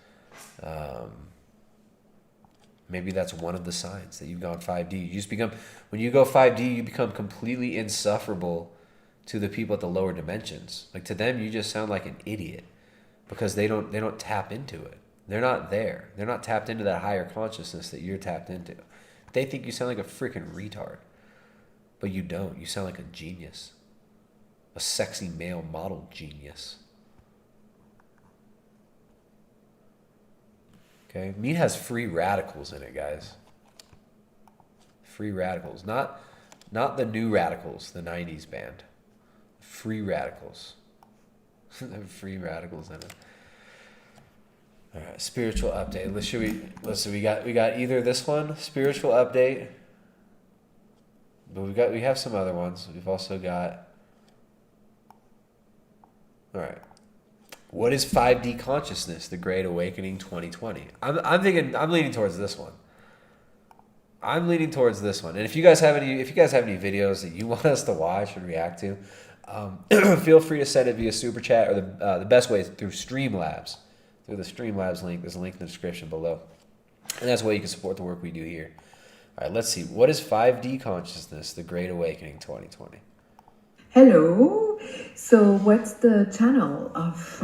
Maybe that's one of the signs that you've gone 5D. When you go 5D, you become completely insufferable to the people at the lower dimensions. Like, to them, you just sound like an idiot because they don't tap into it. They're not there. They're not tapped into that higher consciousness that you're tapped into. They think you sound like a freaking retard, but you don't. You sound like a genius, a sexy male model genius. Okay, meat has free radicals in it, guys. Free radicals, not the new Radicals, the '90s band. Free radicals. Free radicals in it. All right, spiritual update. Let's see. We got either this one, spiritual update, but we have some other ones. We've also got. All right, What is 5D consciousness? The Great Awakening 2020. I'm leaning towards this one. And if you guys have any videos that you want us to watch and react to, feel free to send it via super chat, or the best way is through Streamlabs. Through the Streamlabs link. There's a link in the description below. And that's the way you can support the work we do here. All right, let's see. What is 5D consciousness? The Great Awakening 2020. Hello. So what's the channel of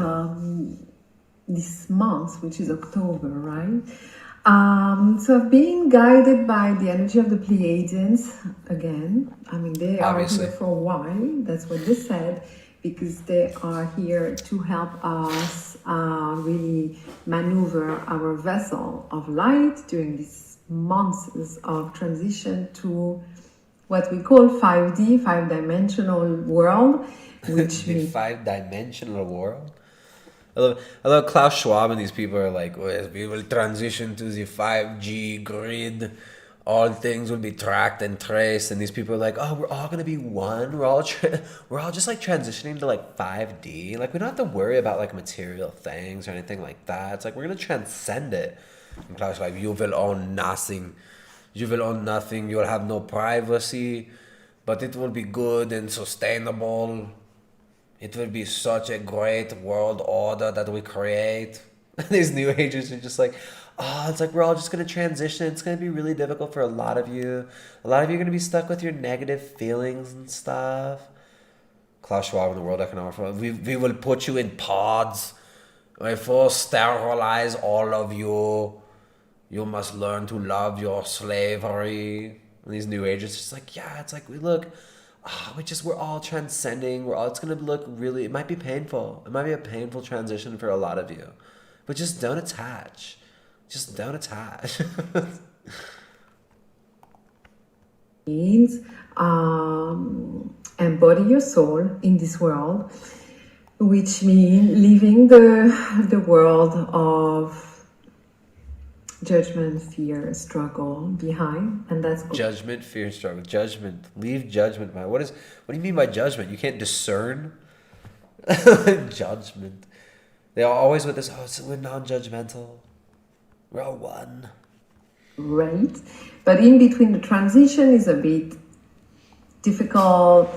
this month, which is October, right? So I've been guided by the energy of the Pleiadians again. I mean, they Obviously. are here for a while. That's what they said, because they are here to help us really maneuver our vessel of light during these months of transition to what we call 5D, 5-dimensional world, which The 5-dimensional world. I love Klaus Schwab and these people are like, well, we will transition to the 5G grid. All things will be tracked and traced. And these people are like, oh, we're all gonna be one. We're all just like transitioning to like 5D. Like we don't have to worry about like material things or anything like that. It's like we're gonna transcend it. And Klaus is like, you will own nothing. You will own nothing. You will have no privacy, but it will be good and sustainable. It will be such a great world order that we create. These New Agers are just like, oh, it's like we're all just going to transition. It's going to be really difficult for a lot of you. A lot of you are going to be stuck with your negative feelings and stuff. Klaus Schwab in the World Economic Forum. We will put you in pods. We will sterilize all of you. You must learn to love your slavery. And these New Agers just like, yeah, it's like, we're all transcending. It's going to look really, it might be painful. It might be a painful transition for a lot of you. But just don't attach. Just don't attach. means embody your soul in this world, which means leaving the world of judgment, fear, struggle behind, and that's good. Judgment, fear, struggle. Judgment. Leave judgment behind. What do you mean by judgment? You can't discern? Judgment. They are always with this, so we're non-judgmental. We're all one. Right. But in between, the transition is a bit difficult.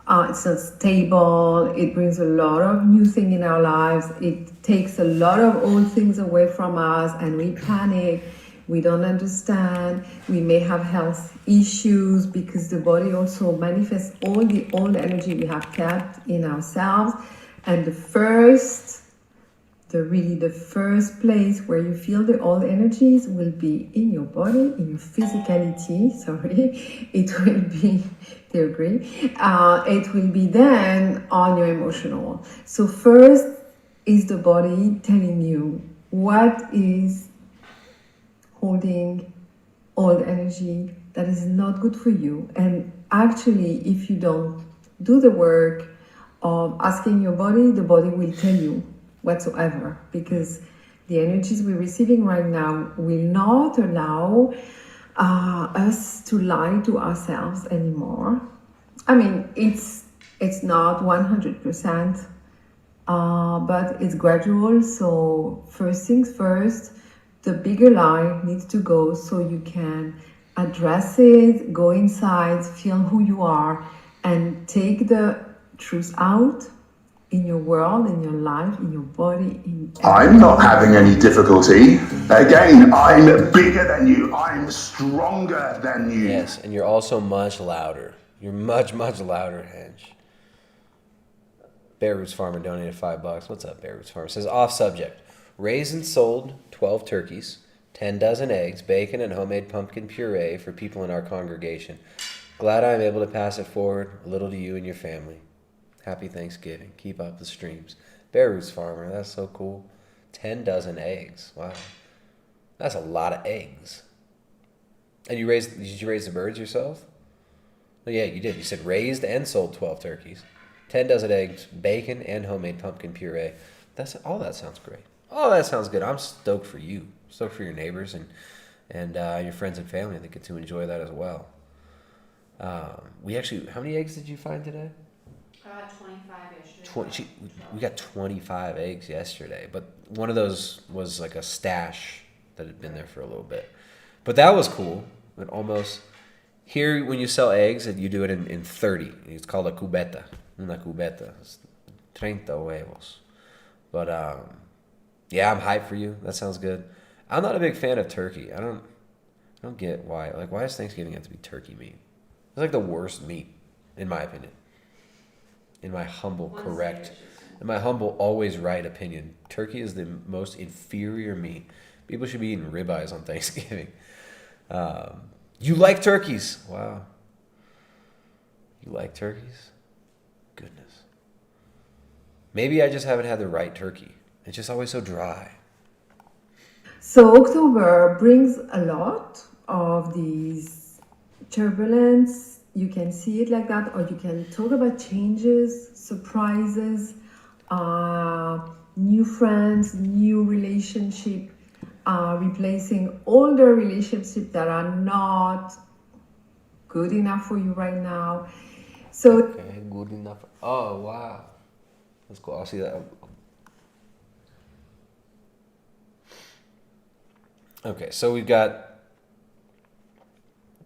It's not stable. It brings a lot of new things in our lives. It takes a lot of old things away from us, and we panic. We don't understand. We may have health issues because the body also manifests all the old energy we have kept in ourselves. And the first place where you feel the old energies will be in your body, in your physicality. It will be, they agree. It will be then on your emotional. So first is the body telling you what is holding old energy that is not good for you. And actually, if you don't do the work of asking your body, the body will tell you whatsoever, because the energies we're receiving right now will not allow us to lie to ourselves anymore. I mean, it's not 100%, but it's gradual. So first things first, the bigger lie needs to go so you can address it, go inside, feel who you are, and take the truth out in your world, in your life, in your body, in I'm not having any difficulty. Again, I'm bigger than you. I'm stronger than you. Yes, and you're also much louder. You're much, much louder, Hench. Bear Roots Farmer donated $5. What's up, Bear Roots Farmer? Says, off subject. Raised and sold 12 turkeys, 10 dozen eggs, bacon, and homemade pumpkin puree for people in our congregation. Glad I'm able to pass it forward a little to you and your family. Happy Thanksgiving. Keep up the streams. Bear Roots Farmer, that's so cool. 10 dozen eggs. Wow. That's a lot of eggs. And did you raise the birds yourself? Oh, yeah, you did. You said raised and sold 12 turkeys. 10 dozen eggs, bacon, and homemade pumpkin puree. All that sounds great. All that sounds good. I'm stoked for you. Stoked for your neighbors and your friends and family that get to enjoy that as well. How many eggs did you find today? I had 25 yesterday. 20, we got 25 eggs yesterday, but one of those was like a stash that had been there for a little bit. But that was cool. It almost here when you sell eggs, you do it in 30. It's called a cubeta. Una cubeta. It's 30 huevos. But yeah, I'm hyped for you. That sounds good. I'm not a big fan of turkey. I don't get why. Like, why does Thanksgiving have to be turkey meat? It's like the worst meat, in my opinion. In my humble, always right opinion, turkey is the most inferior meat. People should be eating ribeyes on Thanksgiving. You like turkeys? Wow. You like turkeys? Goodness. Maybe I just haven't had the right turkey. It's just always so dry. So October brings a lot of these turbulence. You can see it like that, or you can talk about changes, surprises, new friends, new relationship, replacing older relationships that are not good enough for you right now. So okay, good enough. Oh wow, that's cool. I'll see that. Okay, so we've got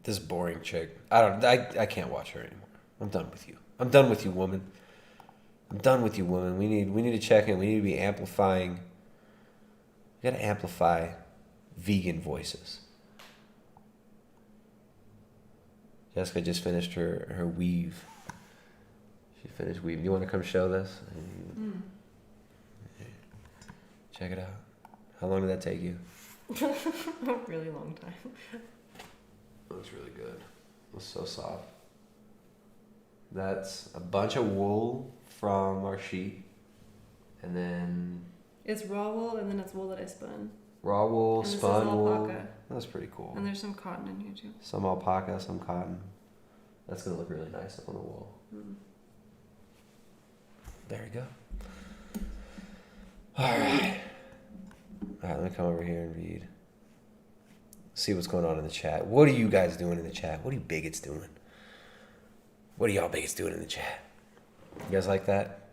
this boring chick. I can't watch her anymore. I'm done with you. I'm done with you, woman. I'm done with you, woman. We need to check in. We need to be amplifying. We gotta amplify vegan voices. Jessica just finished her weave. She finished weaving. You want to come show this? Check it out. How long did that take you? A really long time. Looks really good. Looks so soft. That's a bunch of wool from our sheep, and then it's raw wool, and then it's wool that I spun. Raw wool, and spun wool. Alpaca. That's pretty cool. And there's some cotton in here too. Some alpaca, some cotton. That's gonna look really nice up on the wall. Mm. There we go. All right. All right, let me come over here and read. See what's going on in the chat. What are you guys doing in the chat? What are you bigots doing? What are y'all bigots doing in the chat? You guys like that?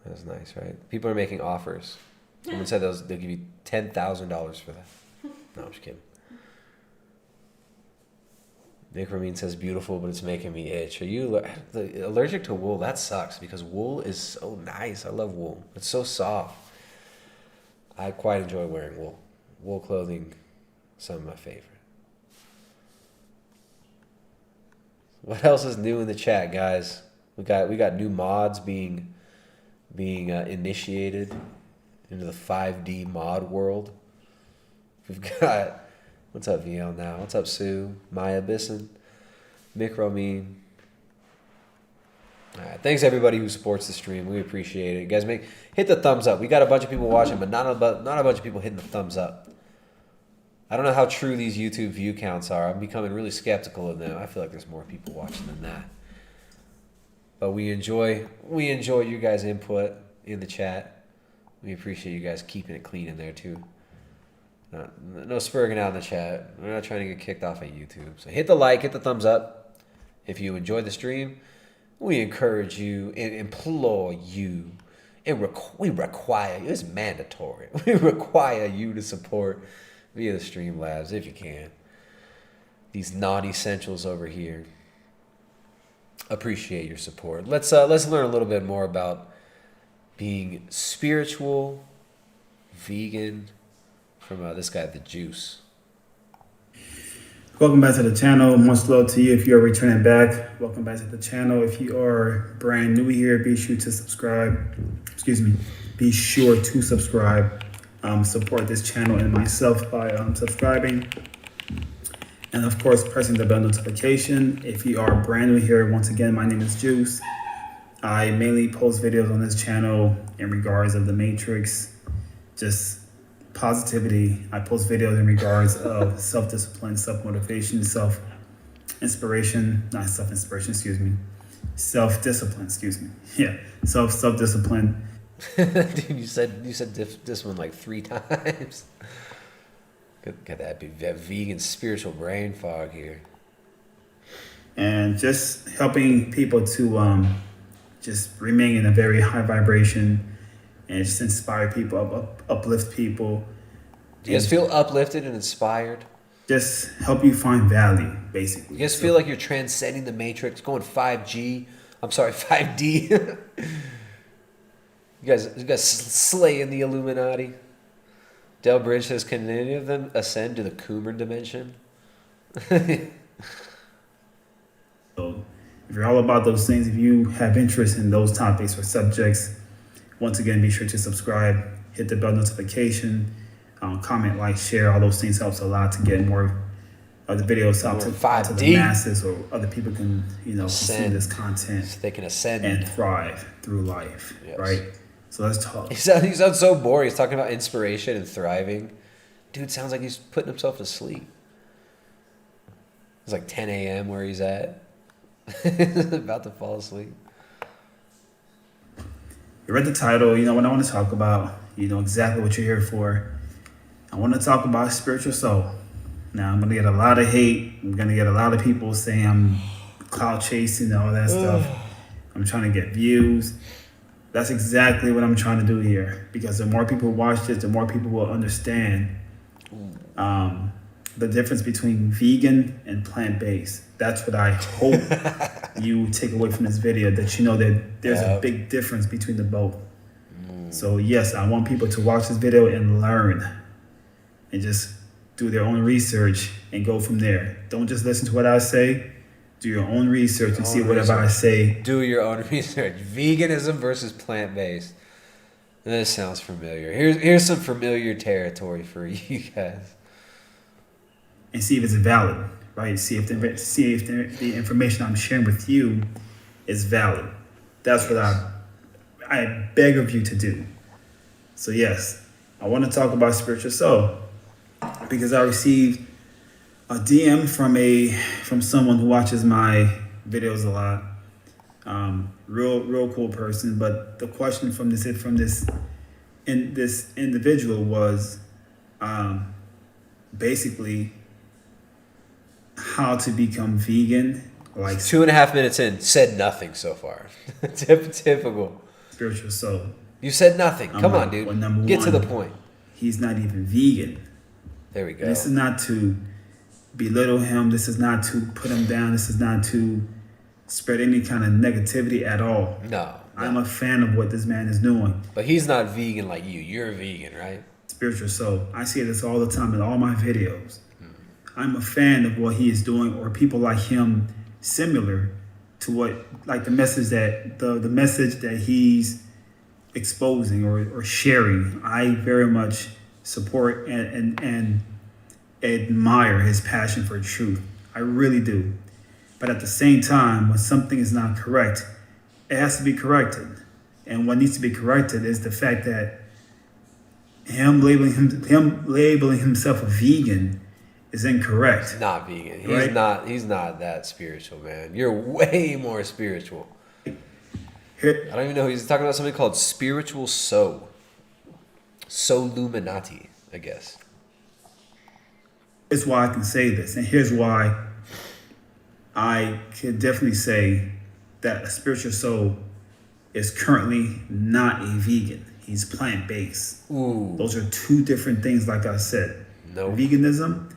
That's nice, right? People are making offers. Someone said they'll give you $10,000 for that. No, I'm just kidding. Nick Ramin says beautiful, but it's making me itch. Are you allergic to wool? That sucks because wool is so nice. I love wool. It's so soft. I quite enjoy wearing wool. Wool clothing, some of my favorite. What else is new in the chat, guys? We got new mods being initiated into the 5D mod world. We've got, what's up, VL now? What's up, Sue? Maya Bisson, Mick Ramin. All right, thanks everybody who supports the stream. We appreciate it. You guys, hit the thumbs up. We got a bunch of people watching, but not a bunch of people hitting the thumbs up. I don't know how true these YouTube view counts are. I'm becoming really skeptical of them. I feel like there's more people watching than that. But we enjoy you guys' input in the chat. We appreciate you guys keeping it clean in there too. No spurging out in the chat. We're not trying to get kicked off of YouTube. So hit the like, hit the thumbs up. If you enjoyed the stream, we encourage you and implore you. We require you. It's mandatory. We require you to support via the Streamlabs if you can. These naughty essentials over here. Appreciate your support. Let's learn a little bit more about being spiritual, vegan, from this guy, The Juice. Welcome back to the channel. Much love to you if you're returning back. Welcome back to the channel. If you are brand new here, be sure to subscribe. Be sure to subscribe. Support this channel and myself by subscribing. And of course, pressing the bell notification. If you are brand new here, once again, my name is Juice. I mainly post videos on this channel in regards of the Matrix, just positivity. I post videos in regards of self-discipline, self-motivation, self-discipline, Yeah, self-discipline. Dude, you said this one like 3 times. Got that vegan spiritual brain fog here. and just helping people to just remain in a very high vibration and just inspire people, uplift people. Do you guys feel uplifted and inspired? Just help you find value, basically. You guys feel like you're transcending the matrix, going 5G? I'm sorry, 5D. You guys slaying the Illuminati. Del Bridge says, can any of them ascend to the Coomer dimension? So if you're all about those things, if you have interest in those topics or subjects, once again, be sure to subscribe, hit the bell notification, comment, like, share. All those things helps a lot to get more of the videos out to the masses, or other people can, consume this content. So they can ascend and thrive through life, right? So let's talk. He sounds so boring. He's talking about inspiration and thriving. Dude sounds like he's putting himself to sleep. It's like 10 a.m. where he's at. About to fall asleep. You read the title. What I want to talk about. You know exactly what you're here for. I want to talk about spiritual soul. Now, I'm going to get a lot of hate. I'm going to get a lot of people saying I'm clout chasing and all that stuff. I'm trying to get views. That's exactly what I'm trying to do here. Because the more people watch this, the more people will understand the difference between vegan and plant-based. That's what I hope you take away from this video, that you know that there's a big difference between the both. So yes, I want people to watch this video and learn and just do their own research and go from there. Don't just listen to what I say. Do your own research and see whatever I say. Do your own research. Veganism versus plant-based. This sounds familiar. Here's some familiar territory for you guys. And see if it's valid, right? See if the information I'm sharing with you is valid. That's what I beg of you to do. So yes, I want to talk about spiritual soul because I received a DM from someone who watches my videos a lot. Real cool person. But the question from this individual was basically how to become vegan. Like 2.5 minutes in, said nothing so far. Typical. Spiritual soul. You said nothing. Come on, dude. Well, Get to the point. He's not even vegan. There we go. And this is not to belittle him. This is not to put him down. This is not to spread any kind of negativity at all. No. I'm a fan of what this man is doing. But he's not vegan like you. You're vegan, right? Spiritual soul. I see this all the time in all my videos. I'm a fan of what he is doing, or people like him similar to what, like the message that he's exposing or sharing. I very much support and admire his passion for truth. I really do. But at the same time, when something is not correct, it has to be corrected. And what needs to be corrected is the fact that him labeling himself a vegan is incorrect. Not vegan. He's not that spiritual, man. You're way more spiritual. I don't even know. He's talking about something called spiritual soul. Soluminati, I guess. It's why I can say this. And here's why I can definitely say that a spiritual soul is currently not a vegan. He's plant-based. Those are two different things, like I said. No. Veganism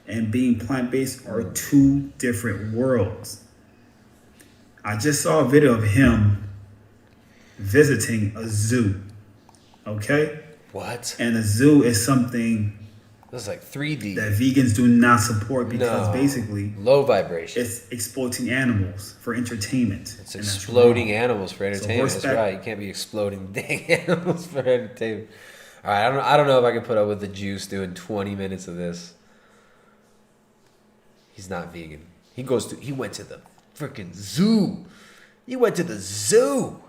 and being plant-based are two different worlds. I just saw a video of him visiting a zoo. Okay? What? And a zoo is something This is like 3D. that vegans do not support because basically low vibration. It's exploiting animals for entertainment. It's exploding animals for entertainment. So that's right. You can't be exploding dang animals for entertainment. All right, I don't know if I can put up with the juice doing 20 minutes of this. He's not vegan. He went to the freaking zoo. He went to the zoo.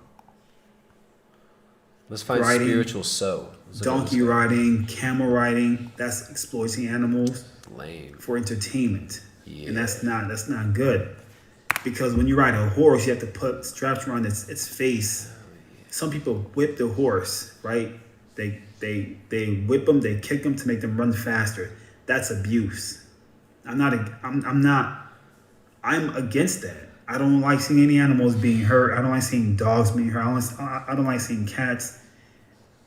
Let's find spiritual soul. Donkey riding, camel riding, that's exploiting animals for entertainment. Yeah. And that's not good. Because when you ride a horse, you have to put straps around its face. Some people whip the horse, right? They whip them, they kick them to make them run faster. That's abuse. I'm not I'm against that. I don't like seeing any animals being hurt. I don't like seeing dogs being hurt. I don't like seeing cats.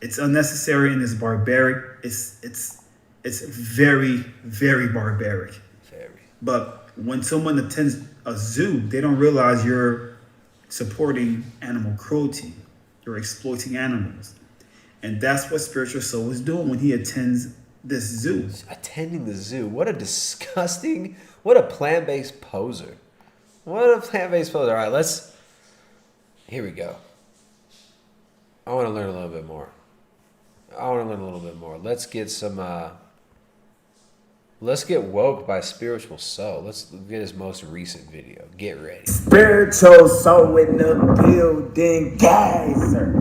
It's unnecessary and it's barbaric. It's very, very barbaric. Very. But when someone attends a zoo, they don't realize you're supporting animal cruelty. You're exploiting animals. And that's what Spiritual Soul is doing when he attends this zoo. Attending the zoo. What a disgusting, what a plant-based poser. What a plant-based poser. All right, here we go. I want to learn a little bit more. Let's get let's get woke by Spiritual Soul. Let's get his most recent video. Get ready. Spiritual Soul in the building. Geyser.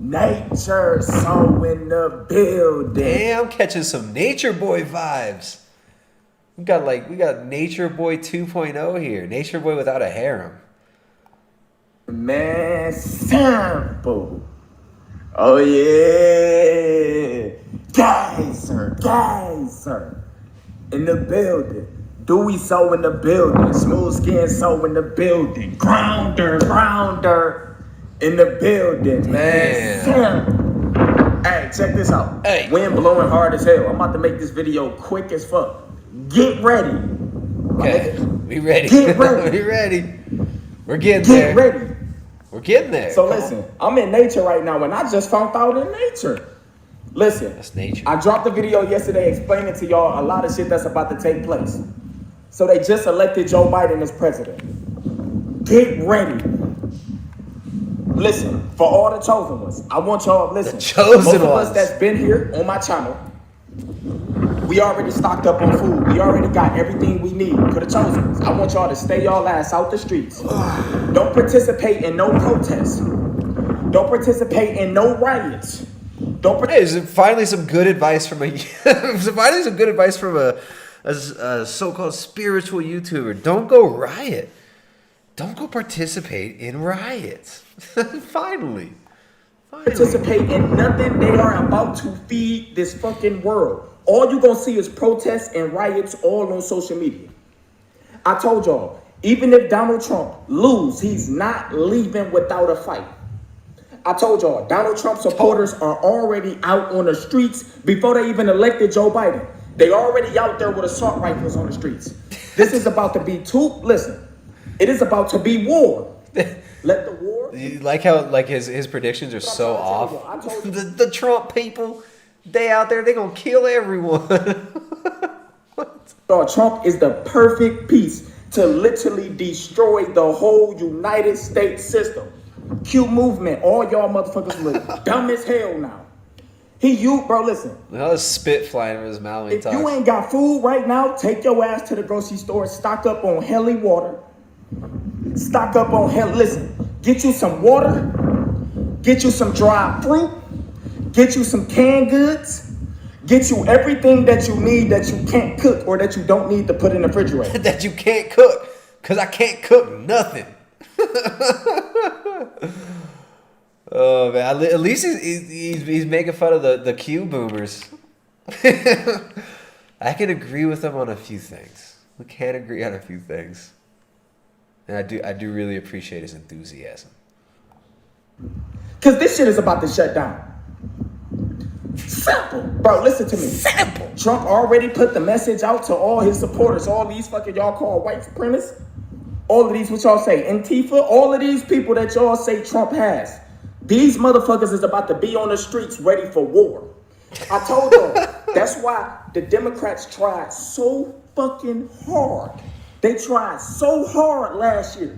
Nature Soul in the building. Damn, catching some Nature Boy vibes. We got Nature Boy 2.0 here. Nature Boy without a harem. Man, sample. Oh yeah. Geyser. In the building. Dewy Soul in the building. Smooth Skin Soul in the building. Grounder. In the building, man. Hey, check this out. Hey. Wind blowing hard as hell. I'm about to make this video quick as fuck. Get ready. Okay, we ready. Get ready. We ready. We're getting there. Get ready. We're getting there. So listen, I'm in nature right now, and I just found out in nature. Listen, that's nature. I dropped a video yesterday explaining to y'all a lot of shit that's about to take place. So they just elected Joe Biden as president. Get ready. Listen, for all the chosen ones, I want y'all to listen. The chosen Most of ones. us that's been here on my channel, we already stocked up on food. We already got everything we need for the chosen ones. I want y'all to stay y'all ass out the streets. Don't participate in no protests. Don't participate in no riots. Hey, is it finally some good advice from a so-called spiritual YouTuber? Don't go riot. Don't go participate in riots. Finally. Participate in nothing. They are about to feed this fucking world. All you gonna see is protests and riots all on social media. I told y'all, even if Donald Trump lose, he's not leaving without a fight. I told y'all, Donald Trump supporters are already out on the streets before they even elected Joe Biden. They already out there with assault rifles on the streets. This is about to be it is about to be war. Let the war. You like how his predictions are so off. The Trump people, they out there, they gonna kill everyone. Trump is the perfect piece to literally destroy the whole United States system. Q movement, all y'all motherfuckers look dumb as hell now. Bro, listen. Look how the spit flying over his mouth when he If talks. you ain't got food right now, take your ass to the grocery store, stock up on heli water. Listen, get you some water, get you some dried fruit, get you some canned goods, get you everything that you need that you can't cook or that you don't need to put in the refrigerator. That you can't cook, because I can't cook nothing. Oh man! At least he's making fun of the Q boomers. I can agree with him on a few things. We can't agree on a few things, and I do really appreciate his enthusiasm. Cause this shit is about to shut down. Simple, bro. Listen to me. Simple. Trump already put the message out to all his supporters, all these fucking y'all call white supremacists, all of these what y'all say Antifa, all of these people that y'all say Trump has. These motherfuckers is about to be on the streets ready for war. I told y'all, that's why the Democrats tried so fucking hard. They tried so hard last year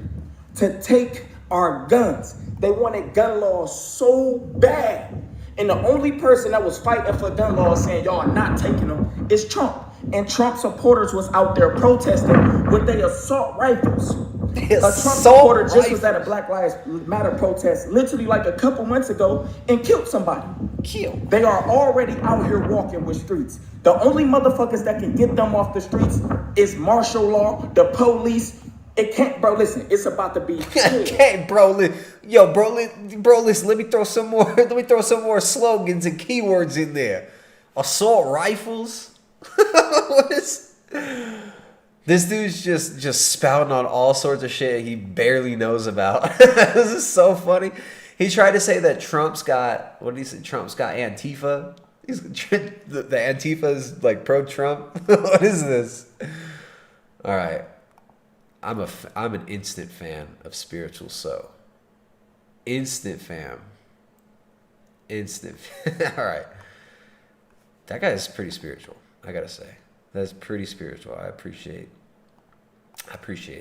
to take our guns. They wanted gun laws so bad. And the only person that was fighting for gun laws saying y'all are not taking them is Trump. And Trump supporters was out there protesting with their assault rifles. A Trump supporter just was at a Black Lives Matter protest literally like a couple months ago and killed somebody. They are already out here walking with streets. The only motherfuckers that can get them off the streets is martial law, the police. It can't, bro. Listen, it's about to be. Can't, bro. Listen. Let me throw some more. Let me throw some more slogans and keywords in there. Assault rifles. What is? This dude's just spouting on all sorts of shit he barely knows about. This is so funny. He tried to say that Trump's got, what did he say? Trump's got Antifa. The Antifa is like pro-Trump. What is this? All right. I'm an instant fan of Spiritual So. Instant fam. Instant. All right. That guy is pretty spiritual, I gotta say. That's pretty spiritual. I appreciate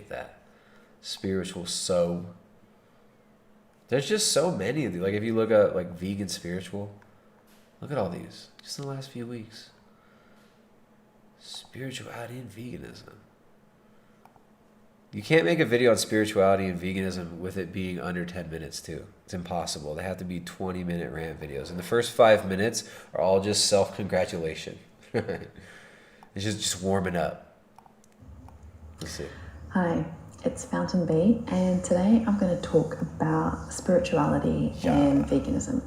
that. Spiritual So. There's just so many of these. Like if you look at like vegan spiritual, look at all these just in the last few weeks. Spirituality and veganism. You can't make a video on spirituality and veganism with it being under 10 minutes too. It's impossible. They have to be 20-minute rant videos. And the first 5 minutes are all just self-congratulation. It's just warming up. Let's see. Hi, it's Fountain Bee, and today I'm going to talk about spirituality and veganism.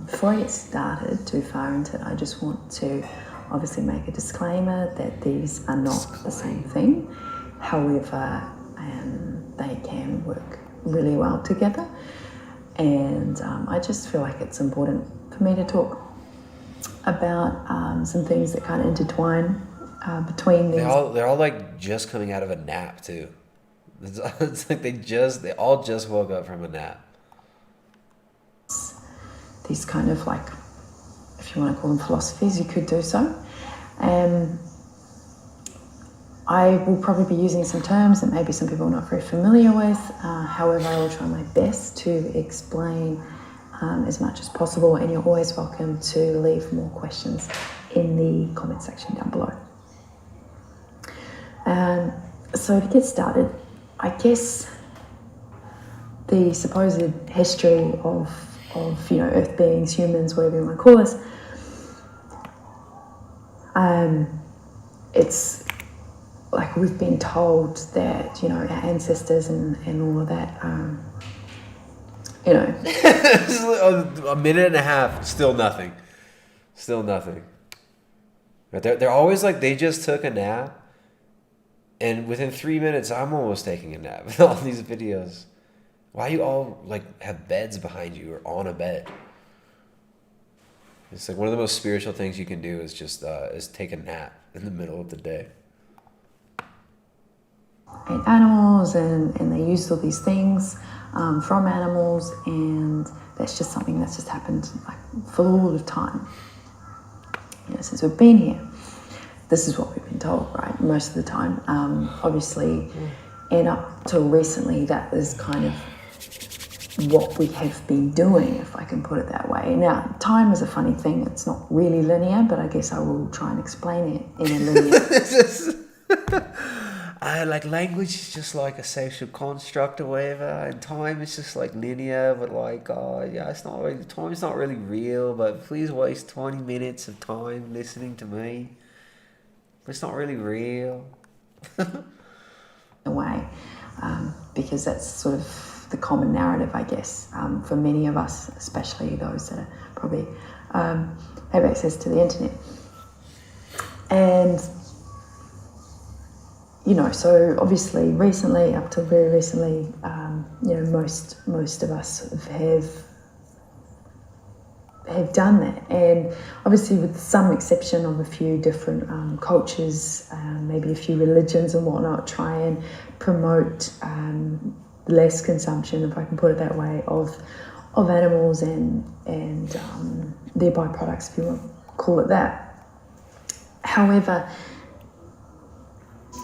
Before I get started too far into it, I just want to obviously make a disclaimer that these are not the same thing. However, they can work really well together, and I just feel like it's important for me to talk about some things that kind of intertwine between these. They're all like just coming out of a nap too. It's like they all just woke up from a nap. These kind of like, if you want to call them philosophies, you could do so. I will probably be using some terms that maybe some people are not very familiar with. However, I will try my best to explain as much as possible, and you're always welcome to leave more questions in the comment section down below. So to get started, I guess the supposed history of earth beings, humans, whatever you want to call us, it's like we've been told that, our ancestors and all of that, A minute and a half, still nothing. Still nothing. But they're always like, they just took a nap, and within 3 minutes, I'm almost taking a nap with all these videos. Why you all like have beds behind you or on a bed? It's like one of the most spiritual things you can do is just is take a nap in the middle of the day. And animals, and they used all these things from animals, and that's just something that's just happened like for all of time. Since we've been here, this is what we've been told, right? Most of the time, obviously, and up till recently, that is kind of what we have been doing, if I can put it that way. Now, time is a funny thing; it's not really linear, but I guess I will try and explain it in a linear. Like language is just like a social construct or whatever, and time is just like linear, but like, it's not really, time's not really real, but please waste 20 minutes of time listening to me. But it's not really real. Way, because that's sort of the common narrative, I guess, for many of us, especially those that probably have access to the internet. And so obviously recently, up till very recently, most of us have done that, and obviously with some exception of a few different cultures, maybe a few religions and whatnot, try and promote less consumption, if I can put it that way, of animals and their byproducts, if you want to call it that. However,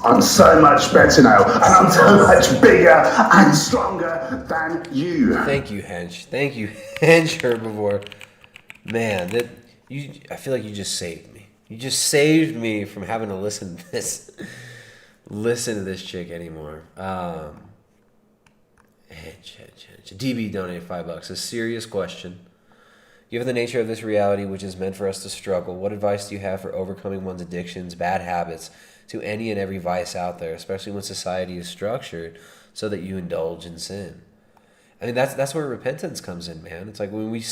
I'm so much better now, and I'm so much bigger and stronger than you. Thank you, Hench. Thank you, Hench Herbivore. Man, I feel like you just saved me. You just saved me from having to listen to this chick anymore. Hench. DB donated $5. A serious question. Given the nature of this reality, which is meant for us to struggle, what advice do you have for overcoming one's addictions, bad habits, to any and every vice out there, especially when society is structured so that you indulge in sin? I mean, that's where repentance comes in, man. It's like when we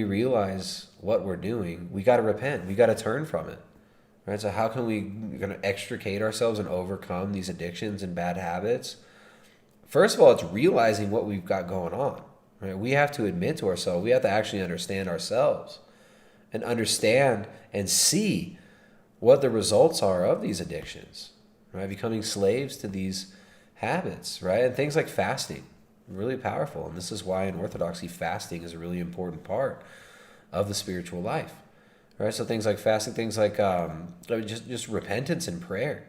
realize what we're doing, we got to repent. We got to turn from it. right? So how can we gonna extricate ourselves and overcome these addictions and bad habits? First of all, it's realizing what we've got going on, right? We have to admit to ourselves, we have to actually understand ourselves and understand and see what the results are of these addictions, right? Becoming slaves to these habits, right? And things like fasting, really powerful. And this is why in Orthodoxy, fasting is a really important part of the spiritual life, right? So things like fasting, things like just repentance and prayer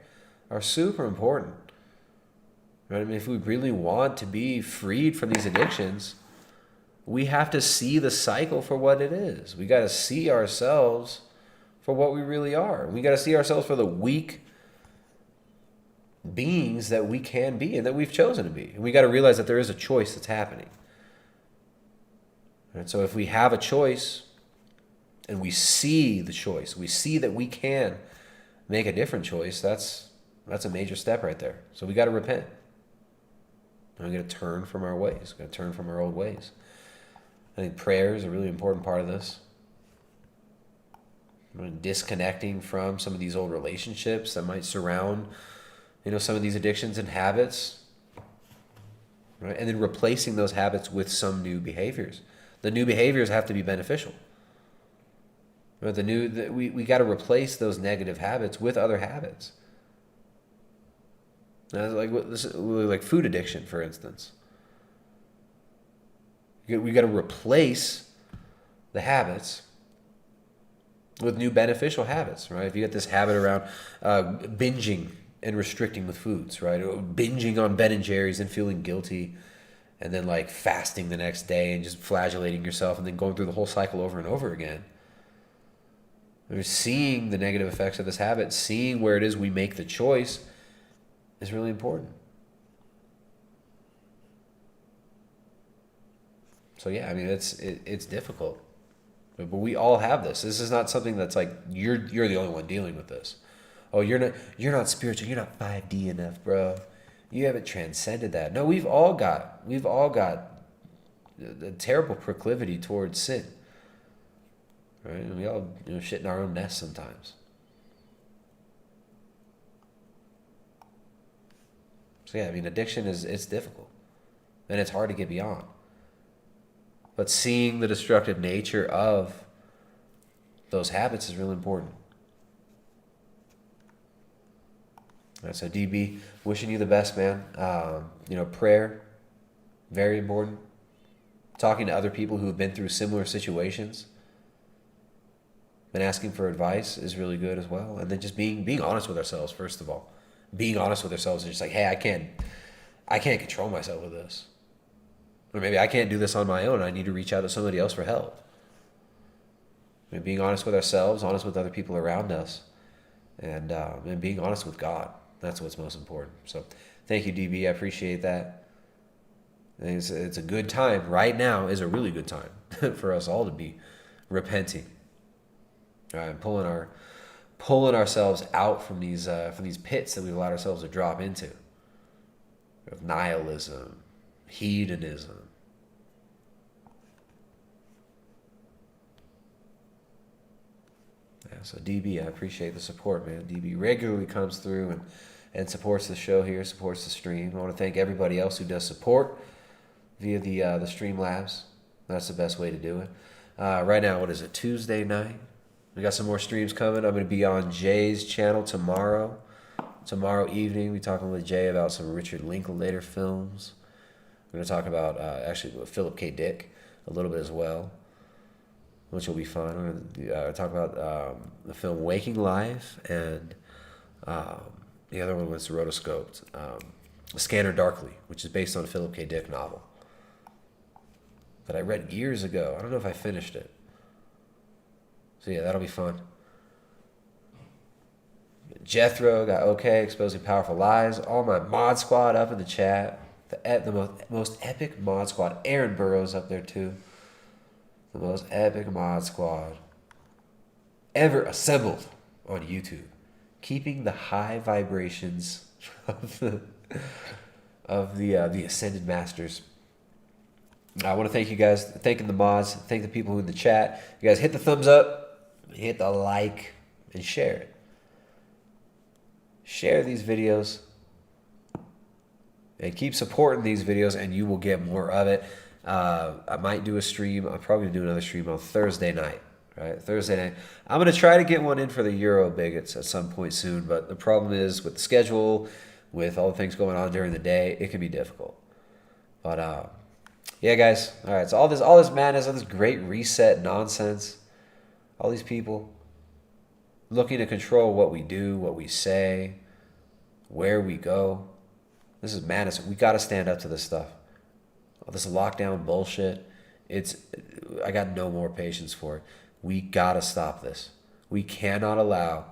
are super important, right? I mean, if we really want to be freed from these addictions, we have to see the cycle for what it is. We got to see ourselves for what we really are. We got to see ourselves for the weak beings that we can be and that we've chosen to be. And we got to realize that there is a choice that's happening. And so if we have a choice and we see the choice, we see that we can make a different choice, that's a major step right there. So we got to repent. And we got to turn from our ways. We got to turn from our old ways. I think prayer is a really important part of this. Disconnecting from some of these old relationships that might surround, some of these addictions and habits, right? And then replacing those habits with some new behaviors. The new behaviors have to be beneficial. Right? We got to replace those negative habits with other habits. Like food addiction, for instance. We got to replace the habits with new beneficial habits, right? If you get this habit around binging and restricting with foods, right? Or binging on Ben and Jerry's and feeling guilty, and then like fasting the next day and just flagellating yourself, and then going through the whole cycle over and over again. Seeing the negative effects of this habit, seeing where it is we make the choice is really important. So yeah, I mean, it's difficult, but we all have this. This is not something that's like you're the only one dealing with this. Oh, you're not spiritual. You're not 5D enough, bro. You haven't transcended that. No, we've all got a terrible proclivity towards sin, right? And we all shit in our own nest sometimes. So yeah, I mean, addiction it's difficult, and it's hard to get beyond. But seeing the destructive nature of those habits is really important. All right, so DB, wishing you the best, man. Prayer, very important. Talking to other people who have been through similar situations and asking for advice is really good as well. And then just being honest with ourselves, first of all. Being honest with ourselves and just like, hey, I can't control myself with this. Or maybe I can't do this on my own. I need to reach out to somebody else for help. I mean, being honest with ourselves, honest with other people around us, and being honest with God. That's what's most important. So thank you, DB. I appreciate that. I think it's a good time. Right now is a really good time for us all to be repenting. All right, pulling ourselves out from these pits that we've allowed ourselves to drop into. Of nihilism, hedonism. Yeah, so DB, I appreciate the support, man. DB regularly comes through and supports the show here, supports the stream. I want to thank everybody else who does support via the Streamlabs. That's the best way to do it. Right now, what is it, Tuesday night? We got some more streams coming. I'm going to be on Jay's channel tomorrow. Tomorrow evening, we're talking with Jay about some Richard Linklater films. We're going to talk about, actually, Philip K. Dick a little bit as well, which will be fun. We're going to talk about the film Waking Life, and the other one was rotoscoped, Scanner Darkly, which is based on a Philip K. Dick novel that I read years ago. I don't know if I finished it. So yeah, that'll be fun. Jethro got okay, exposing powerful lies. All my mod squad up in the chat. The most epic mod squad. Aaron Burrows up there too. The most epic mod squad ever assembled on YouTube. Keeping the high vibrations of the Ascended Masters. I want to thank you guys, thanking the mods, thank the people in the chat. You guys hit the thumbs up, hit the like, and share it. share these videos, and keep supporting these videos, and you will get more of it. I might do a stream. I'm probably going to do another stream on Thursday night. Right, Thursday night. I'm going to try to get one in for the Euro bigots at some point soon, but the problem is with the schedule, with all the things going on during the day, it can be difficult. But yeah, guys. All right, so all this madness, all this great reset nonsense, all these people looking to control what we do, what we say, where we go. This is madness. We got to stand up to this stuff. All this lockdown bullshit. I got no more patience for it. We got to stop this. We cannot allow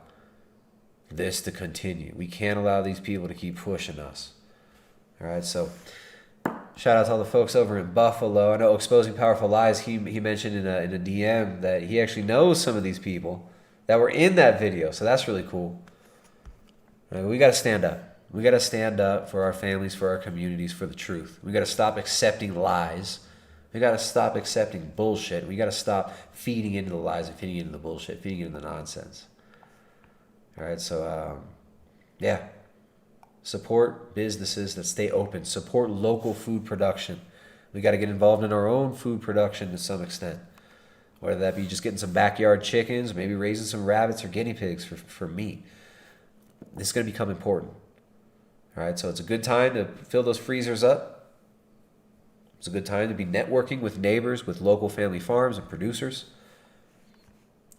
this to continue. We can't allow these people to keep pushing us. All right, so shout out to all the folks over in Buffalo. I know Exposing Powerful Lies, he mentioned in a DM that he actually knows some of these people that were in that video, so that's really cool. All right, we got to stand up. We got to stand up for our families, for our communities, for the truth. We got to stop accepting lies. We got to stop accepting bullshit. We got to stop feeding into the lies and feeding into the bullshit, feeding into the nonsense. All right, so yeah. Support businesses that stay open. Support local food production. We got to get involved in our own food production to some extent. Whether that be just getting some backyard chickens, maybe raising some rabbits or guinea pigs for meat. This is going to become important. All right, so it's a good time to fill those freezers up. It's a good time to be networking with neighbors, with local family farms and producers.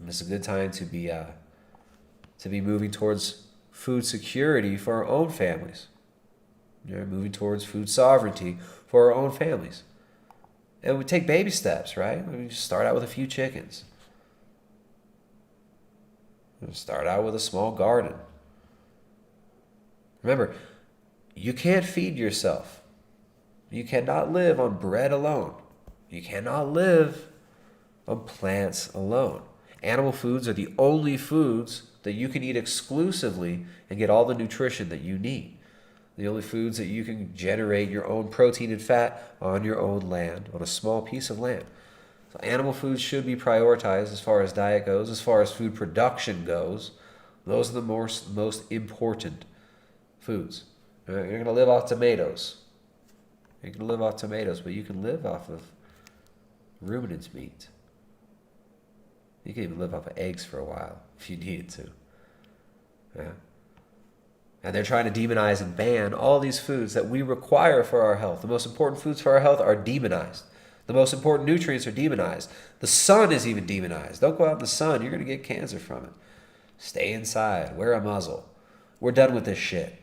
And it's a good time to be moving towards food security for our own families. Moving towards food sovereignty for our own families. And we take baby steps, right? We just start out with a few chickens. We start out with a small garden. Remember, you can't feed yourself. You cannot live on bread alone. You cannot live on plants alone. Animal foods are the only foods that you can eat exclusively and get all the nutrition that you need. The only foods that you can generate your own protein and fat on your own land, on a small piece of land. So animal foods should be prioritized as far as diet goes, as far as food production goes. Those are the most important foods. You're going to live off tomatoes. You can live off tomatoes, but you can live off of ruminants' meat. You can even live off of eggs for a while if you needed to. Yeah. And they're trying to demonize and ban all these foods that we require for our health. The most important foods for our health are demonized. The most important nutrients are demonized. The sun is even demonized. Don't go out in the sun. You're going to get cancer from it. Stay inside. Wear a muzzle. We're done with this shit.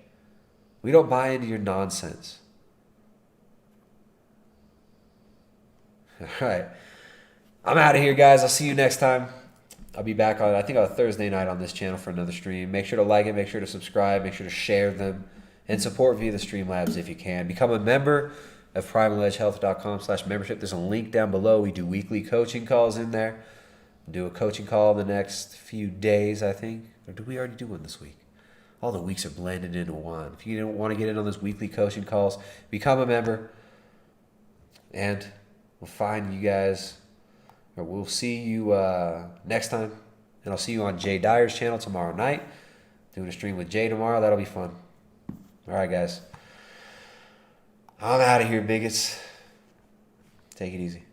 We don't buy into your nonsense. All right. I'm out of here, guys. I'll see you next time. I'll be back on a Thursday night on this channel for another stream. Make sure to like it. Make sure to subscribe. Make sure to share them. And support via the Streamlabs if you can. Become a member of primaledgehealth.com/membership. There's a link down below. We do weekly coaching calls in there. We'll do a coaching call in the next few days, I think. Or did we already do one this week? All the weeks are blended into one. If you don't want to get in on those weekly coaching calls, become a member. And we'll find you guys, or we'll see you next time. And I'll see you on Jay Dyer's channel tomorrow night. Doing a stream with Jay tomorrow. That'll be fun. All right, guys. I'm out of here, bigots. Take it easy.